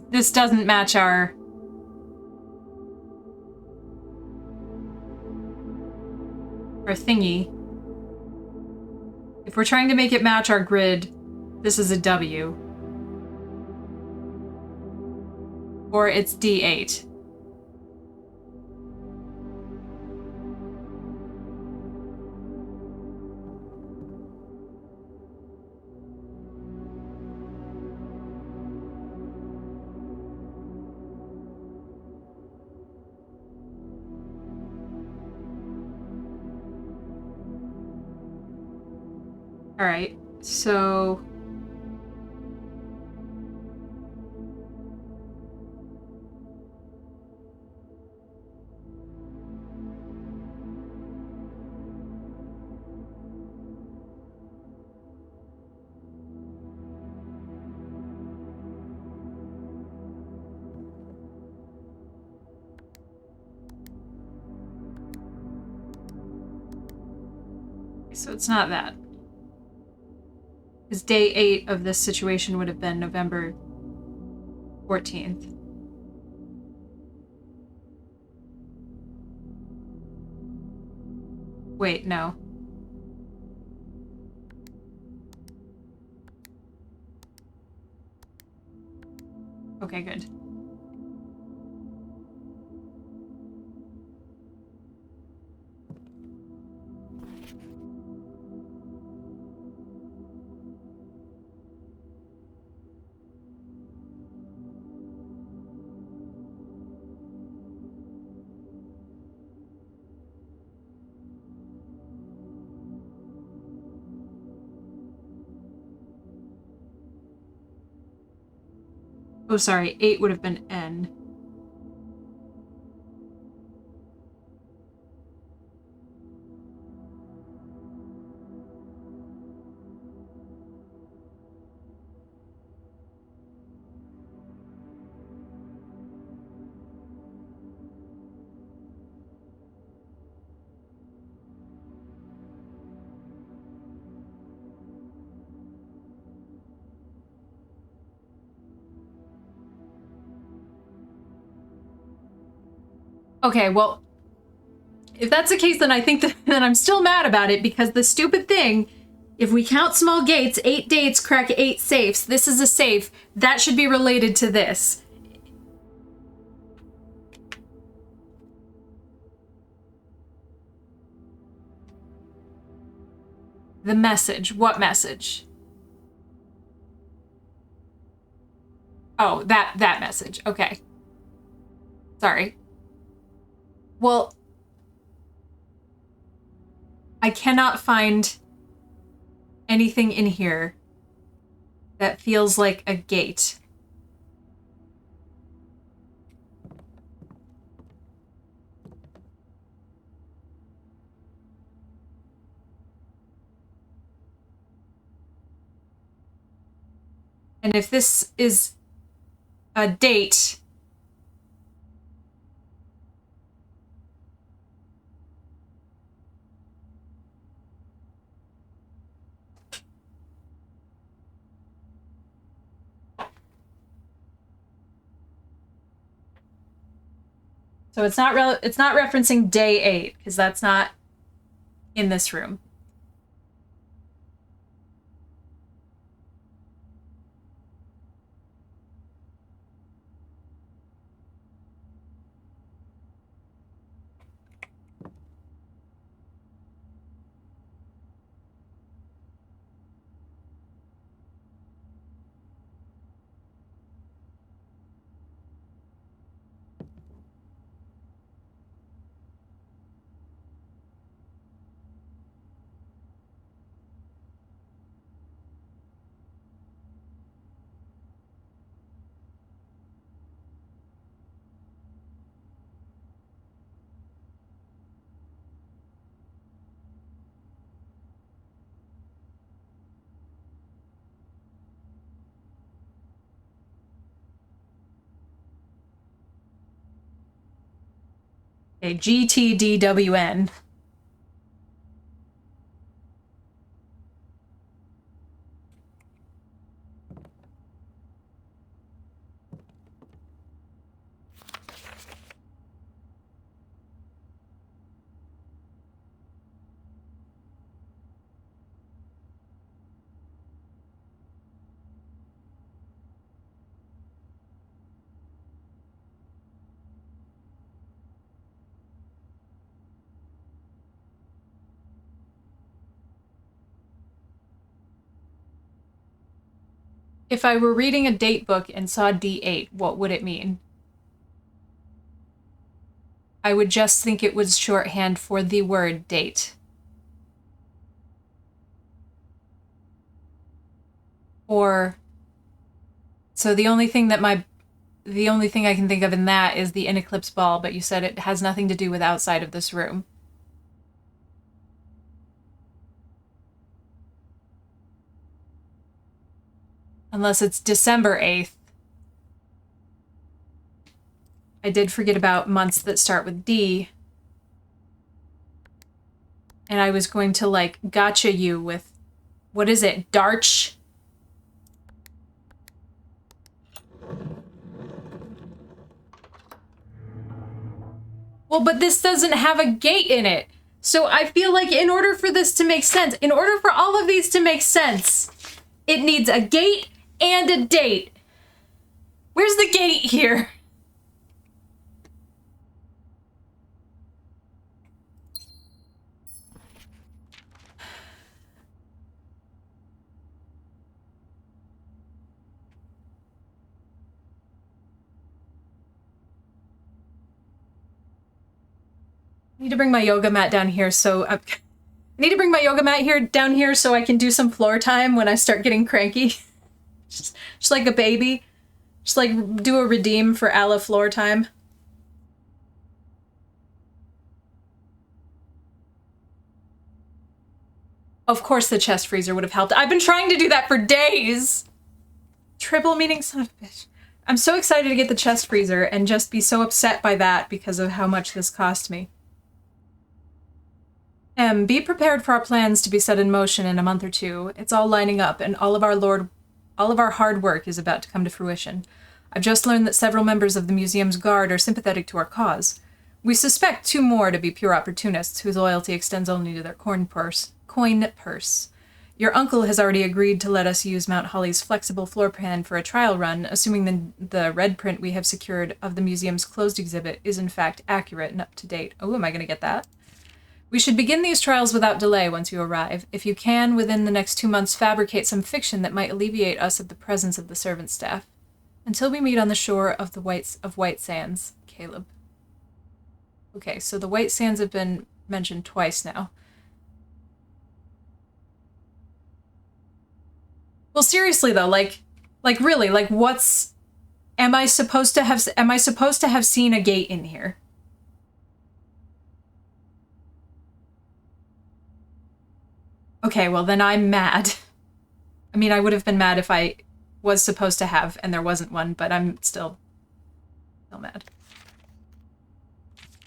This doesn't match our thingy. If we're trying to make it match our grid, this is a W. Or it's D8. Alright, so... So it's not that. Because day 8 of this situation would have been November 14th. Wait, no. Okay, good. Oh, sorry, 8 would have been N. Okay, well, if that's the case, then I think that then I'm still mad about it, because the stupid thing, if we count small gates, 8 dates crack 8 safes. This is a safe. That should be related to this. The message. What message? Oh, that message. Okay. Sorry. Well, I cannot find anything in here that feels like a gate. And if this is a date, so it's not referencing day 8, because that's not in this room. Okay, GTDWN. If I were reading a date book and saw D8, what would it mean? I would just think it was shorthand for the word date. Or, so the only thing I can think of in that is the In Eclipse Ball, but you said it has nothing to do with outside of this room. Unless it's December 8th. I did forget about months that start with D. And I was going to, like, gotcha you with, what is it, Darch? Well, but this doesn't have a gate in it. So I feel like in order for this to make sense, in order for all of these to make sense, it needs a gate and a date. Where's the gate here? I need to bring my yoga mat down here so I need to bring my yoga mat down here so I can do some floor time when I start getting cranky. just like a baby. Just like do a redeem for a la floor time. Of course the chest freezer would have helped. I've been trying to do that for days. Triple meeting, son of a bitch. I'm so excited to get the chest freezer and just be so upset by that because of how much this cost me. Be prepared for our plans to be set in motion in a month or two. It's all lining up, and all of our hard work is about to come to fruition. I've just learned that several members of the museum's guard are sympathetic to our cause. We suspect 2 more to be pure opportunists whose loyalty extends only to their coin purse. Your uncle has already agreed to let us use Mount Holly's flexible floor plan for a trial run, assuming the red print we have secured of the museum's closed exhibit is in fact accurate and up to date. Oh, am I going to get that? We should begin these trials without delay once you arrive. If you can, within the next 2 months, fabricate some fiction that might alleviate us of the presence of the servant staff. Until we meet on the shore of the White Sands, Caleb. Okay, so the White Sands have been mentioned twice now. Well, seriously though, like really, like what's... Am I supposed to have seen a gate in here? Okay, well then I'm mad. I mean, I would have been mad if I was supposed to have and there wasn't one, but I'm still mad.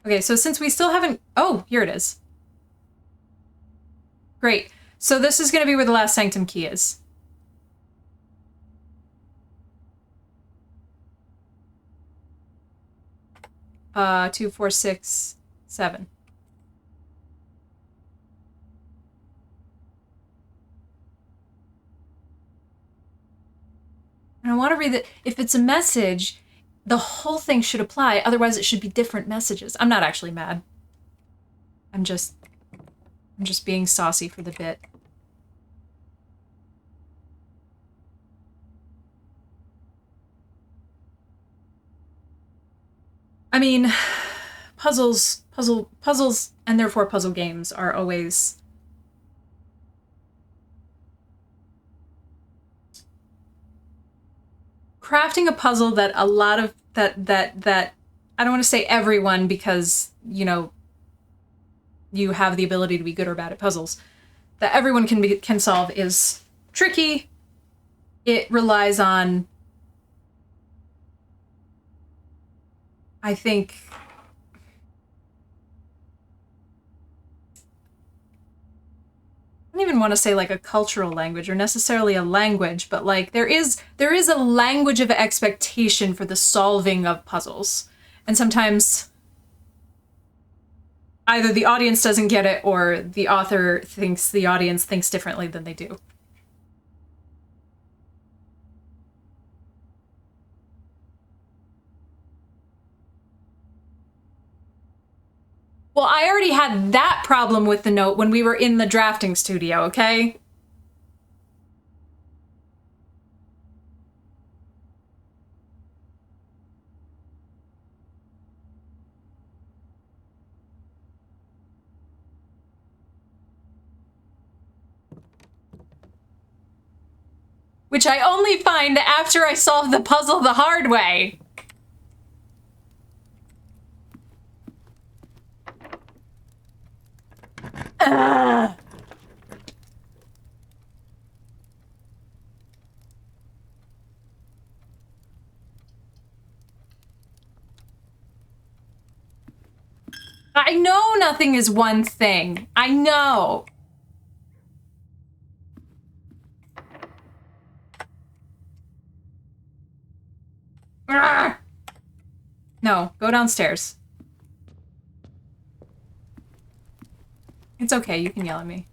Okay, so since we still haven't... Oh, here it is. Great. So this is going to be where the last sanctum key is. Uh, 2, 4, 6, 7. And I want to read that. If it's a message, the whole thing should apply. Otherwise, it should be different messages. I'm not actually mad. I'm just being saucy for the bit. I mean, puzzles and therefore puzzle games are always... Crafting a puzzle that a lot of... that I don't want to say everyone because, you know, you have the ability to be good or bad at puzzles. That everyone can solve is tricky. It relies on... I think... I don't even want to say like a cultural language or necessarily a language, but like there is a language of expectation for the solving of puzzles. And sometimes either the audience doesn't get it or the author thinks the audience thinks differently than they do. Well, I already had that problem with the note when we were in the drafting studio, okay? Which I only find after I solve the puzzle the hard way. Ugh. I know nothing is one thing. I know. Ugh. No, go downstairs. It's okay, you can yell at me.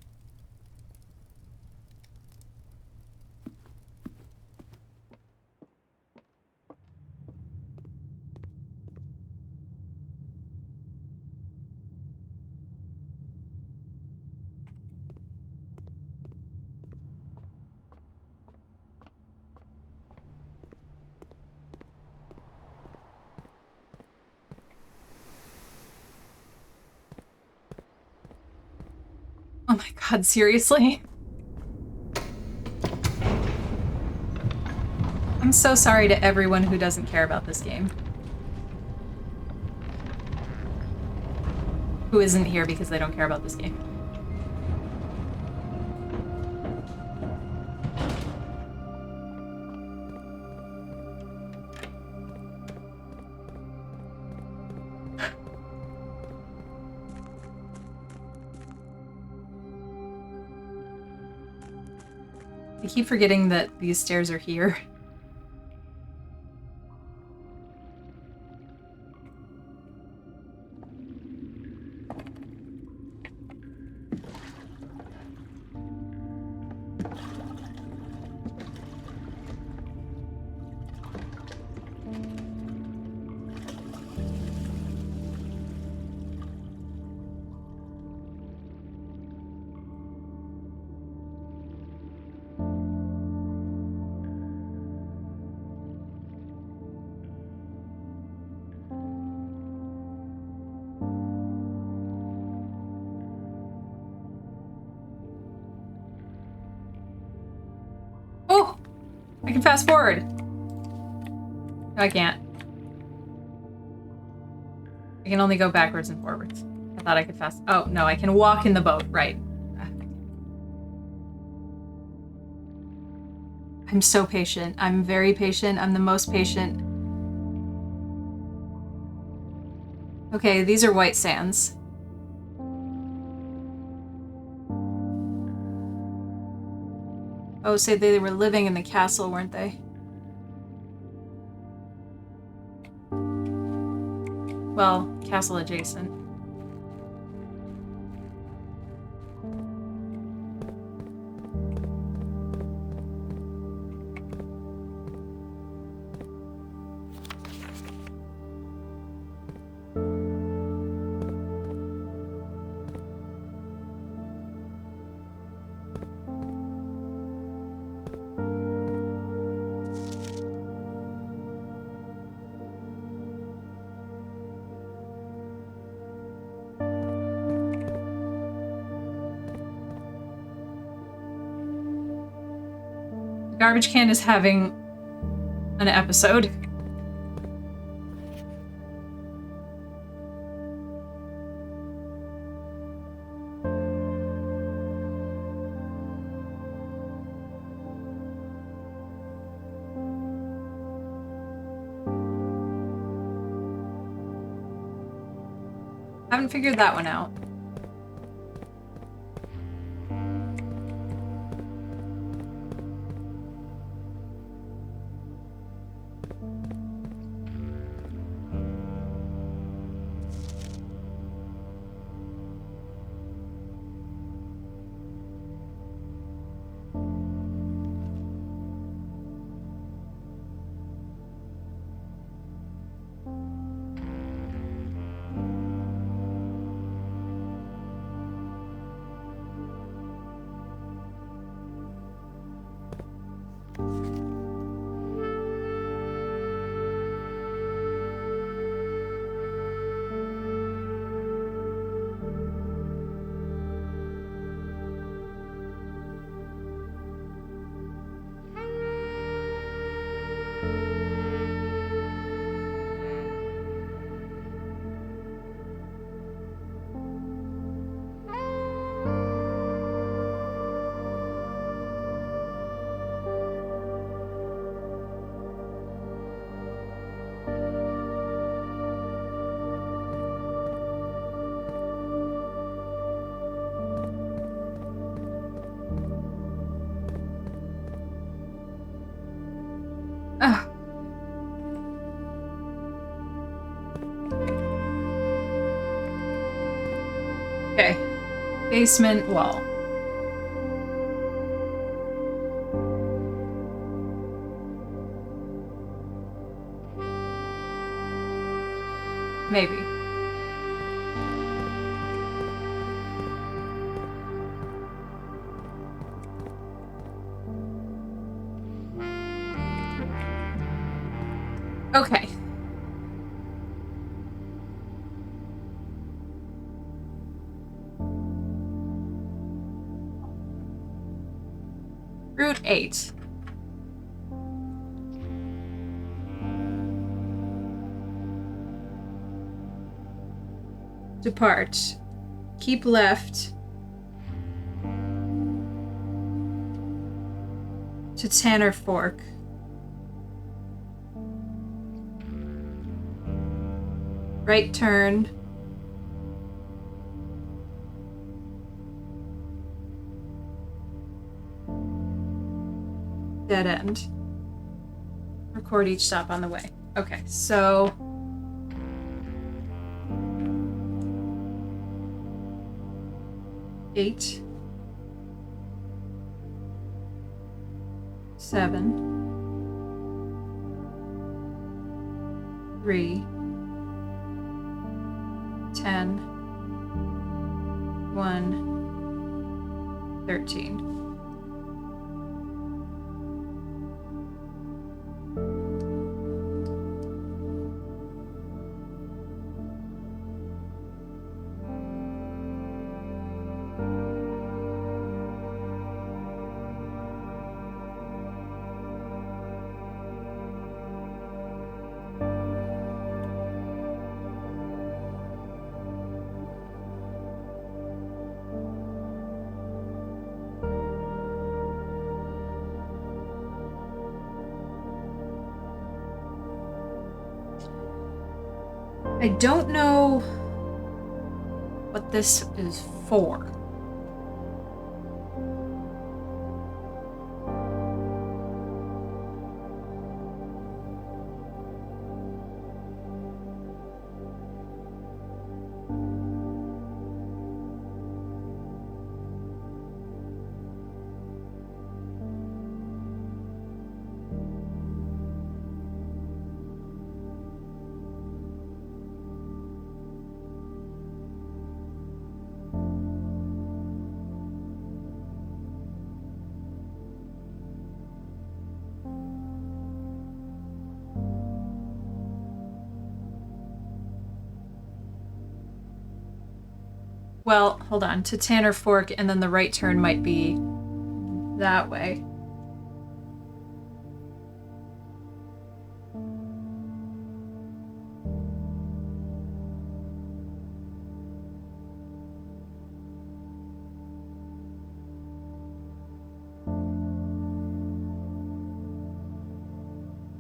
Oh my god, seriously? I'm I'm so sorry to everyone who doesn't care about this game. Who isn't here because they don't care about this game. I keep forgetting that these stairs are here. Oh! I can fast forward. No, I can't. I can only go backwards and forwards. I thought I could fast... Oh, no, I can walk in the boat. Right. I'm so patient. I'm very patient. I'm the most patient. Okay, these are white sands. Oh, say they were living in the castle, weren't they? Well, castle adjacent. Garbage can is having an episode. Haven't figured that one out. Ugh. Okay. Basement wall. Maybe. Okay. Route 8. Depart. Keep left to Tanner Fork. Right turn. Dead end. Record each stop on the way. Okay, so... Eight. 7. 3. 10. 1. 13. I don't know what this is for. Well, hold on. To Tanner Fork, and then the right turn might be that way.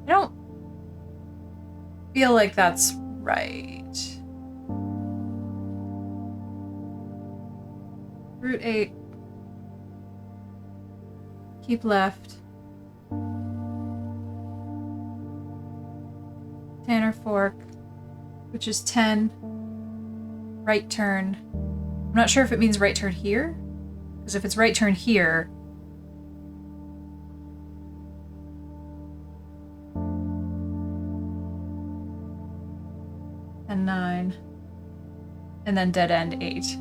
I don't feel like that's right. Route 8. Keep left. Tanner Fork, which is 10. Right turn. I'm not sure if it means right turn here, because if it's right turn here, and 9, and then dead end 8.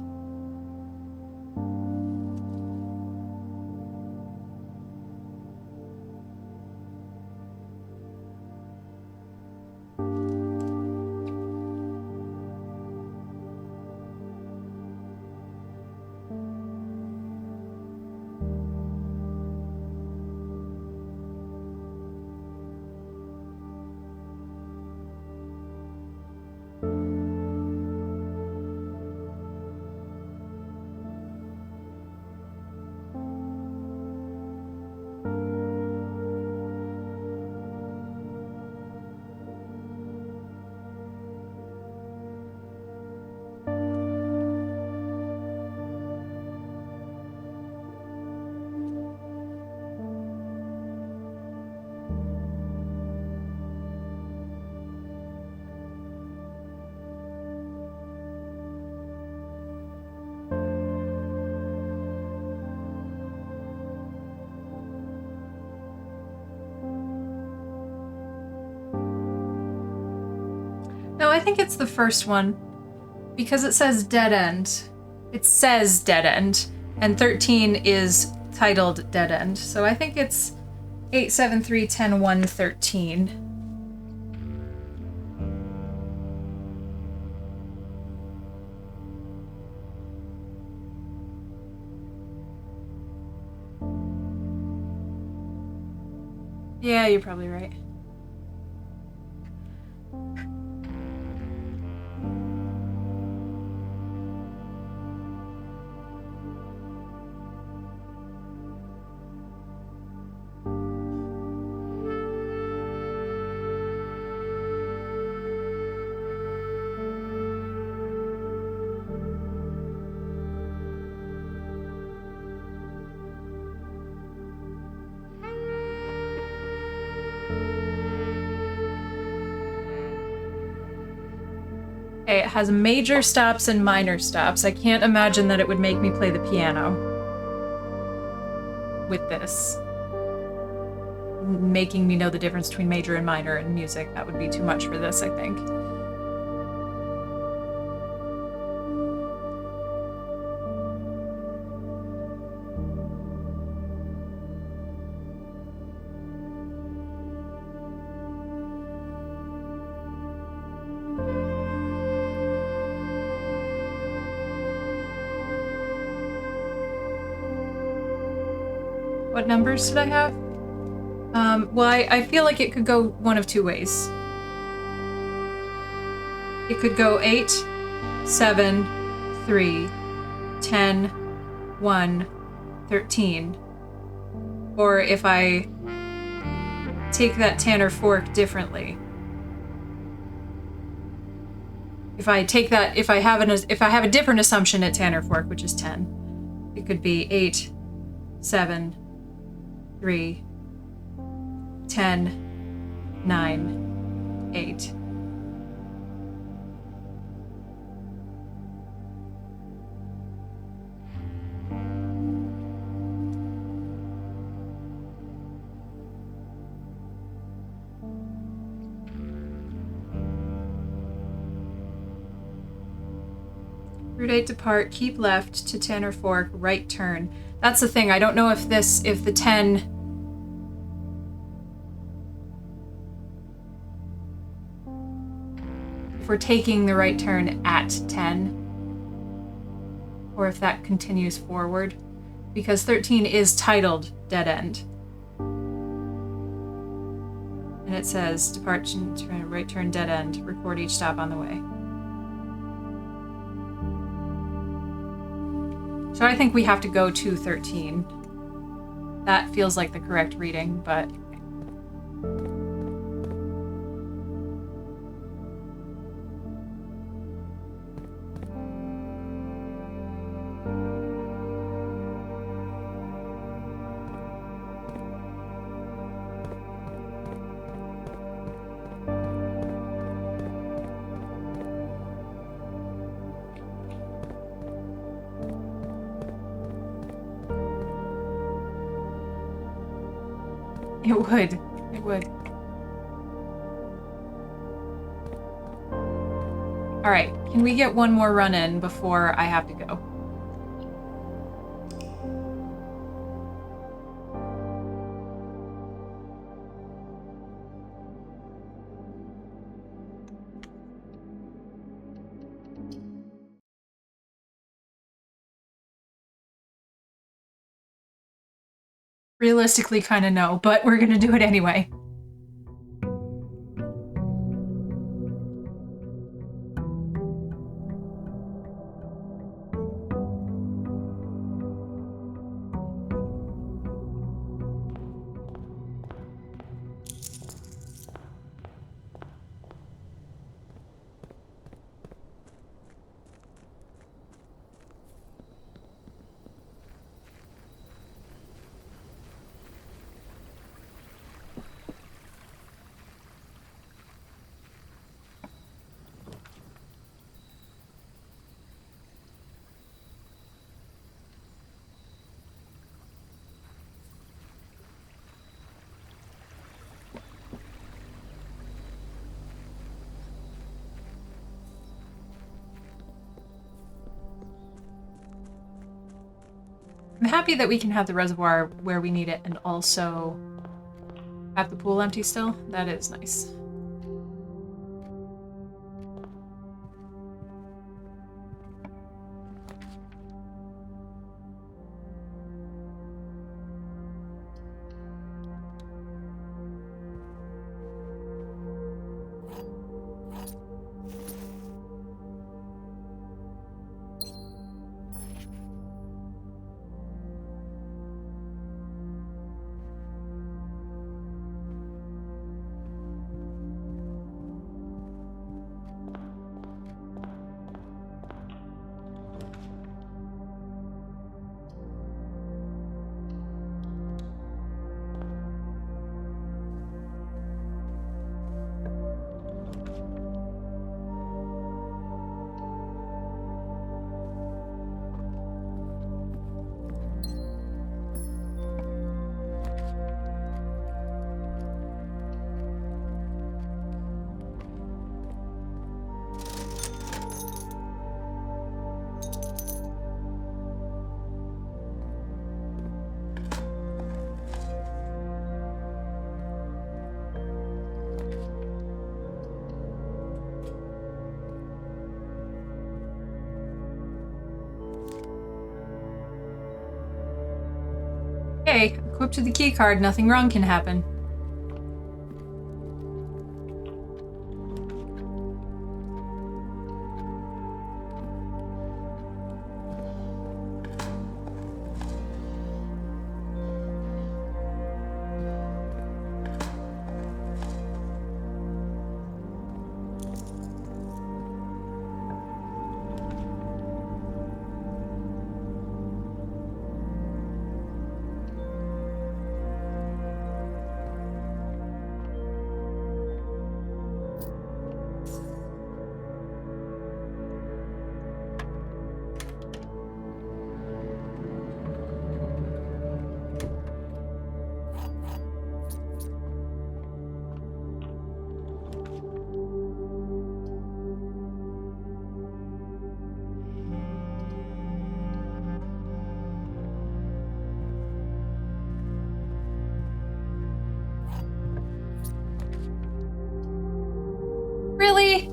No, I think it's the first one. Because it says dead end. It says dead end. And 13 is titled dead end. So I think it's 8, 7, 3, 10, 1, 13. Yeah, you're probably right. Okay, it has major stops and minor stops. I can't imagine that it would make me play the piano with this. Making me know the difference between major and minor in music. That would be too much for this, I think. What numbers did I have? Well, I feel like it could go one of two ways. It could go 8, 7, 3, 10, 1, 13. Or if I take that Tanner fork differently. If I have a different assumption at Tanner fork, which is 10, it could be 8, 7, 3, 10, 9, 8. Route 8 depart, keep left to Tanner Fork, right turn. That's the thing, I don't know if the 10... If we're taking the right turn at 10. Or if that continues forward. Because 13 is titled Dead End. And it says, depart, right turn, dead end. Record each stop on the way. So I think we have to go to 13. That feels like the correct reading, but... It would. It would. Alright, can we get one more run in before I have to go? Realistically, kind of no, but we're gonna do it anyway. I'm happy that we can have the reservoir where we need it and also have the pool empty still. That is nice. Okay, equipped with the key card, nothing wrong can happen. Really?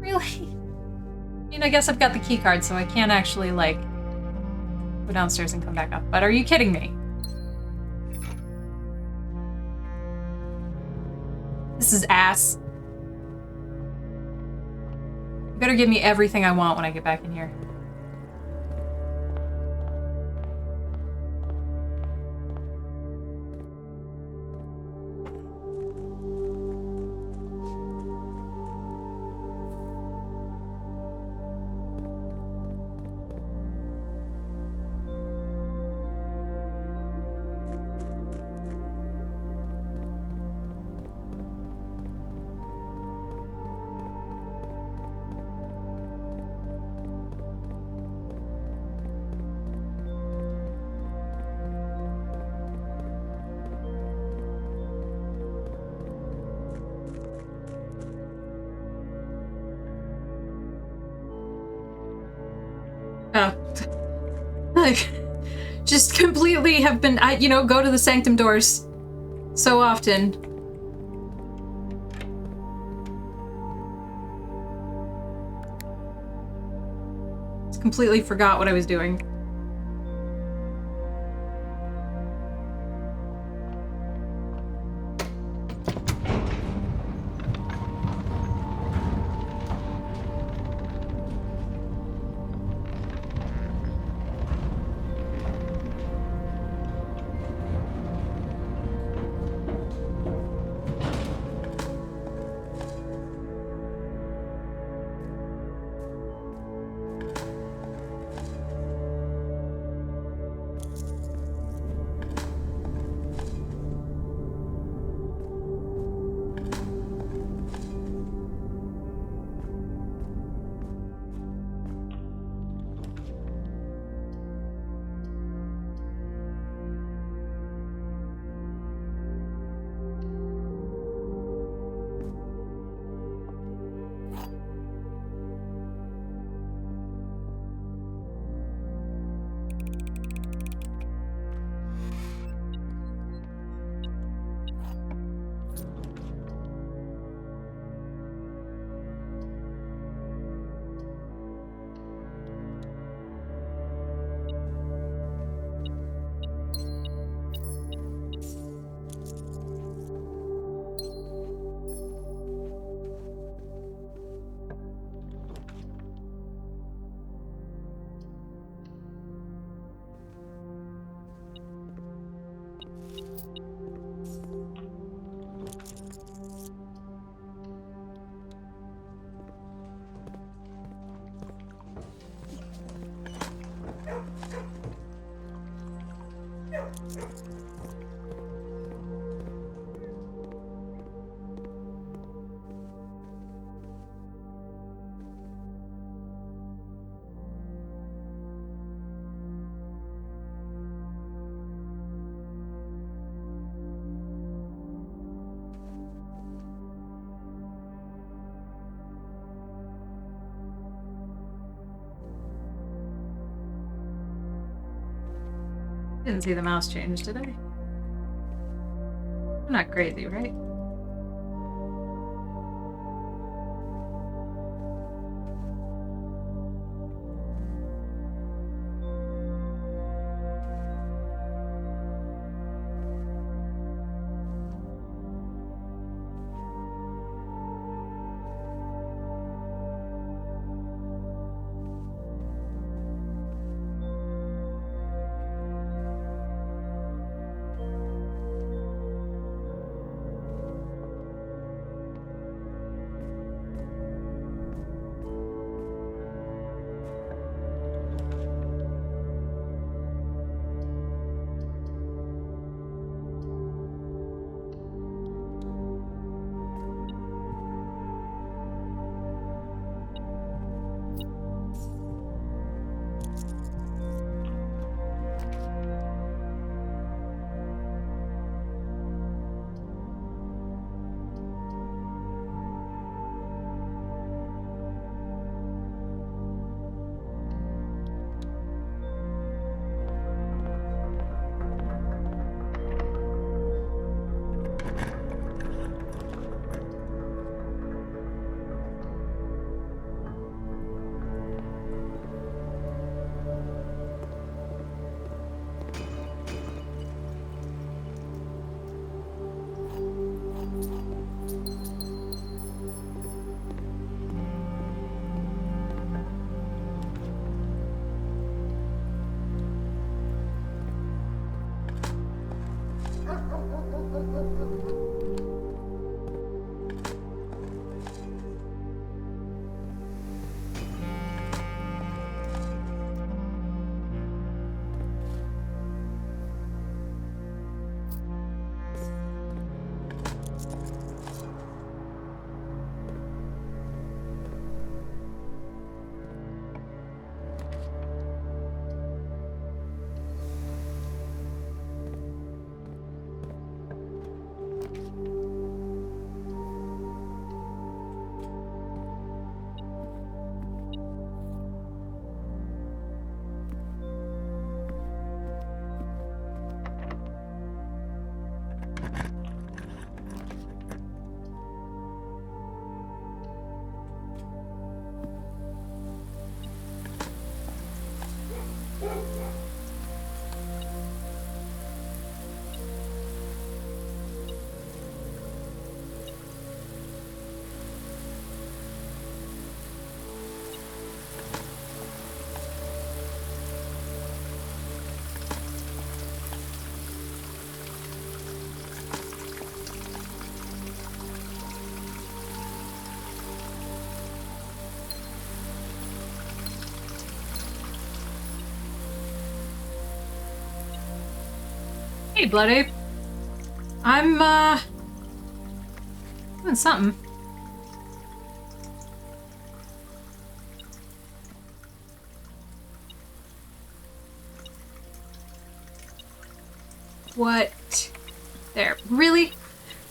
Really? I mean, I guess I've got the key card, so I can't actually, like, go downstairs and come back up. But are you kidding me? This is ass. You better give me everything I want when I get back in here. Like, just completely have been, you know, go to the sanctum doors so often. Just completely forgot what I was doing. Didn't see the mouse change, did I? I'm not crazy, right? Hey, Blood Ape. I'm, doing something. What? There. Really?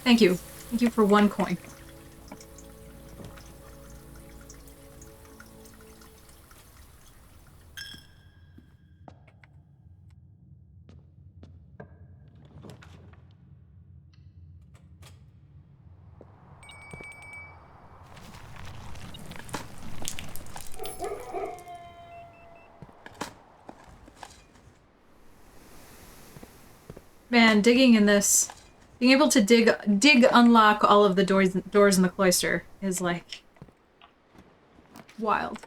Thank you. Thank you for 1 coin. Man, digging in this, being able to dig unlock all of the doors in the cloister is like wild.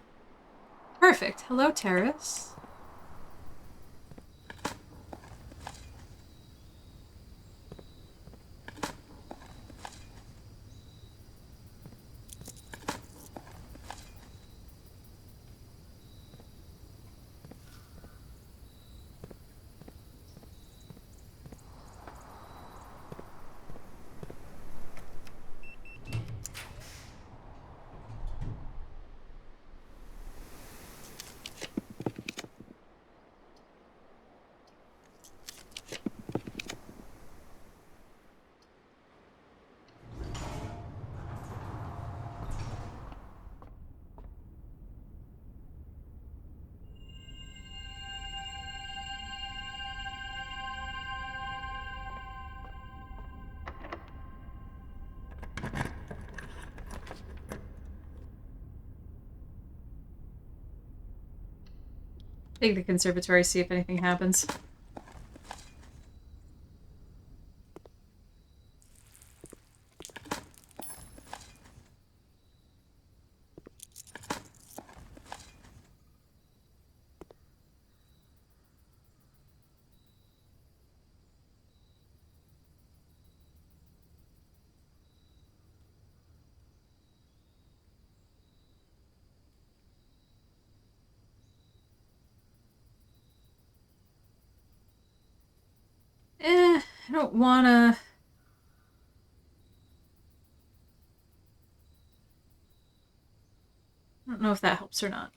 Perfect. Hello, Terrace. Take the conservatory, see if anything happens. I don't wanna... I don't know if that helps or not.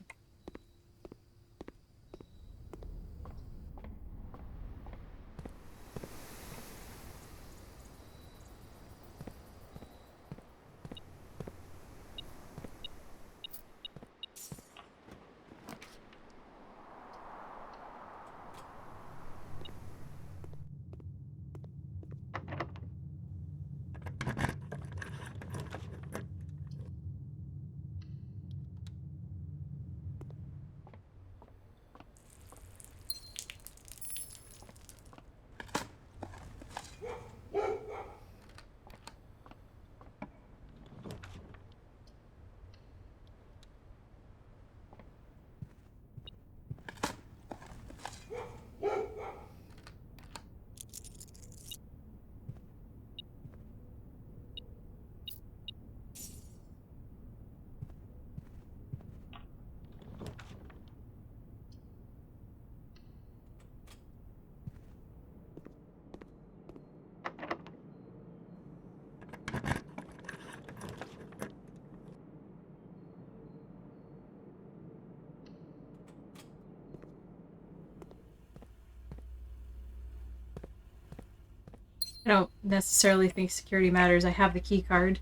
I don't necessarily think security matters. I have the key card.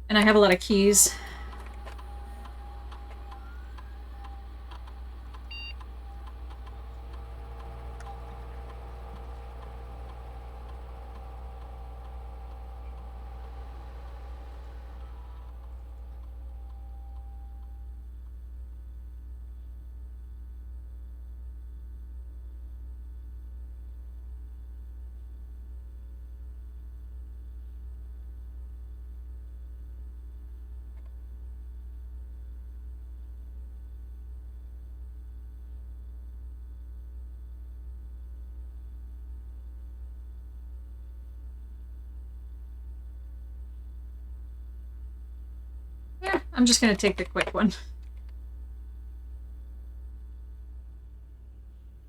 And I have a lot of keys. I'm just gonna take the quick one.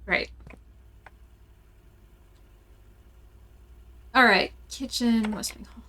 Right. Alright, kitchen, Westwing Hall.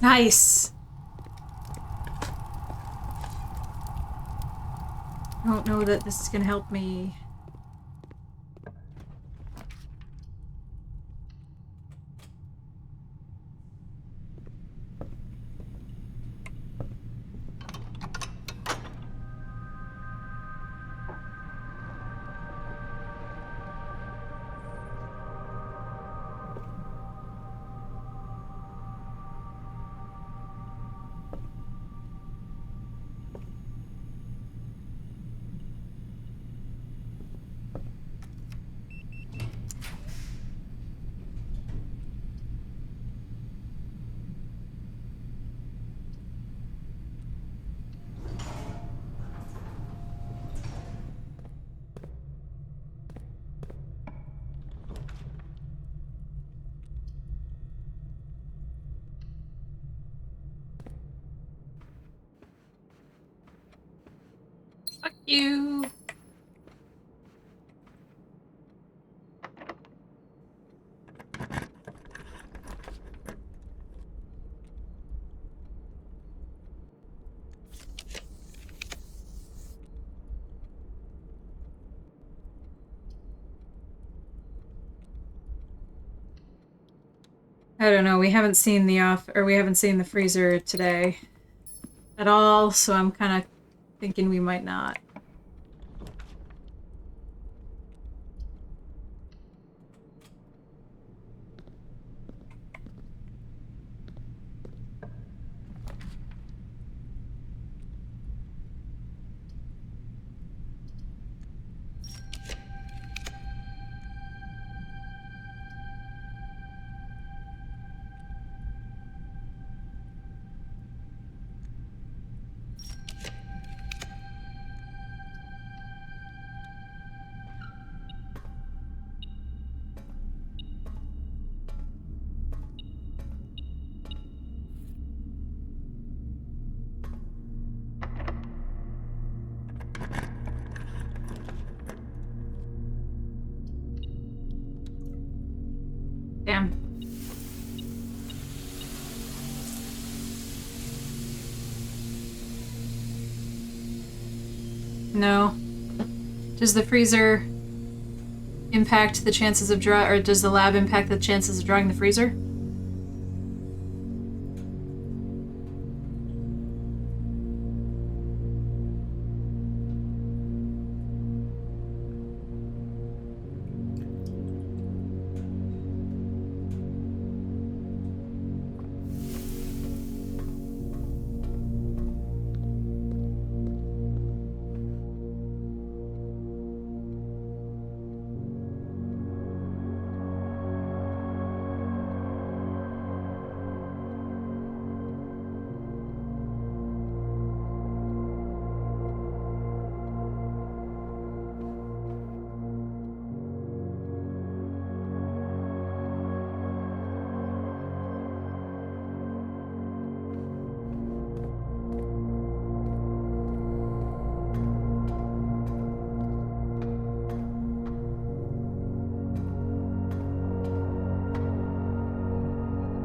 Nice! I don't know that this is gonna help me. Fuck you! I don't know, we haven't seen the freezer today at all, so I'm kinda thinking we might not. Damn. No. Does the freezer impact the chances of or does the lab impact the chances of drawing the freezer?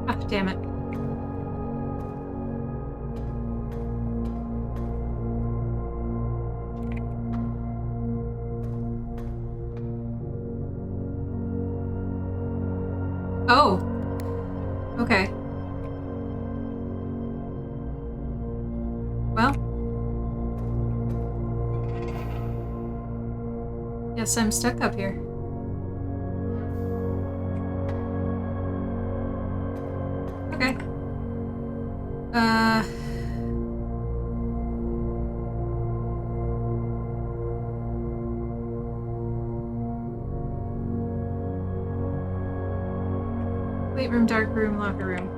Ah, damn it. Oh. Okay. Well. Guess I'm stuck up here. Okay. Late room, dark room, locker room.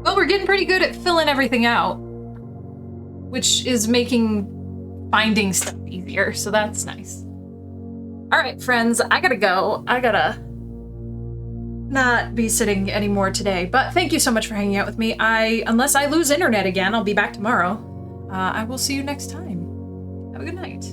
Well, we're getting pretty good at filling everything out, which is making finding stuff easier, so that's nice. All right, friends, I gotta go. I gotta not be sitting anymore today, but thank you so much for hanging out with me. Unless I lose internet again, I'll be back tomorrow. I will see you next time. Have a good night.